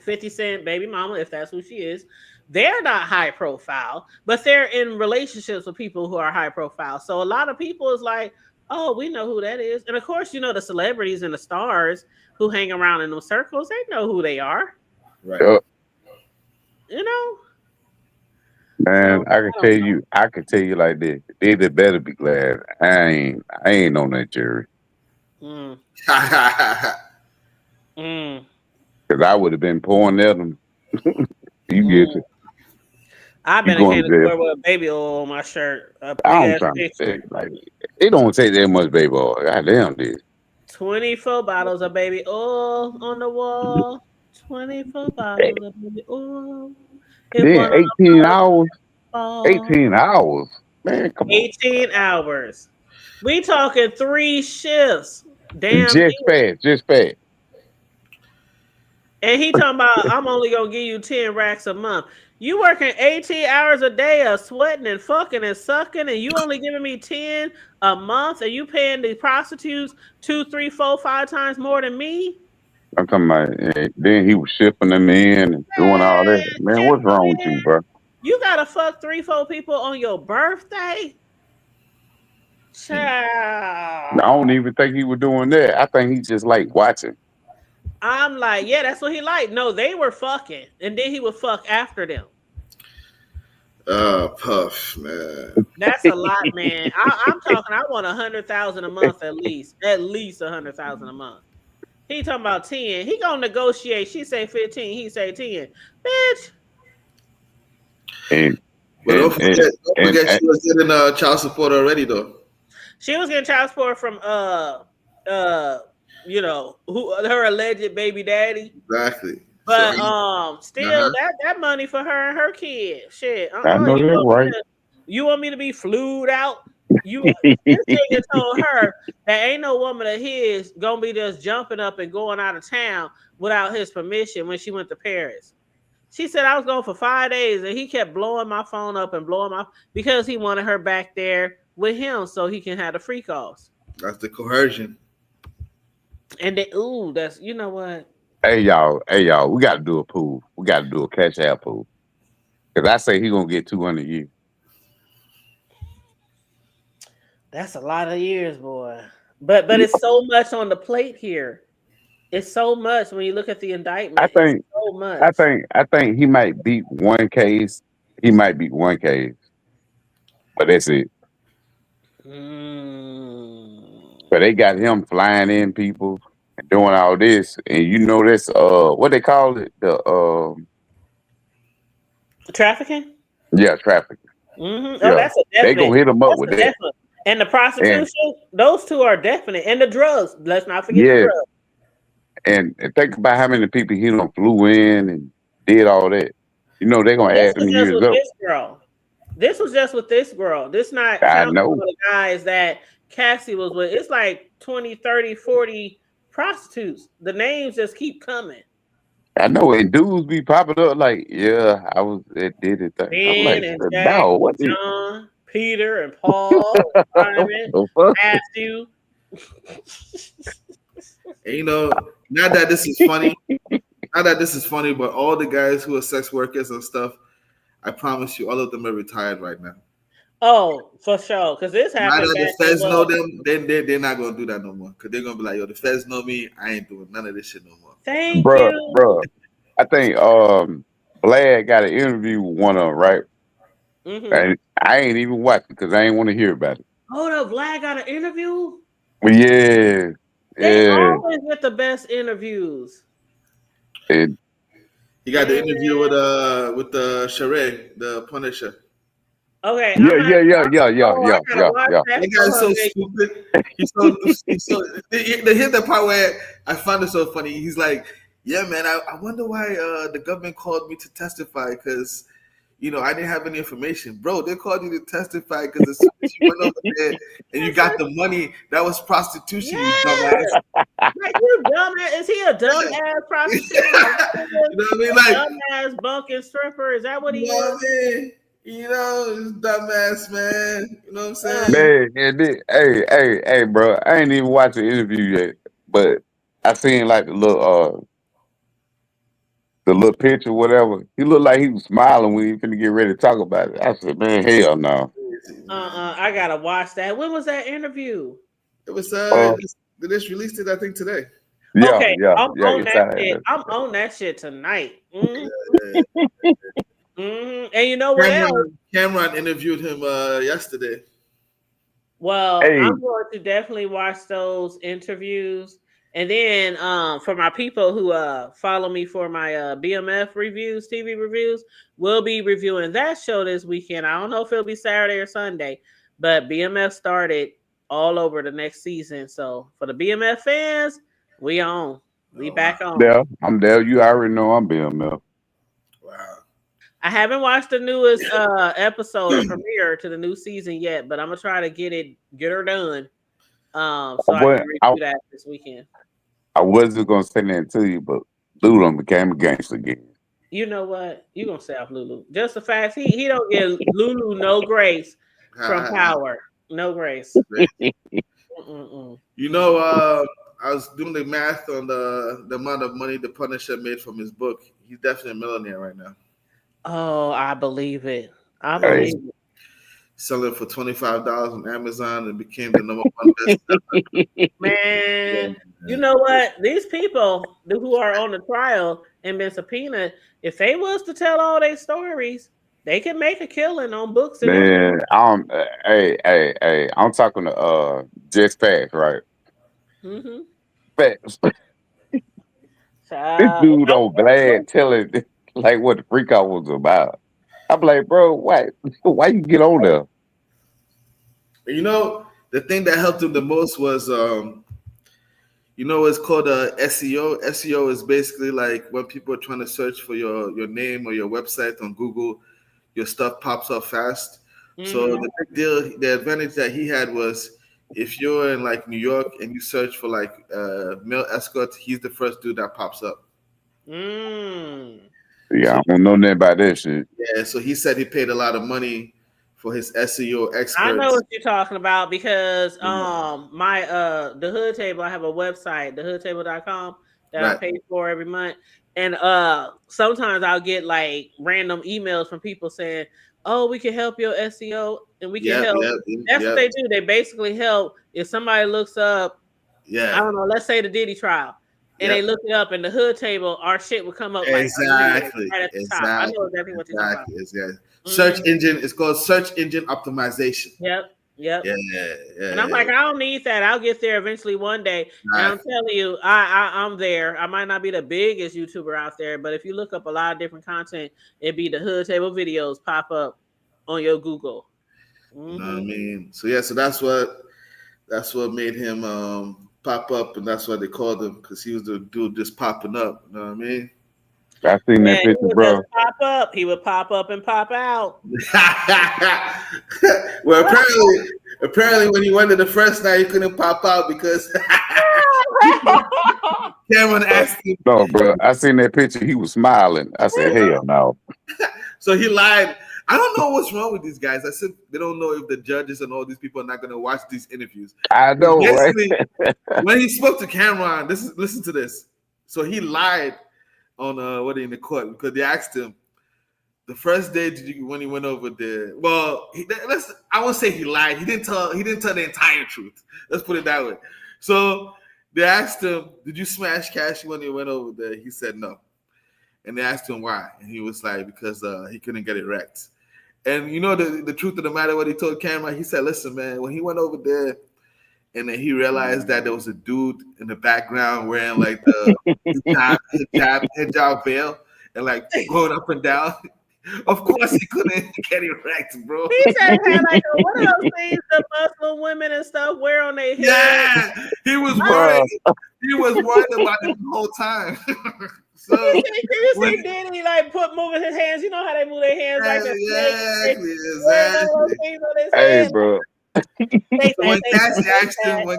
50 Cent baby mama, if that's who she is, they're not high profile, but they're in relationships with people who are high profile. So a lot of people is like, oh, we know who that is. And of course, the celebrities and the stars who hang around in those circles, they know who they are.
Right.
Man, so, I can tell you like this. They better be glad I ain't on that jury. Because I would have been pouring at them. You get it.
I've been in Canada with a baby oil on my shirt.
I'm trying to say, like, they don't take that much baby oil. Goddamn, dude.
24 bottles of baby oil on the wall. 24 bottles of baby oil.
Then 18 hours. 18 hours. Man, come on.
18 hours. We talking 3 shifts. Damn.
Just fast.
And he talking about, I'm only going to give you 10 racks a month. You working 18 hours a day of sweating and fucking and sucking, and you only giving me 10 a month, and you paying the prostitutes 2, 3, 4, 5 times more than me?
I'm talking about, then he was shipping them in and doing all that. Man, what's wrong with you, bro?
You got to fuck 3, 4 people on your birthday? Child.
I don't even think he was doing that. I think he just like watching.
I'm like, yeah, that's what he liked. No, they were fucking, and then he would fuck after them.
Puff, man.
That's a lot, man. I'm talking. I want 100,000 a month at least 100,000 a month. He talking about 10. He gonna negotiate. She say 15. He say 10. Bitch.
But don't forget, she was getting child support already, though.
She was getting child support from her alleged baby daddy.
Exactly.
But still that money for her and her kid. Shit.
I know that's right.
You want me to be flued out? This nigga told her that ain't no woman of his gonna be just jumping up and going out of town without his permission when she went to Paris. She said I was going for 5 days and he kept blowing my phone up and because he wanted her back there with him so he can have the free calls.
That's the coercion.
And that's you know what?
Hey y'all, we gotta do a pool. We gotta do a cash out pool. Cause I say he gonna get 200 years.
That's a lot of years, boy. But it's so much on the plate here. It's so much when you look at the
I
indictment. It's
think
so much.
I think he might beat one case. He might beat one case, but that's it.
Mm.
But they got him flying in people and doing all this, and you know that's what they call it, the
Trafficking?
yeah, traffic.
Mm-hmm. Oh,
Yeah,
that's a
they
definite.
gonna hit him up
That's
with
a
that.
definite. And the
And
prostitution, those two are definite. And the drugs. Let's not forget the
yeah,
drugs.
and think about how many people he done flew in and did all that. You know they're
And
gonna
this
add
was
them
just
years
with
up.
this girl. This was just with this girl. This not
I
counting
know,
all the guys that Cassie was with. It's like 20, 30, 40 prostitutes. The names just keep coming.
I know, and dudes be popping up like, yeah, I was at Diddy thing. I'm
Ben
like,
and Jack
no,
and
what the,
John, Peter and Paul,
what
Simon,
the fuck?
Matthew.
And you know, not that this is funny, but all the guys who are sex workers and stuff, I promise you, all of them are retired right now.
Oh, for sure. Because this
Now
happened
that
back
the
in
feds know
what?
them, they're not gonna do that no more. Cause they're gonna be like, yo, the feds know me, I ain't doing none of this shit no more.
Thank
Bruh,
you.
bruh. I think Blad got an interview with one of them, right?
Mm-hmm.
And I ain't even watched it because I ain't want to hear about it.
Hold up, Vlad got an interview.
But yeah,
They
yeah.
always get the best interviews.
And
He got the
Man.
interview with the Sheree, the Punisher.
Okay, I'm
yeah,
gonna have
yeah,
to
yeah,
watch.
yeah, yeah,
Oh, I
yeah,
gotta
yeah,
watch
yeah.
that
That
for
guy's
her,
so
baby.
stupid. He's so they hit the part where I found it so funny. He's like, yeah, man, I wonder why the government called me to testify because I didn't have any information. Bro, they called you to testify because as soon as you went over there and you got the money, that was prostitution, you
Yeah,
dumbass.
like you dumbass. Is he a
Yeah.
dumbass prostitute?
You know what I mean? Like,
Dumbass bunking stripper? Is that what he
you know
is?
what I mean? It's dumbass, man. You know what I'm
Uh,
saying?
Man, and hey, bro. I ain't even watched the interview yet, but I seen like the little picture, whatever. He looked like he was smiling when he finna get ready to talk about it. I said, man, hell no.
I gotta watch that. When was that interview?
It was
Uh,
they just released it, I think, today.
yeah,
Okay,
yeah,
I'm
yeah.
on
It's
that
out.
shit. I'm on that shit tonight.
Yeah.
And you know what else?
Cameron interviewed him yesterday.
Well,
Hey,
I'm going to definitely watch those interviews. And then for my people who follow me for my BMF reviews, TV reviews, we'll be reviewing that show this weekend. I don't know if it'll be Saturday or Sunday, but BMF started all over the next season. So for the BMF fans, we on. We
Oh, wow.
back on.
there. I'm there. You already know I'm BMF.
Wow.
I haven't watched the newest episode or premiere to the new season yet, but I'm gonna try to get her done. So I can review that this weekend.
I wasn't gonna say that to you, but Lulu became a gangster again.
You know what? You gonna say off Lulu? Just the fact he don't give Lulu no grace from Power, no grace. Mm-mm.
I was doing the math on the amount of money the Punisher made from his book. He's definitely a millionaire right now.
Oh, I believe it. I
Hey.
believe it.
Selling for $25 on Amazon and became the number one bestseller.
Man, you know what? These people who are on the trial and been subpoenaed, if they was to tell all their stories, they can make a killing on books and
Man, hey, I'm talking to Just Facts, right?
mm-hmm.
Facts. This
So,
dude on Vlad telling like what the freak out was about. I'm like, bro, why you get on there?
The thing that helped him the most was it's called SEO. SEO is basically like when people are trying to search for your name or your website on Google, your stuff pops up fast.
mm-hmm.
So the big deal, the advantage that he had was if you're in like New York and you search for like male escort, he's the first dude that pops up.
Yeah, I don't know nothing about that shit.
Yeah, so he said he paid a lot of money for his SEO experts.
I know what you're talking about because my the Hood Table, I have a website, thehoodtable.com that I pay for every month. And sometimes I'll get like random emails from people saying, "Oh, we can help your SEO." and we can help. That's what they do. They basically help if somebody looks up. I don't know. Let's say the Diddy trial, and they look it up in the hood table. Our shit would come up
exactly,
right at the top. I know exactly what you're talking about.
Exactly. Search engine. It's called search engine optimization.
Yep.
Yeah.
And I'm like, I don't need that. I'll get there eventually one day. And I'm telling you, I'm there. I might not be the biggest YouTuber out there, but if you look up a lot of different content, it'd be the hood table videos pop up on your Google.
You know what I mean? So so that's what made him pop up, and that's why they called him, because he was the dude just popping up. You know what I mean?
I seen that picture, bro.
Pop up. He would pop up and pop out.
Well, apparently, when he went to the first night, he couldn't pop out because Cameron asked him.
No, bro. I seen that picture. He was smiling. I said, "Hell no."
So he lied. I don't know what's wrong with these guys. I said they don't know if the judges and all these people are not going to watch these interviews.
I know, right?
When he spoke to Cameron, listen to this. So he lied on in the court, because they asked him the first day when he went over there. Well, I won't say he lied. He didn't tell the entire truth. Let's put it that way. So they asked him, "Did you smash Cassie when he went over there?" He said no. And they asked him why, and he was like, because he couldn't get it wrecked. And you know the truth of the matter, what he told Cameron, he said, "Listen, man, when he went over there, and then he realized that there was a dude in the background wearing like the hijab veil and like going up and down. Of course, he couldn't get it wrecked, bro."
He said he had like one of those things the Muslim women and stuff wear on their head.
Yeah, he was worried. He was worried about it the whole time. So
you see Diddy like moving his hands. You know how they move their hands like that.
Exactly.
Hey, bro.
When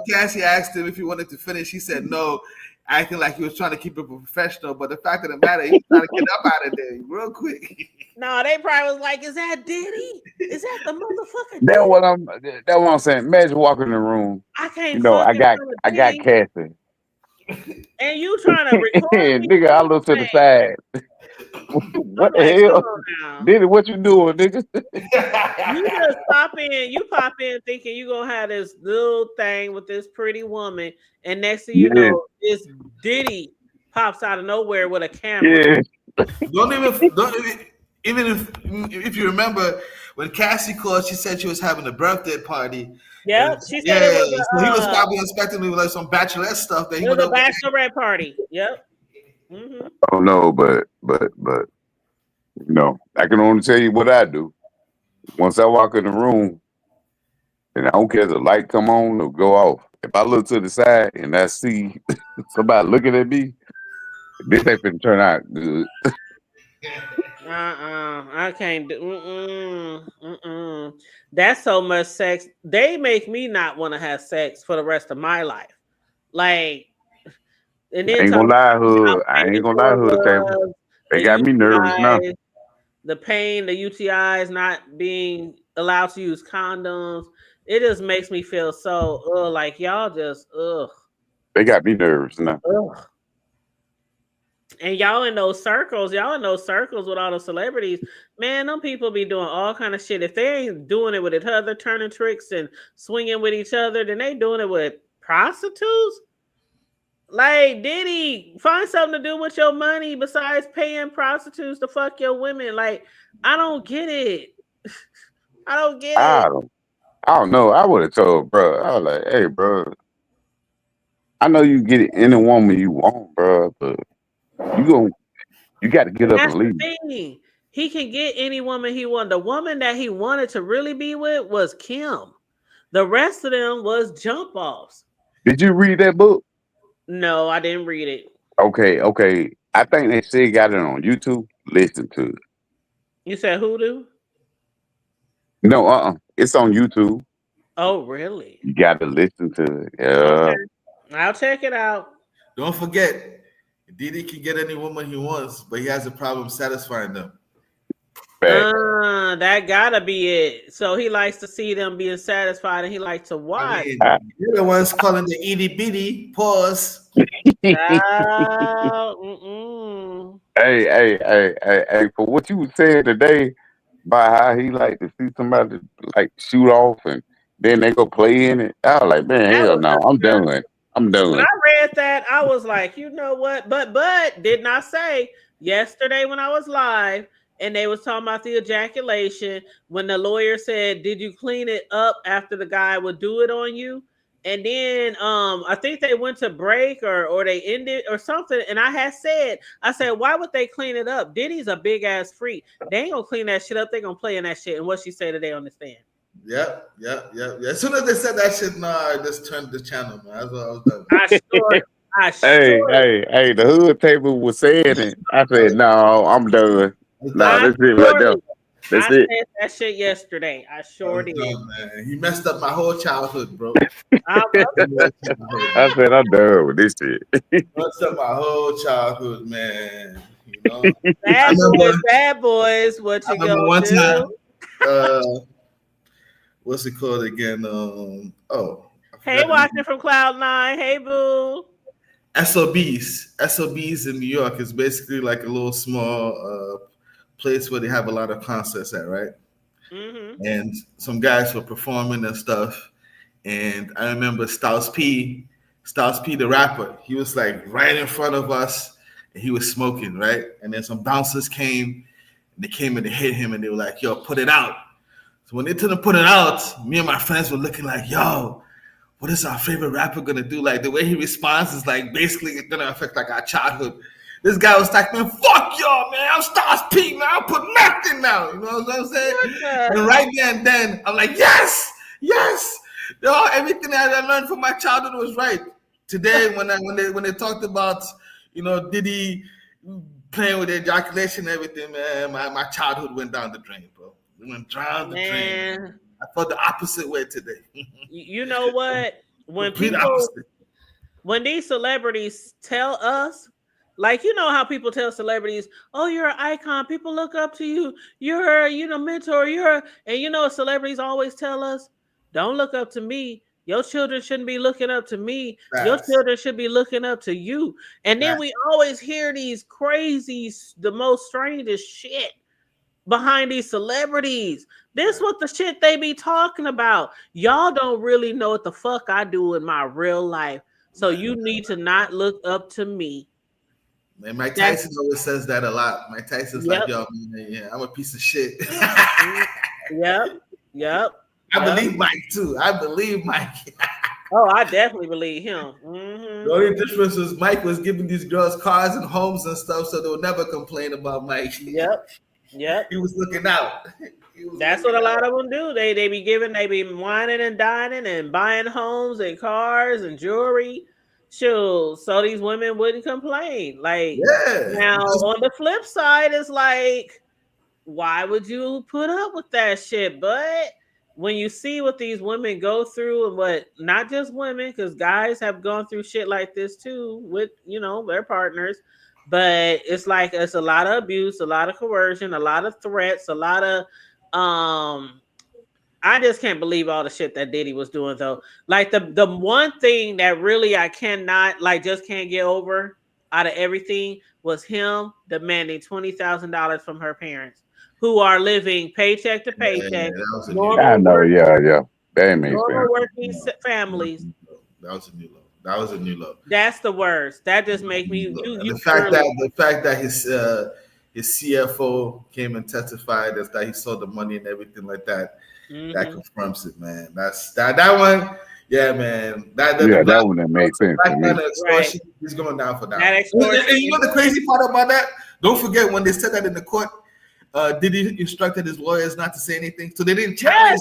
Cassie asked him if he wanted to finish, he said no, acting like he was trying to keep it professional. But the fact of the matter, he was trying to get up out of there real quick.
No, they probably was like, "Is that Diddy? Is that the motherfucker?"
That's what I'm saying. Imagine walking in the room.
I can't.
You know, I got Cassie.
And you trying to record me?
Nigga, I look to the side. What the hell? Diddy, what you doing, nigga?
You just pop in thinking you gonna have this little thing with this pretty woman, and next thing you know, this Diddy pops out of nowhere with a camera.
Even if you remember when Cassie called, she said she was having a birthday party.
Yep, she said it was
so he was probably expecting me like some bachelorette stuff. That
it was a bachelorette party. Yep. Mm-hmm.
Oh no, but you know, I can only tell you what I do. Once I walk in the room, and I don't care if the light come on or go off. If I look to the side and I see somebody looking at me, this ain't gonna turn out good.
I can't do. That's so much sex. They make me not want to have sex for the rest of my life. Like, and then
I ain't gonna lie, hood. They got me nervous now.
The pain, the UTIs, not being allowed to use condoms. It just makes me feel so like y'all just
They got me nervous now.
And y'all in those circles with all the celebrities, man, them people be doing all kind of shit. If they ain't doing it with each other, turning tricks and swinging with each other, then they doing it with prostitutes. Like, Diddy, find something to do with your money besides paying prostitutes to fuck your women. Like, I don't get it. I don't get it.
I don't know. I would have told bro. I was like, "Hey, bro, I know you get any woman you want, bro, but you got to get up and leave."
He can get any woman he wanted. The woman that he wanted to really be with was Kim. The rest of them was jump offs.
Did you read that book?
No, I didn't read it.
Okay. I think they still got it on YouTube. Listen to it.
You said Hoodoo?
No, it's on YouTube.
Oh, really?
You got to listen to it. Yeah.
Okay. I'll check it out.
Don't forget, Diddy can get any woman he wants, but he has a problem satisfying them.
That gotta be it. So he likes to see them being satisfied, and he likes to watch.
I mean, you're the ones calling the itty bitty. Pause.
Hey, for what you were saying today, by how he like to see somebody like shoot off and then they go play in it. I was like, man,
That
hell
was
no, I'm done. I'm
when
done.
I read that, I was like, you know what? But did not say yesterday when I was live and they was talking about the ejaculation when the lawyer said, "Did you clean it up after the guy would do it on you?" And then I think they went to break or they ended or something. And I said, why would they clean it up? Diddy's a big ass freak. They ain't gonna clean that shit up. They gonna play in that shit. And what she said today on the stand.
Yep. As soon as they said that shit, I just turned the channel, man. That's what I was done.
Hey, the hood table was saying it. I said, no, I'm done. No, that's it right there. That's it.
Said that shit yesterday. I sure did.
Done, man. He messed up my whole childhood, bro.
I said, I'm done with this shit.
Messed up my whole childhood, man. You know,
bad boys. What you gonna
one
do?
Time, what's it called again?
Hey, watching from Cloud9. Hey, boo.
SOBs in New York is basically like a little small place where they have a lot of concerts at, right?
Mm-hmm.
And some guys were performing and stuff. And I remember Styles P, the rapper, he was like right in front of us and he was smoking, right? And then some bouncers came and they hit him and they were like, yo, put it out. So when they told him to put it out, me and my friends were looking like, yo, what is our favorite rapper gonna do? Like the way he responds is like basically gonna affect like our childhood. This guy was like, man, fuck y'all, man. I'm Styles P, man. I'll put nothing now. You know what I'm saying? And right then, I'm like, yes. Everything that I learned from my childhood was right. Today, when they talked about, Diddy playing with the ejaculation and everything, man, my childhood went down the drain, bro. It went down the drain. I felt the opposite way today.
You know what? When these celebrities tell us, like, you know how people tell celebrities, oh, you're an icon. People look up to you. You're a mentor. Celebrities always tell us, don't look up to me. Your children shouldn't be looking up to me. Facts. Your children should be looking up to you. And then we always hear these crazy, the most strangest shit behind these celebrities. This what the shit they be talking about. Y'all don't really know what the fuck I do in my real life. So you need to not look up to me.
Man, Mike Tyson always says that a lot. Mike Tyson's like, yo, man, I'm a piece of shit.
Yep.
I believe Mike too. I believe Mike.
Oh, I definitely believe him. Mm-hmm.
The only difference was Mike was giving these girls cars and homes and stuff, so they would never complain about Mike.
Yep.
He was looking out.
That's what a lot of them do. They be whining and dining and buying homes and cars and jewelry. Shoes, so these women wouldn't complain. Like, now on the flip side, it's like, why would you put up with that shit? But when you see what these women go through, and what not just women, because guys have gone through shit like this too with their partners, but it's like it's a lot of abuse, a lot of coercion, a lot of threats, a lot of I just can't believe all the shit that Diddy was doing, though. Like the one thing that really I cannot, just can't get over out of everything was him demanding $20,000 from her parents, who are living paycheck to paycheck.
I know, yeah. That makes
sense. Working families.
That was a new low.
That's the worst. That just makes me.
The fact that his CFO came and testified that he saw the money and everything like that. Mm-hmm. That confirms it, man. That's that one. Yeah, man. That
one that makes sense.
Right. He's going down for that. And you know the crazy part about that? Don't forget when they said that in the court, Diddy instructed his lawyers not to say anything, so they didn't challenge.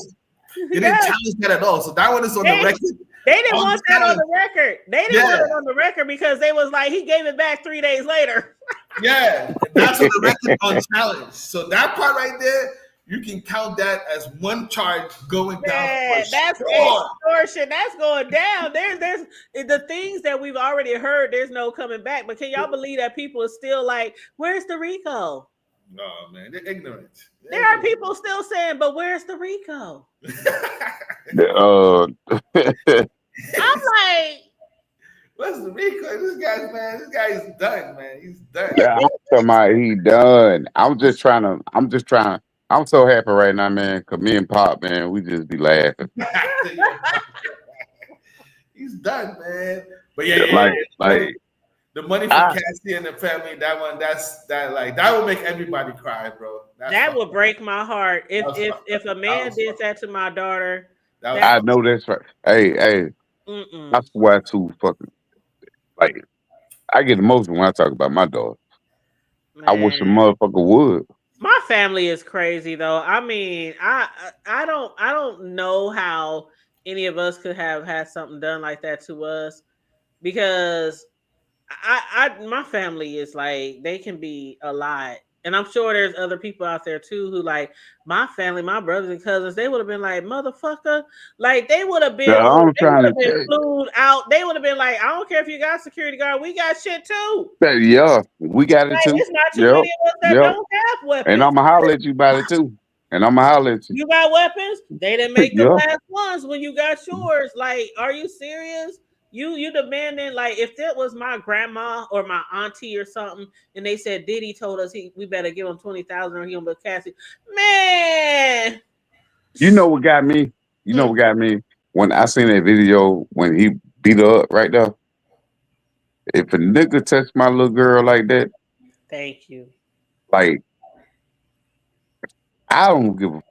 They didn't challenge that at all. So that one is on the record.
They didn't want that on the record. They didn't want it on the record because they was like, he gave it back 3 days later.
Yeah, that's on the record on challenge. So that part right there, you can count that as one charge going down.
That's extortion. That's going down. There's the things that we've already heard. There's no coming back. But can y'all believe that people are still like, "Where's the RICO?"
No, man, they're ignorant.
There are people still saying, "But where's the RICO?" I'm like,
what's the RICO? This guy is done, man. He's done.
He done. I'm just trying I'm so happy right now, man. Cause me and Pop, man, we just be laughing.
He's done, man. But yeah.
Like
The money for Cassie and the family, that would make everybody cry, bro.
That would break my heart if a man did that to my daughter.
I know that's right. Hey, I swear to fucking like I get emotional when I talk about my daughter. Man. I wish a motherfucker would.
My family is crazy though. I mean, I don't know how any of us could have had something done like that to us, because my family is like, they can be a lot. And I'm sure there's other people out there too who, like, my family, my brothers and cousins, they would have been like, motherfucker, like they would have been, flew out. They would have been like, I don't care if you got security guard, we got shit too.
Yeah, we got it too.
It's not too many of us that don't have weapons.
And I'ma holler at you about it too. And I'ma holler at you.
You got weapons? They didn't make the last ones when you got yours. Like, are you serious? You demanding, like, if that was my grandma or my auntie or something, and they said Diddy told us we better give him 20,000 or he gonna Cassie. Man,
you know what got me? You know what got me? When I seen that video when he beat her up right there. If a nigga touch my little girl like that,
thank you.
Like, I don't give a.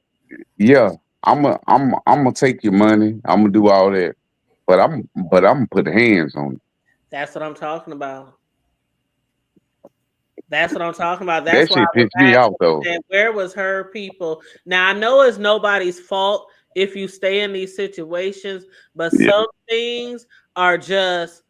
Yeah, I'm gonna take your money. I'm gonna do all that. But I'm gonna put hands on you.
That's what I'm talking about. That's what I'm talking about.
That's that shit pissed me off though.
Where was her people? Now I know it's nobody's fault if you stay in these situations, but some things are just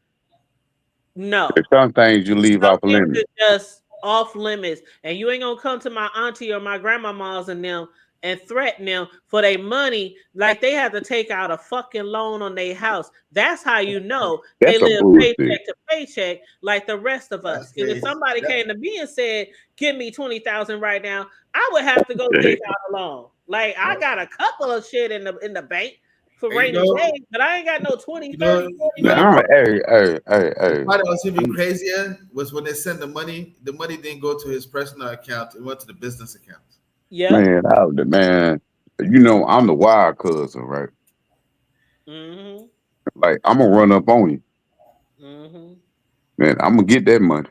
no.
There's some things you leave off limits.
Just off limits, and you ain't gonna come to my auntie or my grandmama's and them and threaten them for their money, like they have to take out a fucking loan on their house. That's how you know they live paycheck to paycheck like the rest of us. If somebody came to me and said, "Give me 20,000 right now," I would have to go take out a loan. Like, I got a couple of shit in the bank for rainy days, but I ain't got no 20, 30, 40
Hey. What was even crazier was when they sent the money didn't go to his personal account, it went to the business account.
Yeah,
man, you know I'm the wild cousin, right?
Mm-hmm.
Like, I'm gonna run up on you.
Mm-hmm.
Man, I'm gonna get that money.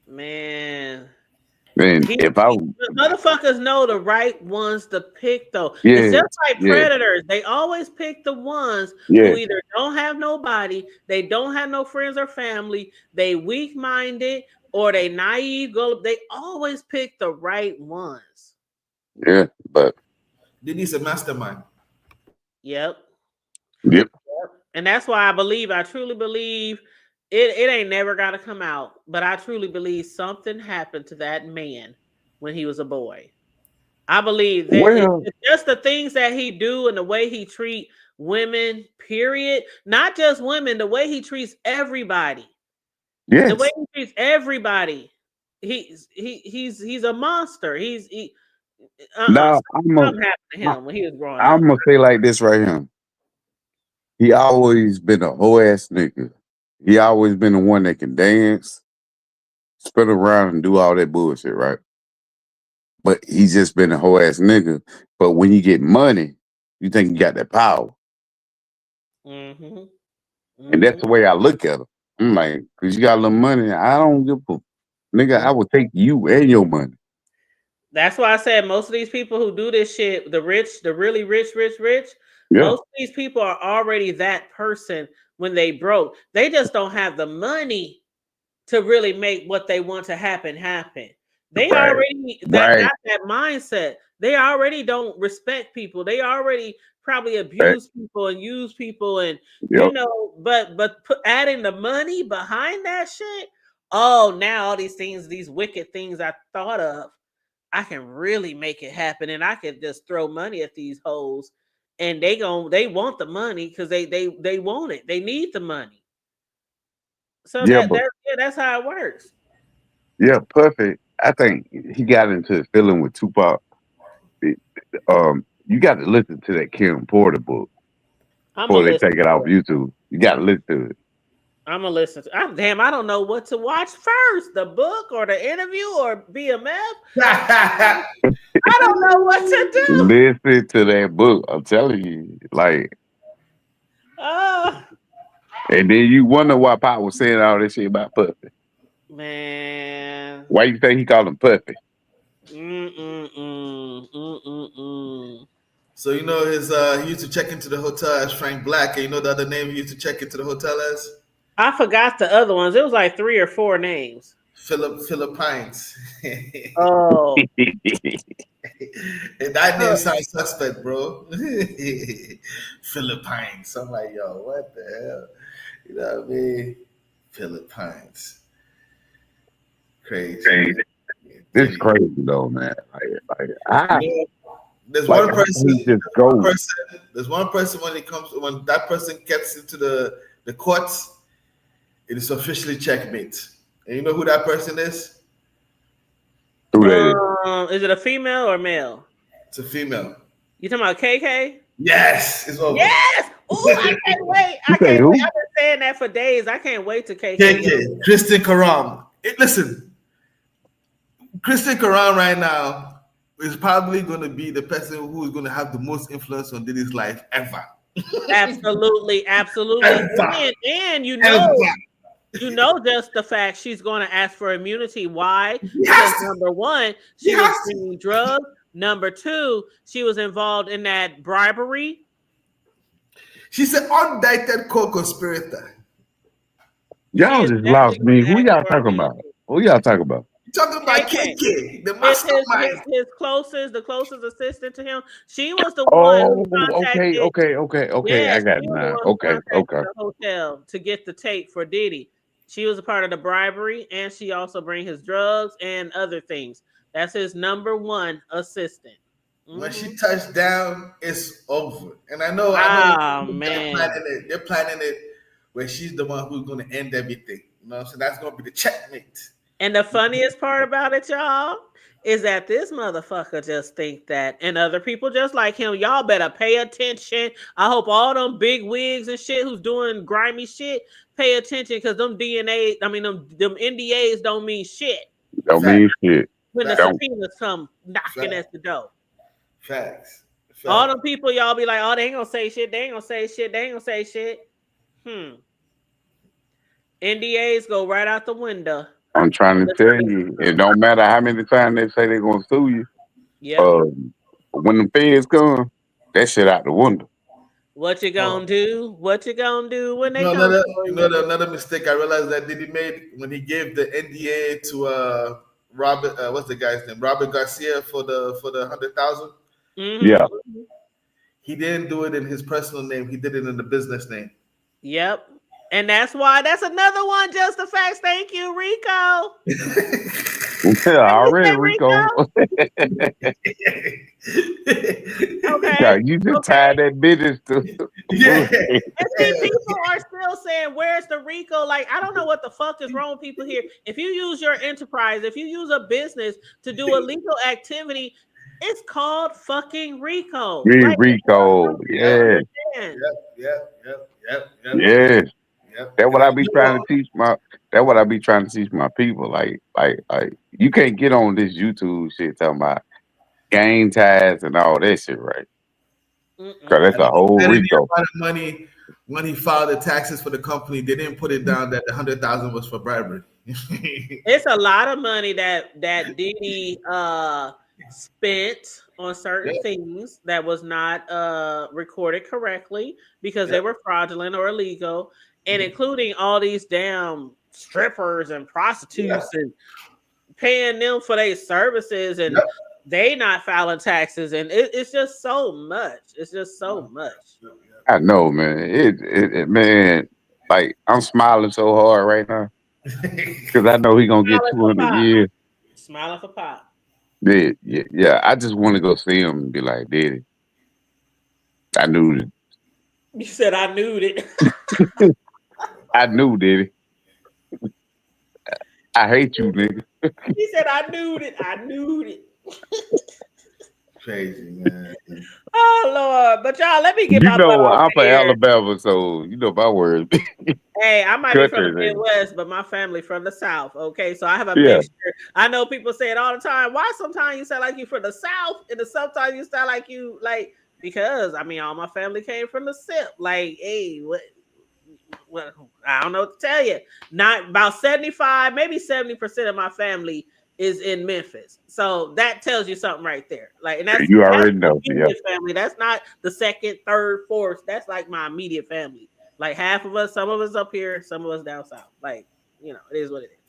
Man,
if
motherfuckers know the right ones to pick though.
Yeah,
it's just like predators. They always pick the ones who either don't have nobody, they don't have no friends or family, they weak-minded, or they naive. They always pick the right ones.
Yeah, but
Diddy's a mastermind.
Yep. And that's why I truly believe it ain't never got to come out, but I truly believe something happened to that man when he was a boy. I believe that it's just the things that he do and the way he treat women, period. Not just women, the way he treats everybody.
Yes.
The way he treats everybody. He's a monster.
Something
happened to him when he was growing up.
I'm gonna say like this right here. He always been a whole ass nigga. He always been the one that can dance, spin around, and do all that bullshit, right? But he's just been a whole ass nigga. But when you get money, you think you got that power.
Mm-hmm. Mm-hmm.
And that's the way I look at him. I'm like, because you got a little money, I don't give a nigga, I would take you and your money.
That's why I said most of these people who do this shit, the rich, the really rich, most of these people are already that person when they broke. They just don't have the money to really make what they want to happen. They already got that mindset. They already don't respect people. They already probably abuse people and use people, and you know, but adding the money behind that shit. Oh, now all these things, these wicked things I thought of, I can really make it happen, and I can just throw money at these hoes, and they want the money because they want it. They need the money. So that's how it works.
Yeah, perfect. I think he got into his feeling with Tupac. You got to listen to that Kim Porter book before they take it off YouTube. You got to listen to it.
I'm gonna listen to. Damn, I don't know what to watch first: the book or the interview or BMF. I don't know what to do.
Listen to that book. I'm telling you, like,
Oh
and then you wonder why Pop was saying all this shit about Puffy.
man.
Why you think he called him Puffy?
So you know his he used to check into the hotel as Frank Black, and you know the other name he used to check into the hotel as?
I forgot the other ones. It was like 3 or 4 names.
Philippines.
Oh.
And that name sounds suspect, bro. Philippines. I'm like, yo, what the hell? You know what I mean? Philippines. Crazy.
This is crazy though, man.
There's
like,
one person.
just go.
There's one person when that person gets into the courts, it is officially checkmate. And you know who that person is?
Is it a female or male?
It's a female.
You talking about KK?
Yes, it's over.
Yes. Oh, I can't wait. I can't wait. I've been saying that for days. I can't wait to KK.
KK, Kristen Karam. Listen, Kristen Karam right now is probably going to be the person who is going to have the most influence on Diddy's life ever.
Absolutely. And you know just the fact she's going to ask for immunity. Why? Because number one, she was bringing drugs. Number two, she was involved in that bribery.
She's an unindicted co-conspirator.
Y'all just lost me. Who y'all talking about? Who y'all talking about?
Talking about KK, the mastermind.
The closest assistant to him. She was the one who contacted.
Okay. I got it now. Okay.
The hotel to get the tape for Diddy. She was a part of the bribery, and she also bring his drugs and other things. That's his number one assistant.
When she touched down, it's over. And I know
man.
They're planning it where she's the one who's going to end everything. You know, so that's going to be the checkmate.
And the funniest part about it, y'all, is that this motherfucker just think that, and other people just like him, y'all better pay attention. I hope all them big wigs and shit who's doing grimy shit pay attention, because them them NDAs don't mean shit.
Don't mean shit.
When the subpoenas come knocking at the door.
Facts.
All them people, y'all be like, oh, they ain't gonna say shit. They ain't gonna say shit. NDAs go right out the window.
I'm trying to tell you, it don't matter how many times they say they're gonna sue you.
Yeah.
When the feds come, that shit out the window.
What you gonna do? What you gonna do when they come?
Another mistake I realized that Diddy made when he gave the NDA to Robert, what's the guy's name? Robert Garcia for the 100,000.
Yeah.
He didn't do it in his personal name. He did it in the business name.
Yep. And that's why that's another one. Just the facts. Thank you, Rico.
Yeah, already, Rico.
Okay.
You just tied that business to.
Yeah.
And see, people are still saying, "Where's the Rico?" Like, I don't know what the fuck is wrong with people here. If you use your enterprise, if you use a business to do illegal activity, it's called fucking Rico.
Rico, yeah.
Yep.
Yes. That's what I be trying to teach my people. Like, you can't get on this YouTube shit talking about gang ties and all that shit, right? Because that's a whole Rico.
Money when he filed the taxes for the company, they didn't put it down that the 100,000 was for bribery.
It's a lot of money that Diddy spent on certain things that was not recorded correctly because they were fraudulent or illegal. And including all these damn strippers and prostitutes and paying them for their services, and they not filing taxes, and it's just so much. It's just so much.
I know, man. It man, like, I'm smiling so hard right now because I know he gonna get 200 years.
Smiling for Pop.
Yeah. I just want to go see him and be like, Diddy, I knew it.
You said I knew it.
I knew, Diddy. I hate you, nigga.
He said I knew it.
Crazy, man.
Oh Lord, but y'all, let me get
You
my butt
know,
off
I'm
of
from
here.
Alabama, so you know my words.
Hey, I might be from the
Country,
Midwest, but my family from the South. Okay, so I have a
yeah.
mixture. I know people say it all the time. Why sometimes you sound like you from the South, and then sometimes you sound like you like because I mean all my family came from the SIP. Like, hey, what I don't know what to tell you. Not about 75, maybe 70% of my family is in Memphis. So that tells you something right there. Like, and that's
You
my
already know. Yeah.
immediate family. That's not the second, third, fourth. That's like my immediate family. Like half of us, some of us up here, some of us down south. Like, you know, it is what it is.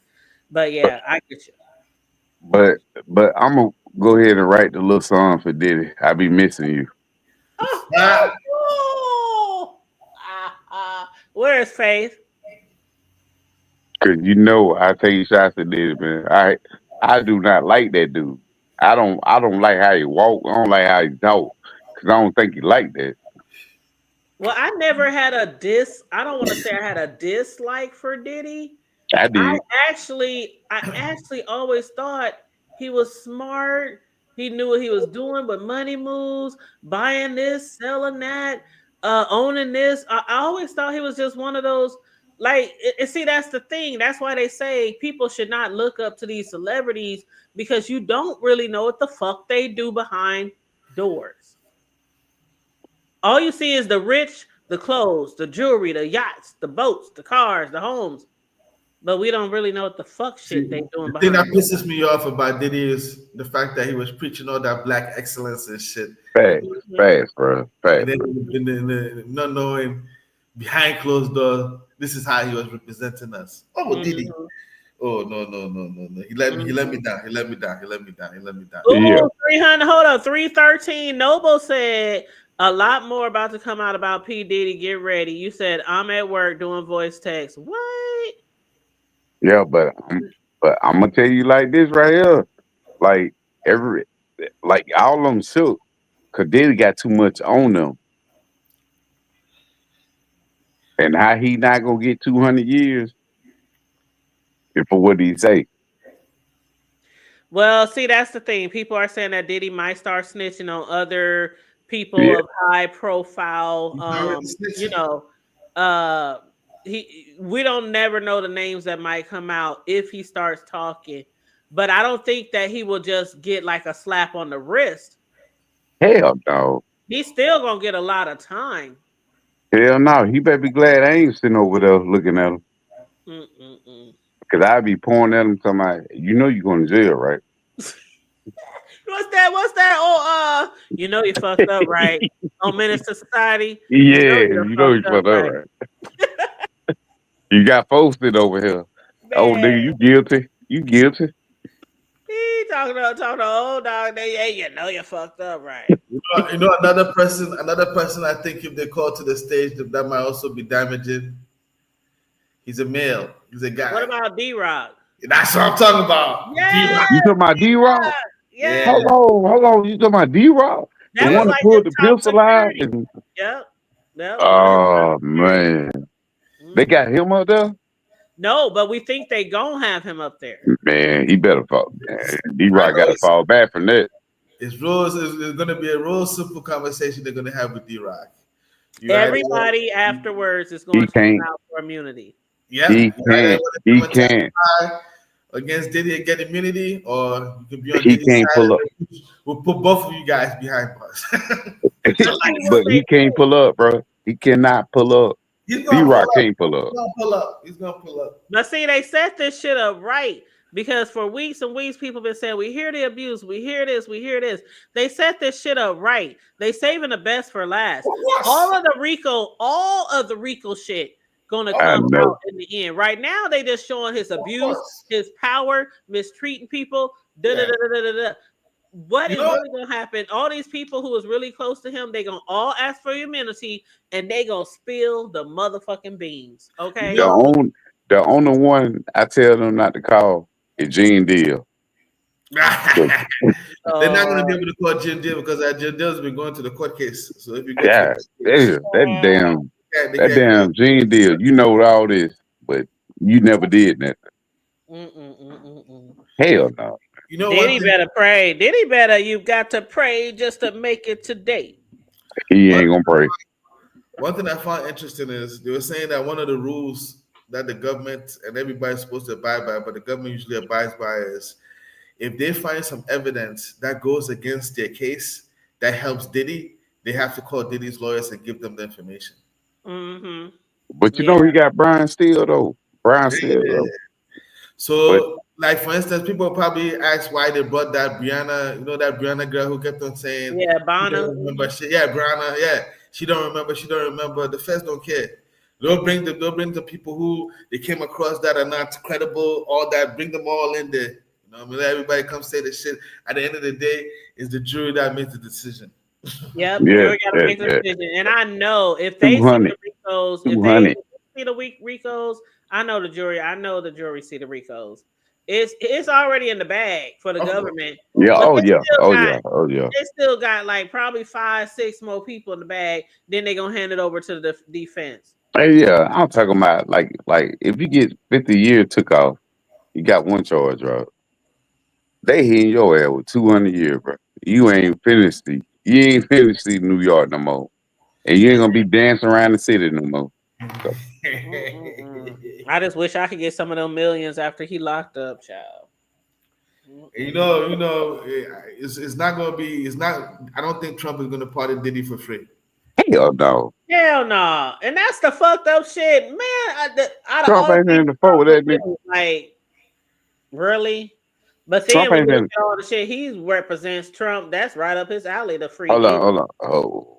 But yeah, I get you.
But I'm gonna go ahead and write the little song for Diddy. I be missing you.
Where's Faith?
Cause you know I take shots at Diddy, man. I do not like that dude. I don't like how he walk. I don't like how he talk. Cause I don't think he like that.
Well, I never had a I don't want to say I had a dislike for Diddy.
I
I
did.
actually always thought he was smart. He knew what he was doing, but money moves, buying this, selling that, owning this. I always thought he was just one of those. Like, see, that's the thing. That's why they say people should not look up to these celebrities because you don't really know what the fuck they do behind doors. All you see is the rich, the clothes, the jewelry, the yachts, the boats, the cars, the homes. But we don't really know what the fuck shit they doing
The thing that
behind it.
pisses me off about Diddy is the fact that he was preaching all that black excellence and shit.
Fast, bro. Fast.
And then not knowing behind closed doors, this is how he was representing us. Oh, Diddy. Oh no. He let me down. He let me down. He let me down. He let me down.
Yeah.
Oh, 300. Hold on. 313. Noble said a lot more about to come out about P. Diddy. Get ready. You said I'm at work doing voice text. What?
Yeah, but I'm gonna tell you like this right here. Like like all of them shook. Cause Diddy got too much on them. And how he not gonna get 200 years for what he say?
Well, see, that's the thing. People are saying that Diddy might start snitching on other people
Yeah.
of high profile.
He's already
You
snitching.
know, we don't never know the names that might come out if he starts talking. But I don't think that he will just get like a slap on the wrist.
Hell no.
He's still gonna get a lot of time.
Hell no. He better be glad I ain't sitting over there looking at him.
Mm-mm-mm.
Cause I'd be pointing at him talking about, you know you're going to jail, right?
What's that? What's that? Oh, you know you fucked up, right? On Menace to Society. You know
Yeah,
you're
you know
fucked
you
up,
fucked up,
right?
right? You got folks sitting over here. Oh,
Man,
nigga, you guilty. You guilty.
he talking to old dog. Hey, you know you fucked up, right?
You know another person. I think if they call to the stage, that might also be damaging. He's a male. He's a guy.
What about D-Rock?
That's what I'm talking about.
Yeah,
D-Rock.
You talking about D-Rock?
yeah.
Yeah.
Hold on. You talking about D-Rock? The
That was
one that
like his
pulled the
top
pistol out?
security.
And,
Yep. One of his top
oh,
security.
man. They got him up there?
No, but we think they gonna have him up there.
Man, he better fall.
I
D-Rock
know
got to fall back from that.
it's going to be a real simple conversation they're going to have with D-Rock.
Everybody afterwards is
He
going to come
can't.
out for immunity.
Yeah,
He
you either
can't.
want to
He
come and
can't.
testify against Diddy and get immunity, or you can be on
He
Diddy's
can't
side
pull
and
up.
we'll put both of you guys behind bars.
Let's see what
But
they
he can't
do.
pull up, bro. He cannot pull up.
He's gonna pull
D-Rock
up.
can't pull
He's
up.
gonna pull up. He's gonna pull up.
But see, they set this shit up right because for weeks and weeks, people been saying, we hear the abuse, we hear this, we hear this. They set this shit up right. They saving the best for last.
Yes.
All of the Rico shit gonna
I
come
know.
out in the end. Right now, they just showing his abuse,
course.
his power, mistreating people.
Yeah.
What
You
is
know
really gonna happen? All these people who is really close to him, they gonna all ask for immunity and they gonna spill the motherfucking beans. Okay.
You know-
The only one I tell them not to call is Gene Deal.
They're not going to be able to call Jim Deal because Jim Deal's been going to the court case. So if you go to
Yeah,
the court case,
that damn Gene Deal. You know all this, but you never did that. Hell no.
You know
Diddy better pray. Diddy better. You got to pray just to make it today.
He ain't gonna pray.
One thing I found interesting is they were saying that one of the rules that the government and everybody's supposed to abide by, but the government usually abides by, is if they find some evidence that goes against their case that helps Diddy, they have to call Diddy's lawyers and give them the information.
Mm-hmm.
But you know he got Brian Steele though. Brian Steele though.
So, like for instance, people probably ask why they brought that Brianna, that Brianna girl who kept on saying,
"Yeah, Bonna."
Remember shit. Yeah, Brianna. Yeah, she don't remember. She don't remember. The feds don't care. They'll bring the people who they came across that are not credible. All that, bring them all in there. Let everybody come say the shit. At the end of the day, it's the jury that makes the decision.
Yep, jury got to make the decision. And I know if they see the Ricos, if they see the Ricos, I know the jury. I know the jury see the Ricos. It's already in the bag for the government.
Yeah. Oh yeah.
They still got like probably 5-6 more people in the bag. Then they're gonna hand it over to the defense.
Hey, yeah, I'm talking about like if you get 50 years took off, you got one charge, bro. They hitting your ass with 200 years, bro. You ain't finished New York no more, and you ain't gonna be dancing around the city no more. So.
I just wish I could get some of them millions after he locked up, child.
It's not gonna be. It's not. I don't think Trump is gonna pardon Diddy for free.
Hell no.
Hell no. And that's the fucked up shit, man.
Trump ain't in the phone with that nigga.
Like, really? But then when you all the shit he represents Trump, that's right up his alley. The free.
Hold on. Oh.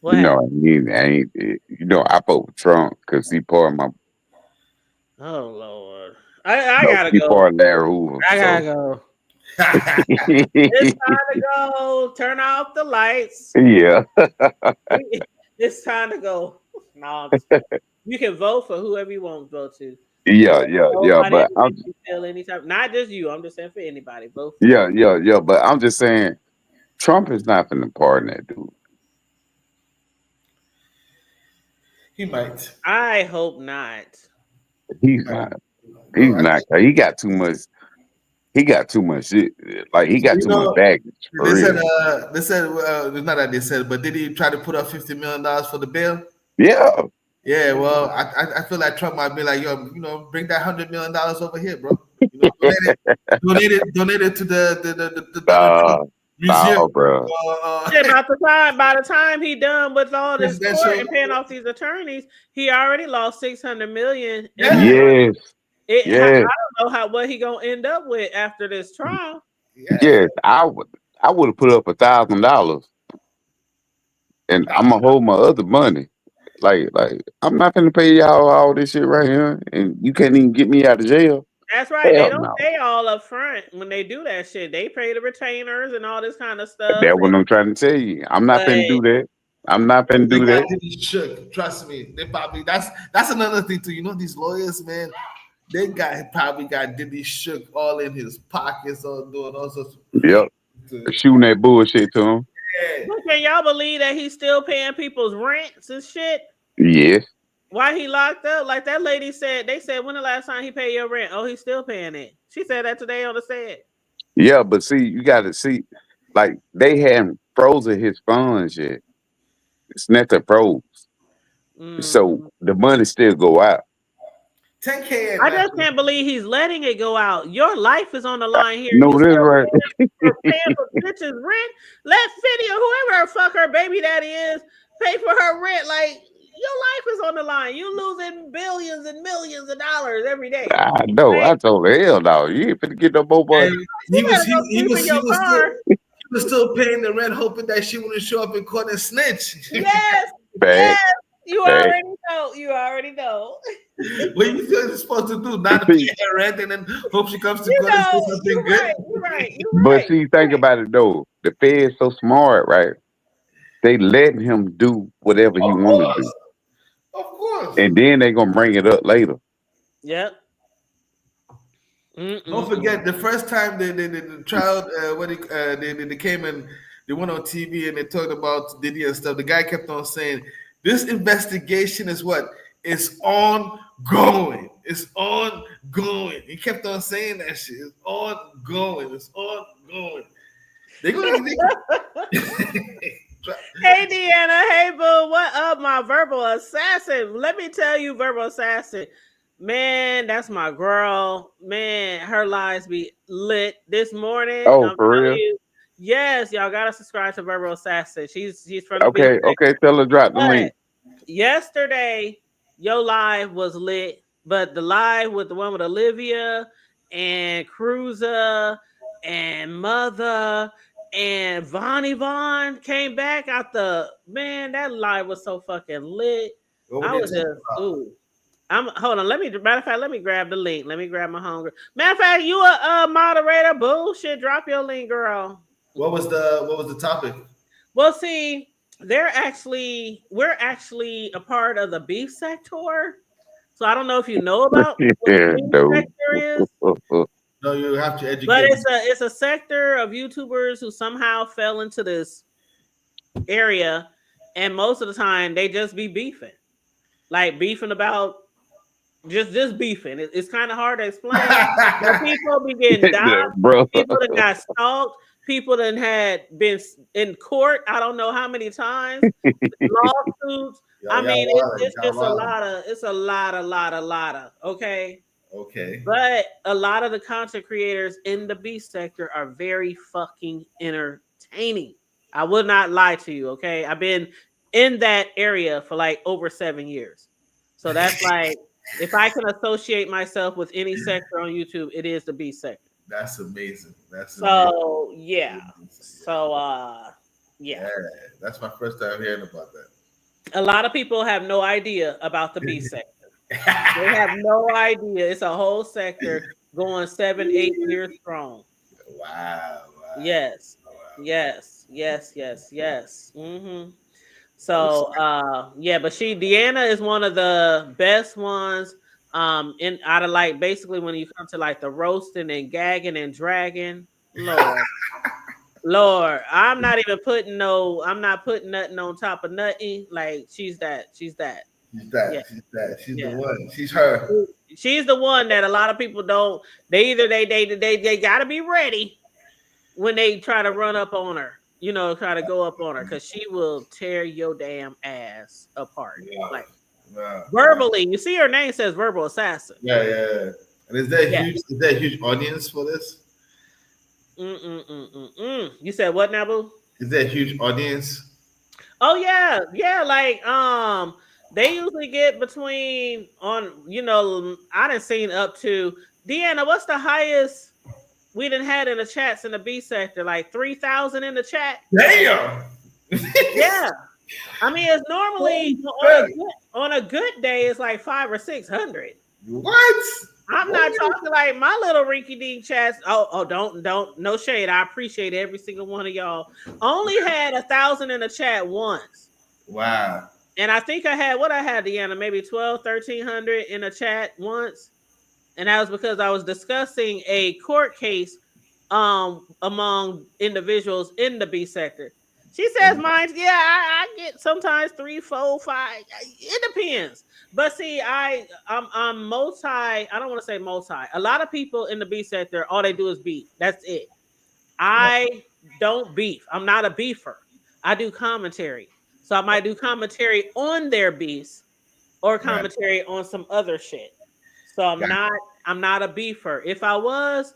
What
I vote for Trump because he part of my.
Oh Lord, I gotta go.
Part of Larry Hoover.
I gotta go. It's time to go. Turn off the lights.
Yeah.
It's time to go. No, you can vote for whoever you want to vote to.
Yeah. But
not just you. I'm just saying for anybody. Vote.
Yeah. But I'm just saying, Trump is not going to pardon that dude.
He might.
I hope not.
He's not. He's not. He got too much. He got too much shit. Like he got too much baggage.
They said not that they said, but did he try to put up $50 million for the bail?
Yeah.
Yeah. Well, I feel like Trump might be like, yo, bring that $100 million over here, bro. Donate it to the museum,
bro.
By the time he done with all this court and paying off these attorneys, he already lost $600 million.
Yes.
I don't know what he gonna end up with after this trial.
Yes, I would have put up $1,000, and I'm gonna hold my other money. Like I'm not gonna pay y'all all this shit right here, and you can't even get me out of jail.
That's right. They don't pay all up front when they do that shit. They pay the retainers and all this kind of stuff.
That's what I'm trying to tell you. I'm not gonna do that. I'm not gonna do that.
Shook. Trust me. They probably that's another thing too. These lawyers, man. They probably got Diddy shook all in his pockets, all doing all sorts of
shooting that bullshit to him.
Yeah.
Can y'all believe that he's still paying people's rents and shit?
Yes.
Why he locked up? Like that lady said, they said, when the last time he paid your rent? Oh, he's still paying it. She said that today on the set.
Yeah, but see, you got to see, like they hadn't frozen his funds yet. It's not the froze. So the money still go out.
10K.
I just can't believe he's letting it go out. Your life is on the line here.
No, that's right.
Paying for bitches rent. Let Fiddy or whoever the fuck her baby daddy is pay for her rent. Like your life is on the line. You losing billions and millions of dollars every day.
I know. Right? I told her, hell no. You ain't finna get no more money.
He was still paying the rent, hoping that she wouldn't show up in court and snitch.
Yes. Yes. You already know. You already know.
What you feel you're supposed to do? Not to pay her rent and then hope she comes to court and do something good.
You're right.
But see, think about it though. The Fed's so smart, right? They letting him do whatever he want to do.
Of course.
And then they gonna bring it up later.
Yep.
Don't forget the first time the trial when they came and they went on TV and they talked about Diddy and stuff. The guy kept on saying, "This investigation is what is on ongoing. It's ongoing. He kept on saying that shit. It's ongoing. It's ongoing. They're gonna
Hey Deanna, hey boo, what up, my verbal assassin? Let me tell you, verbal assassin, man, that's my girl. Man, her lives be lit this morning.
Oh,
I'm
for
telling
real?
you, yes, y'all gotta subscribe to Verbal Assassin. She's from the
Okay, okay. Tell her drop the
But
link.
yesterday, your live was lit, but the live with the one with Olivia and Cruiser and Mother and Vaughn came back out the man. That live was so fucking lit. I was just ooh. I'm hold on. Matter of fact, let me grab the link. Let me grab my hunger. Matter of fact, you a moderator. Bullshit. Drop your link, girl.
What was the topic?
Well, see, we're actually a part of the beef sector. So I don't know if you know about what the
Yeah,
beef
dope.
sector is.
No, you have to educate.
But it's a sector of YouTubers who somehow fell into this area, and most of the time they just be beefing, like beefing about just beefing. It's kind of hard to explain, but people be getting doxxed,
Bro.
people that got stalked, people that had been in court. I don't know how many times, lawsuits. I mean, it's just a lot of. Okay.
Okay.
But a lot of the content creators in the beef sector are very fucking entertaining. I will not lie to you, okay? I've been in that area for like over 7 years. So that's like, if I can associate myself with any sector on YouTube, it is the beef sector.
That's amazing.
So yeah. So yeah.
That's my first time hearing about that.
A lot of people have no idea about the beef sector. They have no idea. It's a whole sector going 7, 8 years strong.
Wow.
Yes.
Wow.
Yes. Mm-hmm. So yeah, but Deanna is one of the best ones. In out of like basically when you come to like the roasting and gagging and dragging, Lord, I'm not putting nothing on top of nothing. Like she's that.
She's
Yeah.
the one. She's her.
She's the one that a lot of people don't. They either they gotta be ready when they try to run up on her. You know, try to go up on her because she will tear your damn ass apart. Like verbally. You see, her name says Verbal Assassin.
Yeah. And is there a huge audience for this?
You said what now, boo?
Is there a huge audience?
Oh yeah. Like they usually get between I done seen up to Deanna. What's the highest we done had in the chats in the B sector? Like 3,000 in the chat.
Damn.
Yeah. I mean, it's normally on a good day, it's like 500 or 600.
What?
I'm not talking like my little rinky dink chats. Oh, don't no shade. I appreciate every single one of y'all. Only had 1,000 in the chat once.
Wow.
And I think I had Deanna, maybe 1,300 in the chat once. And that was because I was discussing a court case among individuals in the B sector. She says mine, yeah, I get sometimes 3, 4, 5. It depends. But see, I'm multi, I don't want to say multi. A lot of people in the B sector, all they do is beef. That's it. I don't beef. I'm not a beefer. I do commentary. So I might do commentary on their beefs or commentary on some other shit. So I'm not a beefer. If I was,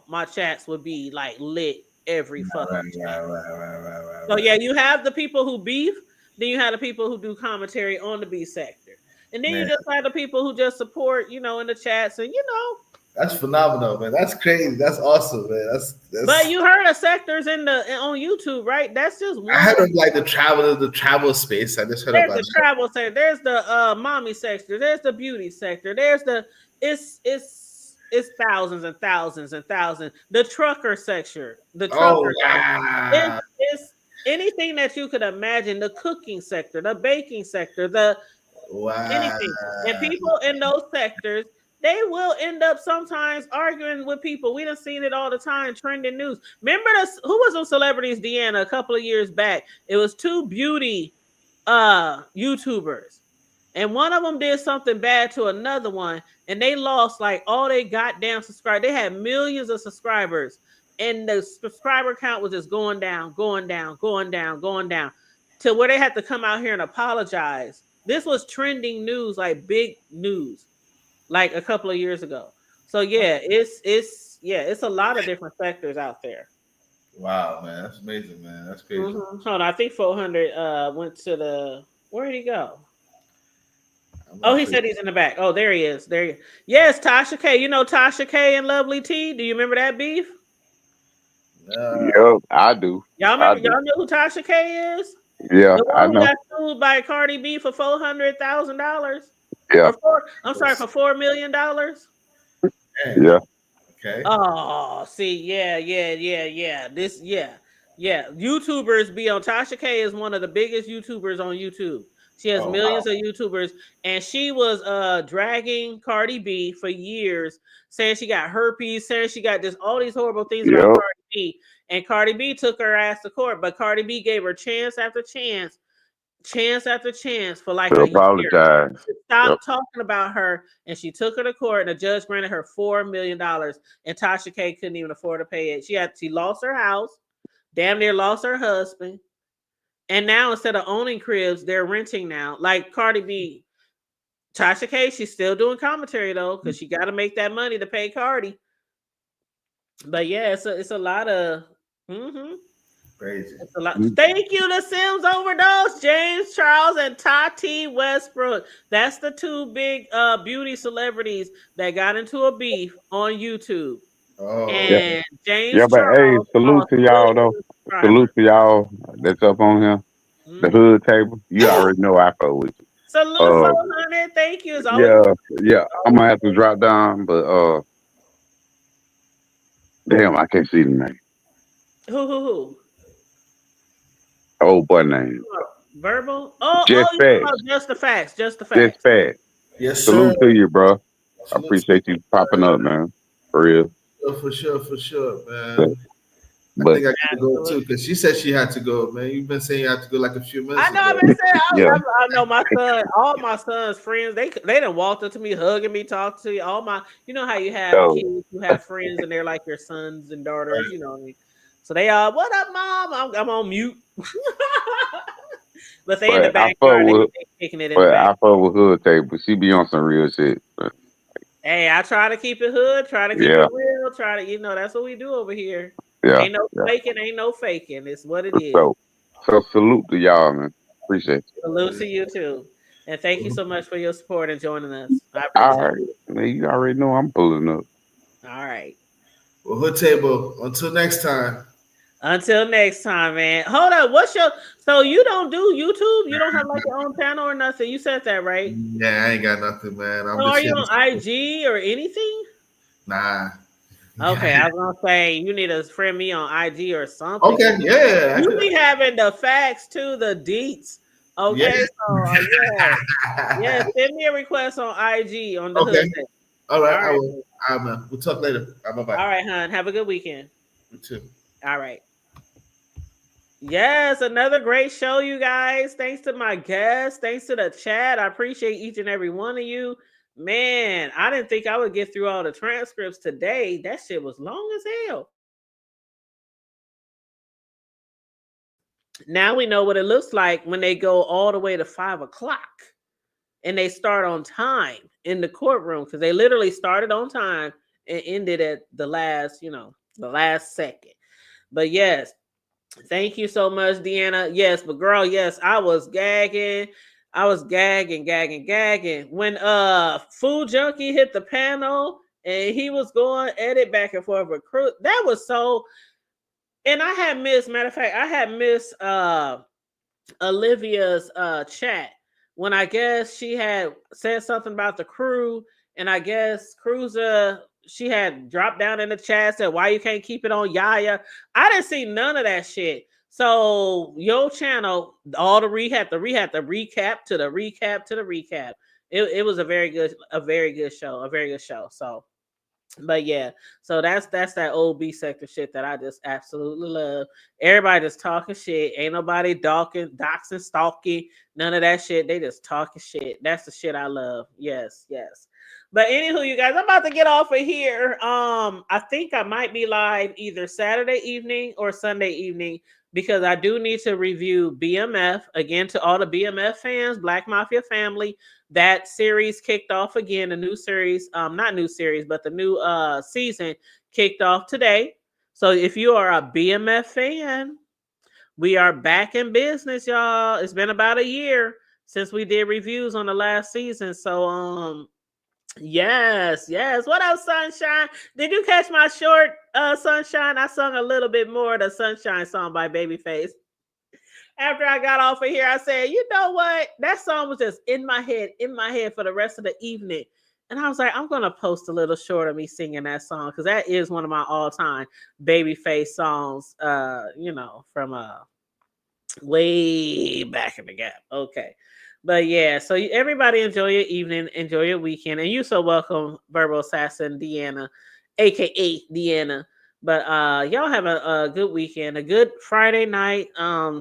my chats would be like lit every fucking chat. So yeah, you have the people who beef, then you have the people who do commentary on the B sector. And then you just have the people who just support, in the chats and
That's phenomenal, man. That's crazy. That's awesome, man. That's
But you heard of sectors on YouTube, right? That's just one.
I heard of like the travel space. I just heard about
the travel sector. There's the mommy sector. There's the beauty sector. There's the it's thousands and thousands and thousands. The trucker sector. The trucker.
Wow.
It's anything that you could imagine. The cooking sector, the baking sector, the anything. And people in those sectors, they will end up sometimes arguing with people. We done seen it all the time, trending news. Remember who was on Celebrities, Deanna, a couple of years back? It was two beauty YouTubers. and one of them did something bad to another one, and they lost like all they goddamn subscribers. They had millions of subscribers, and the subscriber count was just going down, going down, going down, going down, to where they had to come out here and apologize. This was trending news, like big news, like a couple of years ago. So yeah, it's a lot of different sectors out there.
Wow, man, that's amazing, man. That's crazy.
Mm-hmm. Hold on, I think 400 went to the. Where did he go? Oh, he said he's in the back. Oh, there he is. There he is. Yes, Tasha K. You know Tasha K and Lovely T. Do you remember that beef?
Yep, I do.
Y'all remember? Y'all know who Tasha K is?
Yeah,
the one
I
who
know.
got sued by Cardi B for $400,000.
Yeah.
For $4 million.
Yeah.
Okay.
Oh, see, yeah. YouTubers be on. Tasha K is one of the biggest YouTubers on YouTube. She has millions of YouTubers, and she was dragging Cardi B for years, saying she got herpes, saying she got all these horrible things about Cardi B. And Cardi B took her ass to court, but Cardi B gave her chance after chance for like a year. She stopped talking about her, and she took her to court, and the judge granted her $4 million. And Tasha K couldn't even afford to pay it. She lost her house, damn near lost her husband, and now instead of owning cribs, they're renting now. Like Cardi B, Tasha K, she's still doing commentary though, because she got to make that money to pay Cardi. But yeah, it's a lot of.
Crazy.
It's a lot. Thank you to Sims Overdose, James Charles, and Tati Westbrook. That's the two big beauty celebrities that got into a beef on YouTube. And James
but
Charles.
hey, salute to y'all though. Salute to y'all that's up on here. The hood table. You already know I fuck with you.
Salute 400. Thank you.
Yeah. I'm gonna have to drop down, but damn, I can't see the name.
Who?
Old boy name.
Verbal?
Just
the facts.
Just facts.
Yes,
salute
sir.
to you, bro. I appreciate you popping up, man. For real.
For sure, man. I think I gotta go too, because she said she had to go, man. You've been saying you had to go like a few minutes.
I know. I've been saying. I know my son. All my son's friends. They done walked up to me, hugging me, talk to you. You know how you have kids who have friends and they're like your sons and daughters. You know what I mean? So they all, what up, mom? I'm on mute. But they in the backyard. They kicking it in the back.
I fuck with hood table. She be on some real shit.
Hey, I try to keep it hood. Try to keep it real. Try to, that's what we do over here.
Yeah.
Ain't no faking. Ain't no faking. It's what it is.
So salute to y'all, man. Appreciate it.
Salute to you too. And thank you so much for your support and joining us. I
appreciate it. Man, you already know I'm pulling up.
All right.
Well, hood table. Until next time.
Until next time, man. Hold up. So you don't do YouTube? You don't have like your own channel or nothing? You said that, right?
Yeah, I ain't got nothing, man.
Are you on IG or anything?
Nah.
Okay, I was gonna say you need to friend me on IG or something.
Okay, yeah.
You be having the facts too, the deets. Okay, send me a request on IG on the hood.
All right, I will. All right, man. We'll talk later. Bye-bye.
All right, hon. Have a good weekend.
You too.
All right. Yes, another great show, you guys. Thanks to my guests. Thanks to the chat. I appreciate each and every one of you. Man, I didn't think I would get through all the transcripts today. That shit was long as hell. Now we know what it looks like when they go all the way to 5 o'clock and they start on time in the courtroom, because they literally started on time and ended at the last second. But yes, thank you so much, Deanna. Yes, but girl, yes, I was gagging. When Food Junkie hit the panel and he was going at it back and forth with Crew, that was so. And I had missed, matter of fact, Olivia's chat when I guess she had said something about the crew, and I guess she had dropped down in the chat, said, why you can't keep it on Yaya? I didn't see none of that shit. So your channel, all the recap to the recap. It was a very good show. So But yeah, so that's that old B sector shit that I just absolutely love. Everybody just talking shit. Ain't nobody doxing, stalking, none of that shit. They just talking shit. That's the shit I love. Yes, yes. But anywho, you guys, I'm about to get off of here. I think I might be live either Saturday evening or Sunday evening because I do need to review BMF again. To all the BMF fans, Black Mafia family, that series kicked off again. A new series, not new series, but the new season kicked off today. So if you are a BMF fan, we are back in business, y'all. It's been about a year since we did reviews on the last season. So yes. What up, Sunshine? Did you catch my short Sunshine? I sung a little bit more of the Sunshine song by Babyface. After I got off of here, I said, you know what? That song was just in my head for the rest of the evening. And I was like, I'm going to post a little short of me singing that song because that is one of my all-time Babyface songs, from way back in the gap. Okay. But yeah, so everybody enjoy your evening, enjoy your weekend. And you so welcome, Verbal Assassin Deanna, aka Deanna. But y'all have a good weekend, a good Friday night.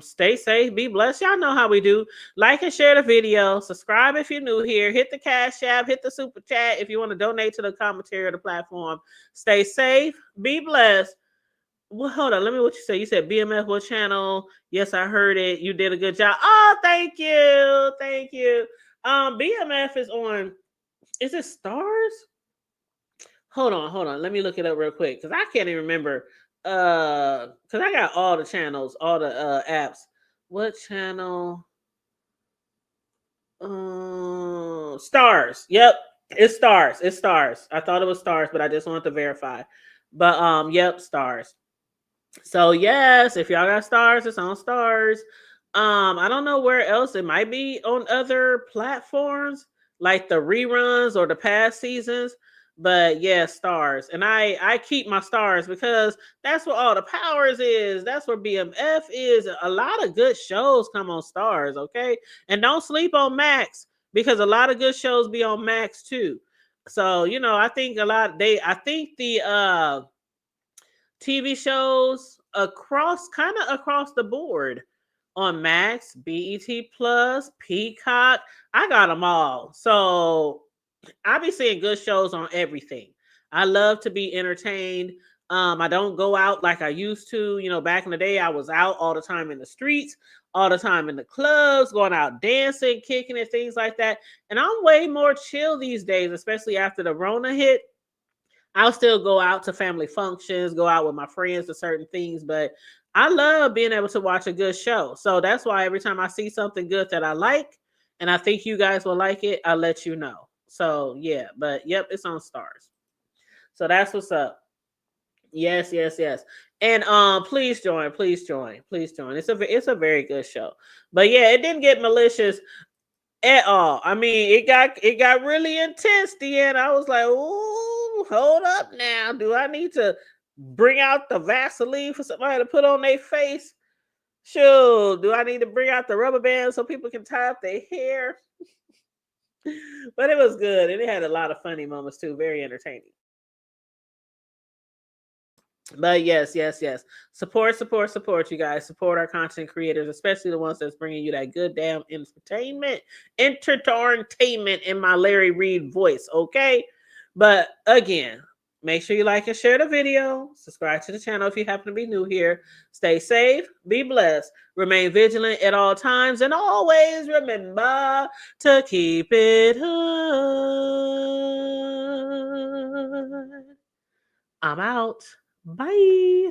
Stay safe, be blessed. Y'all know how we do. Like and share the video. Subscribe if you're new here. Hit the Cash App, hit the Super Chat if you want to donate to the commentary of the platform. Stay safe, be blessed. Well, hold on. Let me what you say. You said BMF what channel? Yes, I heard it. You did a good job. Oh, thank you. Thank you. BMF is on, is it Stars? Hold on. Let me look it up real quick because I can't even remember. Because I got all the channels, all the apps. What channel? Stars. Yep. It's Stars. It's Stars. I thought it was Stars, but I just wanted to verify. But yep, Stars. So yes, if y'all got Stars, it's on Stars. I don't know where else it might be on other platforms like the reruns or the past seasons, but yeah, Stars. And I keep my Stars because that's where all the powers is. That's where BMF is. A lot of good shows come on Stars, okay? And don't sleep on Max because a lot of good shows be on Max too. So, I think I think the TV shows across the board on Max, BET Plus, Peacock. I got them all. So I be seeing good shows on everything. I love to be entertained. I don't go out like I used to. Back in the day, I was out all the time in the streets, all the time in the clubs, going out dancing, kicking it, things like that. And I'm way more chill these days, especially after the Rona hit. I'll still go out to family functions, go out with my friends to certain things, but I love being able to watch a good show. So that's why every time I see something good that I like and I think you guys will like it, I'll let you know. So yeah, but yep, it's on Stars. So that's what's up. Yes. And please join. It's a very good show. But yeah, it didn't get malicious at all. I mean, it got really intense, Deanna. I was like, "Ooh, hold up now. Do I need to bring out the Vaseline for somebody to put on their face? Sure. Do I need to bring out the rubber band so people can tie up their hair?" But it was good, and it had a lot of funny moments too. Very entertaining. But yes. Support, you guys. Support our content creators, especially the ones that's bringing you that good damn entertainment in my Larry Reed voice, okay? But again, make sure you like and share the video. Subscribe to the channel if you happen to be new here. Stay safe, be blessed, remain vigilant at all times, and always remember to keep it hood. I'm out. Bye.